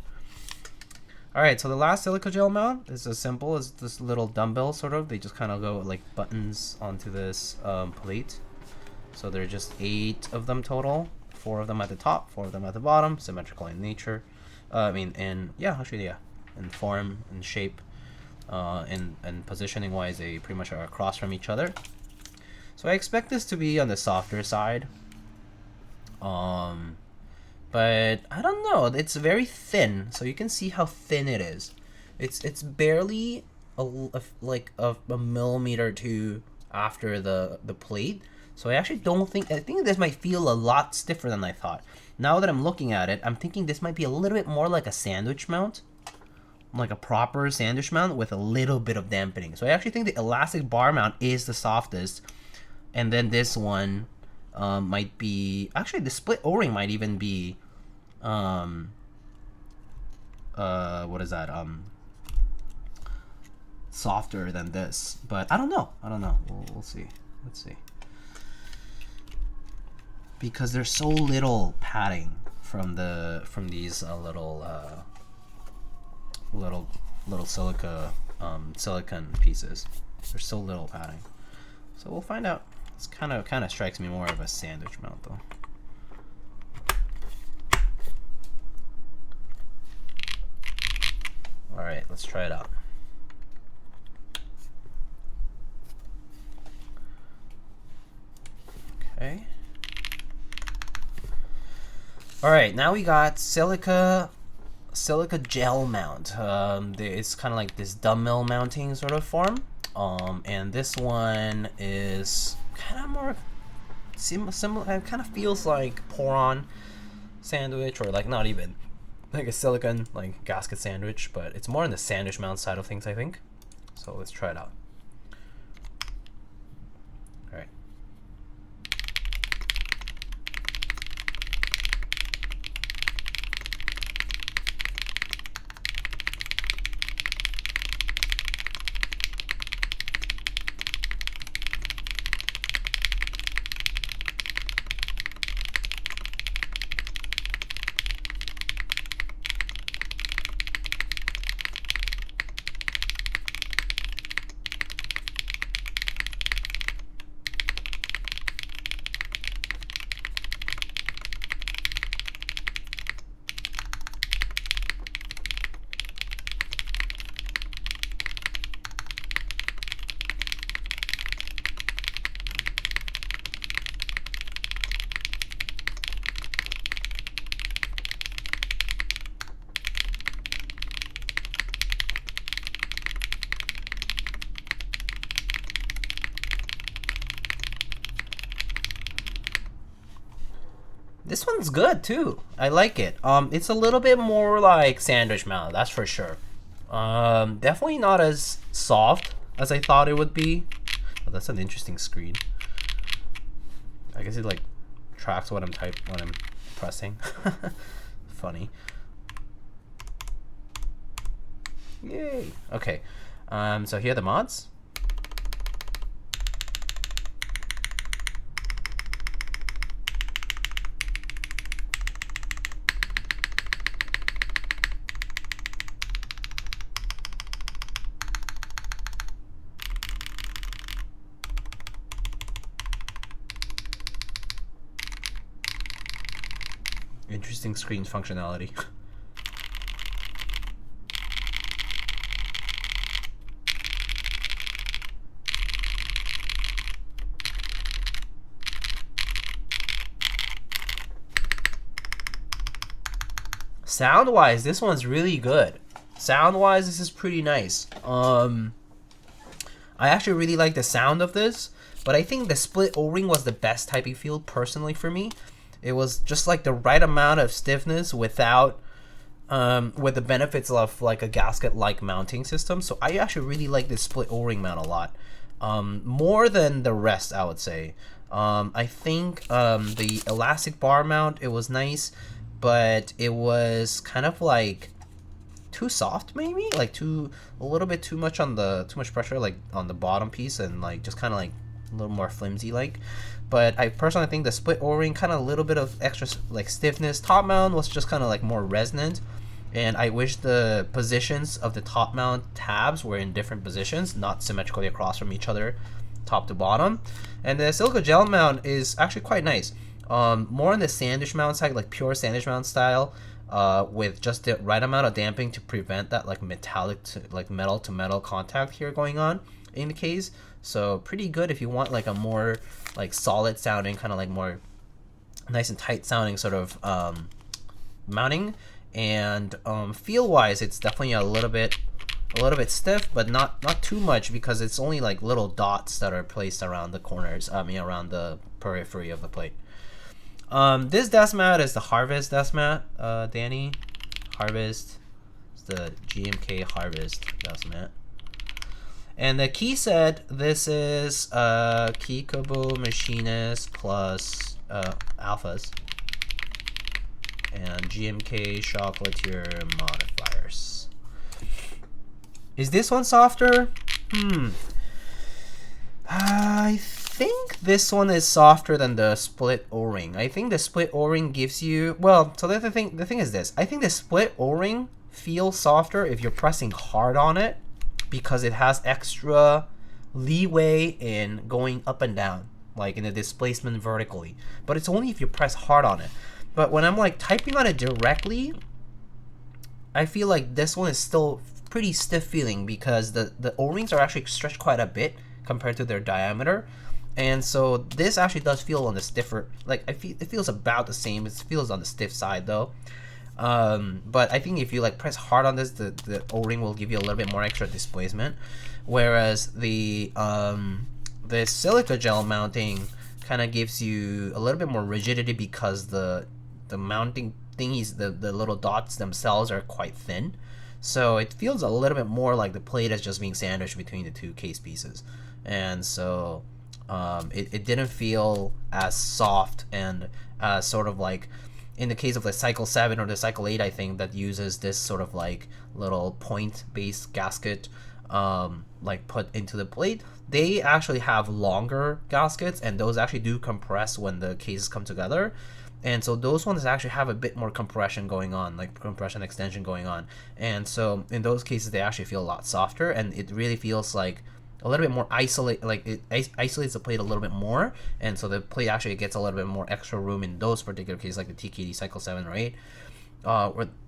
Alright, so the last silica gel mount is as simple as this little dumbbell sort of. They just kind of go like buttons onto this plate. So there are just 8 of them total. 4 of them at the top, 4 of them at the bottom, symmetrical in nature. In form and shape, and positioning wise, they pretty much are across from each other. So I expect this to be on the softer side. But I don't know. It's very thin, so you can see how thin it is. It's barely like a millimeter or two after the plate. So I actually don't think, I think this might feel a lot stiffer than I thought. Now that I'm looking at it, I'm thinking this might be a little bit more like a sandwich mount, like a proper sandwich mount with a little bit of dampening. So I actually think the elastic bar mount is the softest, and then this one might be, actually the split O-ring might even be what is that, softer than this, but I don't know. We'll see. Let's see, because there's so little padding from these little silica silicone pieces. There's so little padding, so we'll find out. It's kind of strikes me more of a sandwich mount though. All right, let's try it out. Okay. All right, now we got silica gel mount. It's kind of like this dumbbell mounting sort of form. And this one is kind of more similar. It kind of feels like pour-on sandwich, or like not even like a silicone like gasket sandwich, but it's more on the sandwich mount side of things, I think. So let's try it out. All right. This one's good too. I like it. It's a little bit more like sandwich mount, that's for sure. Definitely not as soft as I thought it would be. Oh, that's an interesting screen. I guess it like tracks what I'm pressing. Funny. Yay. Okay. So here are the mods. Interesting screen functionality. Sound-wise, this one's really good. Sound-wise, this is pretty nice. I actually really like the sound of this, but I think the split O-ring was the best typing feel personally for me. It was just like the right amount of stiffness without, with the benefits of like a gasket-like mounting system. So I actually really like this split O-ring mount a lot, more than the rest, I would say. I think the elastic bar mount, it was nice, but it was kind of like too soft, maybe like a little bit too much pressure like on the bottom piece, and like just kind of like a little more flimsy like. But I personally think the split O-ring, kind of a little bit of extra like stiffness. Top mount was just kind of like more resonant, and I wish the positions of the top mount tabs were in different positions, not symmetrically across from each other, top to bottom. And the silica gel mount is actually quite nice. More on the sandwich mount side, like pure sandwich mount style, with just the right amount of damping to prevent that like metallic to like metal to metal contact here going on in the case. So pretty good if you want like a more like solid sounding, kind of like more nice and tight sounding sort of mounting, and feel wise it's definitely a little bit stiff, but not too much, because it's only like little dots that are placed around the corners, around the periphery of the plate. This desk mat is the Harvest desk mat, Danny. Harvest. It's the GMK Harvest desk mat. And the key set, this is KKB Machinist plus alphas and GMK Chocolatier modifiers. Is this one softer? I think this one is softer than the split O-ring. I think the split O-ring gives you, well, so the thing is this. I think the split O-ring feels softer if you're pressing hard on it, because it has extra leeway in going up and down, like in the displacement vertically. But it's only if you press hard on it. But when I'm like typing on it directly, I feel like this one is still pretty stiff feeling, because the O-rings are actually stretched quite a bit compared to their diameter. And so this actually does feel on the stiffer, like it feels about the same. It feels on the stiff side though. But I think if you like press hard on this, the O-ring will give you a little bit more extra displacement, whereas the silica gel mounting kind of gives you a little bit more rigidity, because the mounting thingies, the little dots themselves are quite thin, so it feels a little bit more like the plate is just being sandwiched between the two case pieces, and so it didn't feel as soft and sort of like in the case of the Cycle 7 or the Cycle 8, I think, that uses this sort of like little point-based gasket like put into the plate. They actually have longer gaskets, and those actually do compress when the cases come together. And so those ones actually have a bit more compression going on, like compression extension going on. And so in those cases, they actually feel a lot softer, and it really feels like a little bit more isolate, like it isolates the plate a little bit more, and so the plate actually gets a little bit more extra room in those particular cases, like the TKD Cycle 7 or 8,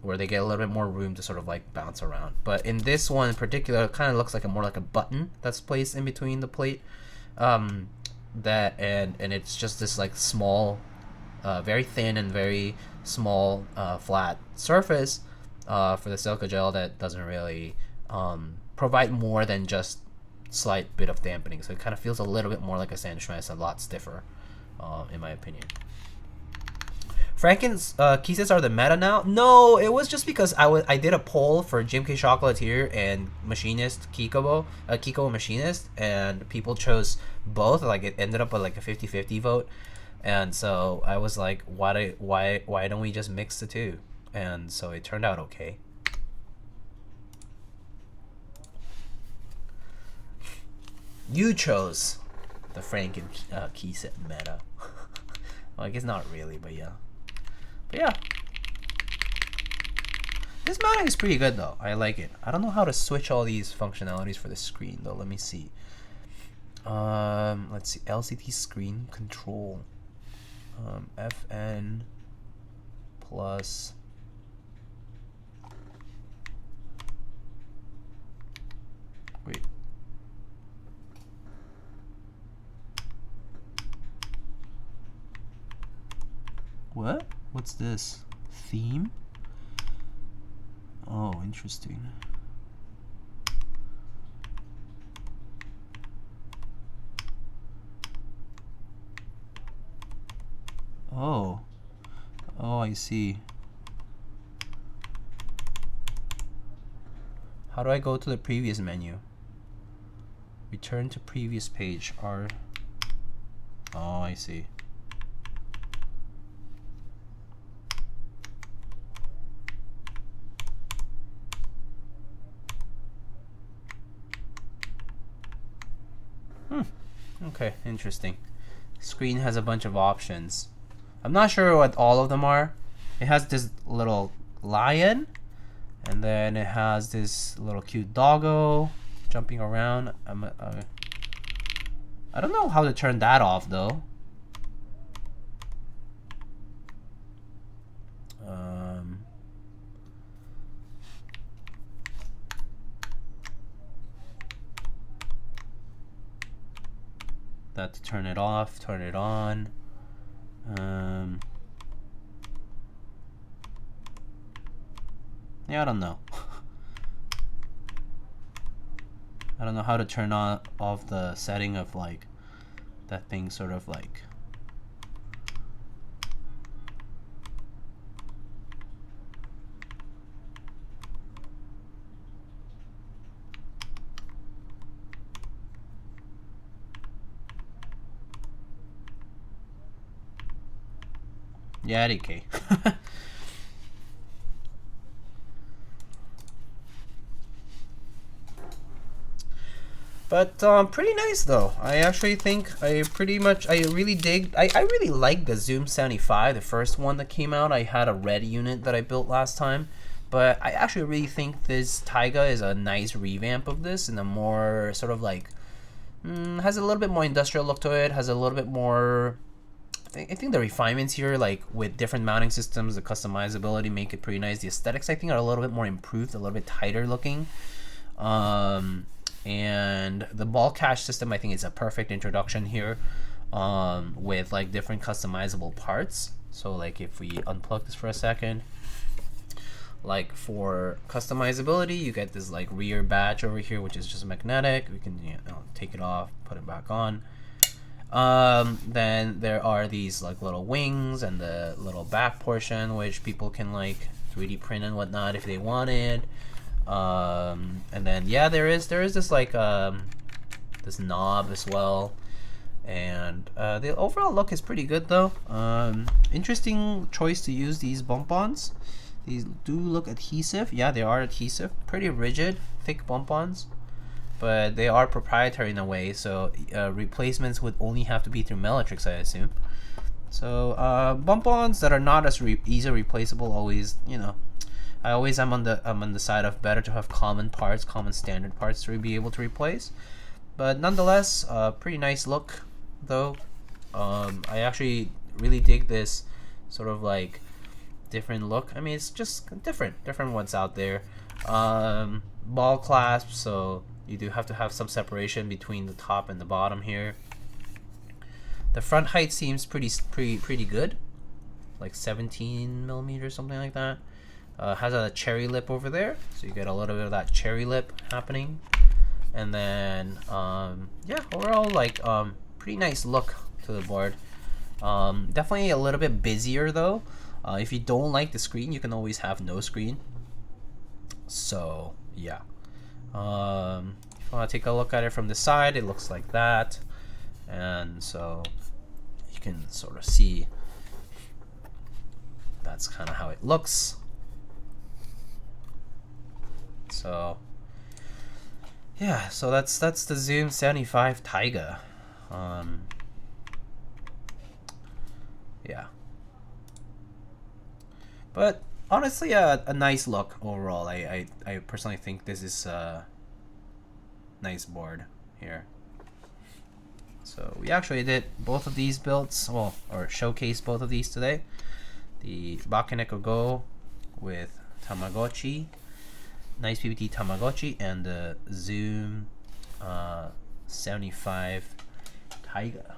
where they get a little bit more room to sort of like bounce around. But in this one in particular, it kind of looks like more like a button that's placed in between the plate, that and it's just this like small, very thin and very small flat surface for the silica gel that doesn't really provide more than just slight bit of dampening. So it kind of feels a little bit more like a sandwich mat. It's a lot stiffer, in my opinion. Franken's key sets are the meta now? No, it was just because I did a poll for GMK Chocolatier and Machinist KKB Machinist, and people chose both. Like it ended up with like a 50-50 vote, and so I was like, why don't we just mix the two? And so it turned out okay. You chose the Franken key set meta. Well, I guess not really, but yeah. But yeah. This mounting is pretty good though. I like it. I don't know how to switch all these functionalities for the screen though. Let me see. Let's see. LCD screen control. FN plus. Wait. What? What's this? Theme? Oh, interesting. Oh. Oh, I see. How do I go to the previous menu? Return to previous page. R. Oh, I see. Okay, interesting. Screen has a bunch of options. I'm not sure what all of them are. It has this little lion, and then it has this little cute doggo jumping around. I don't know how to turn that off though. That to turn it off, turn it on. Yeah, I don't know. I don't know how to turn on off the setting of like that thing sort of like yeah, okay. But pretty nice though. I actually think I really dig. I really like the Zoom75, the first one that came out. I had a red unit that I built last time, but I actually really think this Taiga is a nice revamp of this, and a more sort of like has a little bit more industrial look to it. Has a little bit more. I think the refinements here, like with different mounting systems, the customizability make it pretty nice. The aesthetics, I think, are a little bit more improved, a little bit tighter looking. And the ball catch system, I think, is a perfect introduction here, with like different customizable parts. So like if we unplug this for a second, like for customizability, you get this like rear badge over here, which is just magnetic. We can take it off, put it back on. Then there are these like little wings and the little back portion, which people can like 3D print and whatnot if they wanted. And then yeah, there is this like this knob as well, and the overall look is pretty good though. Interesting choice to use these bump-ons. These do look adhesive. Yeah, they are adhesive, pretty rigid, thick bump-ons, but they are proprietary in a way, so replacements would only have to be through Meletrix, I assume. So bump-ons that are not as easily replaceable, always, I always am on the side of better to have common parts, common standard parts to be able to replace. But nonetheless, pretty nice look though. I actually really dig this sort of like different look. I mean, it's just different ones out there. Ball clasp, so you do have to have some separation between the top and the bottom here. The front height seems pretty good, like 17 millimeters, something like that. Has a cherry lip over there, so you get a little bit of that cherry lip happening. And then yeah, overall like pretty nice look to the board. Definitely a little bit busier though. If you don't like the screen, you can always have no screen. So yeah, if you want to take a look at it from the side, it looks like that, and so you can sort of see that's kind of how it looks. So yeah, so that's the Zoom75 TIGA. Yeah, but honestly, a nice look overall. I personally think this is a nice board here. So we actually did both of these builds, well, or showcased both of these today. The BakenekoGO with Tamagotchi, NicePBT Tamagotchi, and the Zoom75 TIGA.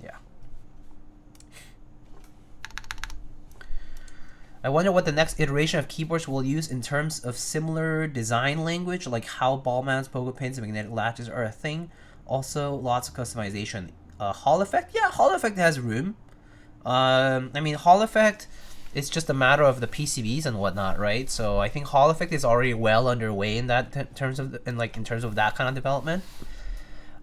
Yeah. I wonder what the next iteration of keyboards will use in terms of similar design language, like how ball mounts, pogo pins, and magnetic latches are a thing. Also, lots of customization. Hall effect? Yeah, Hall effect has room. I mean, Hall effect, it's just a matter of the PCBs and whatnot, right? So I think Hall effect is already well underway in that terms of in terms of that kind of development.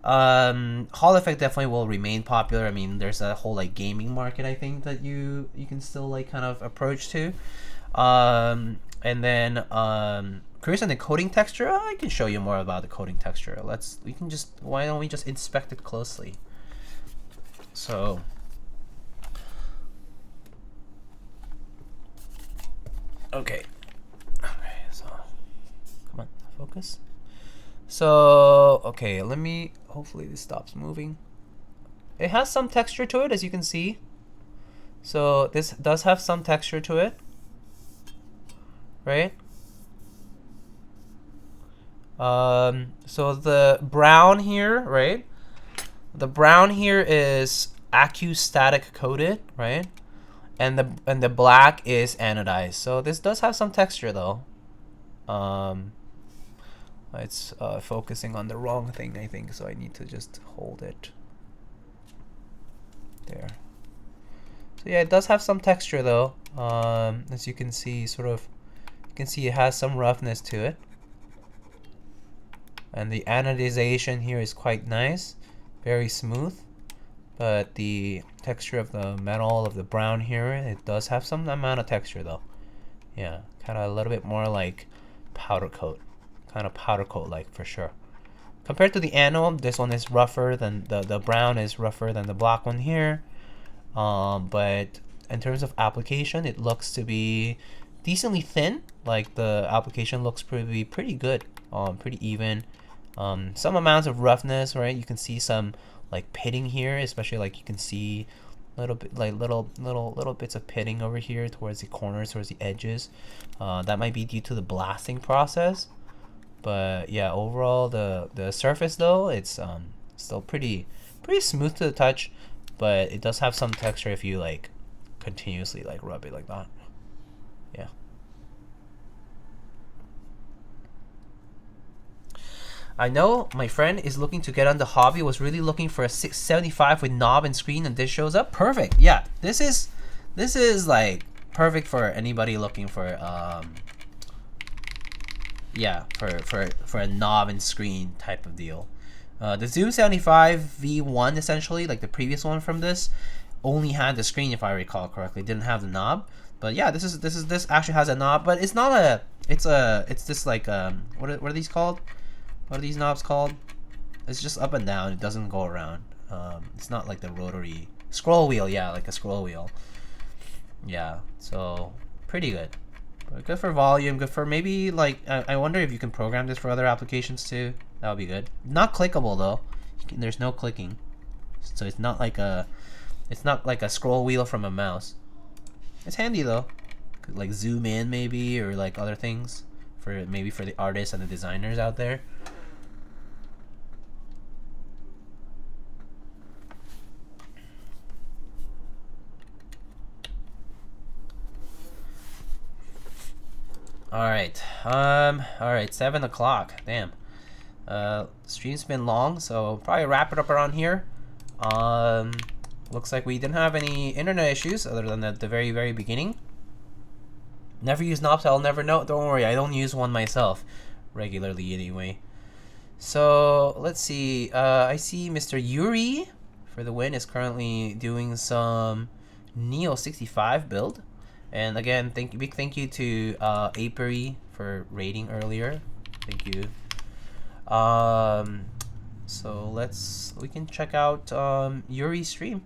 Hall effect definitely will remain popular. I mean, there's a whole like gaming market, I think, that you can still like kind of approach to. And then curious on the coating texture. I can show you more about the coating texture. Why don't we just inspect it closely? So okay, so come on, focus. So okay, hopefully this stops moving. It has some texture to it, as you can see. So this does have some texture to it, right? So the brown here, right? The brown here is accustatic coated, right? And the black is anodized. So this does have some texture though. It's focusing on the wrong thing, I think, so I need to just hold it there. So yeah, it does have some texture though. As you can see, you can see it has some roughness to it. And the anodization here is quite nice, very smooth. But the texture of the metal of the brown here, it does have some amount of texture though. Yeah, kind of a little bit more like powder coat, kind of powder coat like for sure. Compared to the anode, this one is rougher than the brown is rougher than the black one here. But in terms of application, it looks to be decently thin. Like the application looks pretty good, pretty even. Some amounts of roughness, right? You can see some like pitting here, especially like you can see little bits of pitting over here towards the corners, towards the edges. That might be due to the blasting process. But yeah, overall the surface though, it's still pretty smooth to the touch, but it does have some texture if you like continuously like rub it like that. Yeah. I know my friend is looking to get on the hobby, was really looking for a 675 with knob and screen, and this shows up. Perfect. Yeah, this is like perfect for anybody looking for yeah, for a knob and screen type of deal. The Zoom75 V1, essentially like the previous one from this, only had the screen if I recall correctly, didn't have the knob. But yeah, this actually has a knob, but it's not a it's this like what are these called? What are these knobs called? It's just up and down. It doesn't go around. It's not like the rotary scroll wheel. Yeah, like a scroll wheel. Yeah, so pretty good. But good for volume. Good for maybe like I wonder if you can program this for other applications too. That would be good. Not clickable though. There's no clicking, so it's not like a scroll wheel from a mouse. It's handy though. Could like zoom in maybe, or like other things for maybe for the artists and the designers out there. Alright, 7 o'clock, damn. Stream's been long, so probably wrap it up around here. Looks like we didn't have any internet issues other than at the very beginning. Never use knobs, I'll never know. Don't worry, I don't use one myself regularly anyway. So let's see, I see Mr. Yuri for the win is currently doing some Neo 65 build. And again, big thank you to Apery for rating earlier. Thank you. So we can check out Yuri's stream.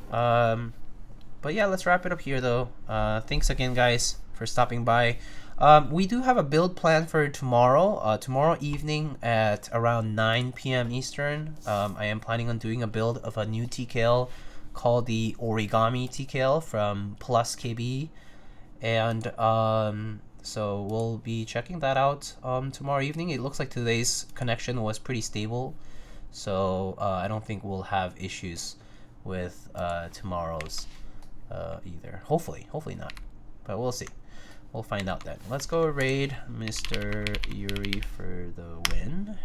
But yeah, let's wrap it up here though. Thanks again, guys, for stopping by. We do have a build plan for tomorrow. Tomorrow evening at around 9 p.m. Eastern. I am planning on doing a build of a new TKL called the Origami TKL from Plus KB, and so we'll be checking that out tomorrow evening. It looks like today's connection was pretty stable, so I don't think we'll have issues with tomorrow's either. Hopefully not, but we'll see. We'll find out then. Let's go raid Mr. Yuri for the win.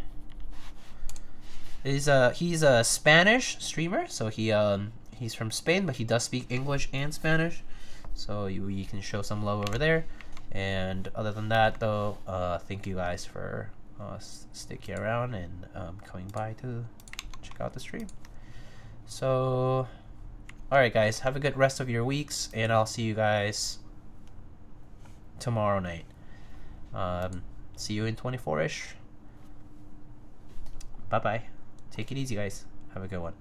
He's a Spanish streamer, so he's from Spain, but he does speak English and Spanish, so you can show some love over there. And other than that, though, thank you guys for sticking around and coming by to check out the stream. So, alright guys, have a good rest of your weeks, and I'll see you guys tomorrow night. See you in 24-ish. Bye-bye. Take it easy, guys. Have a good one.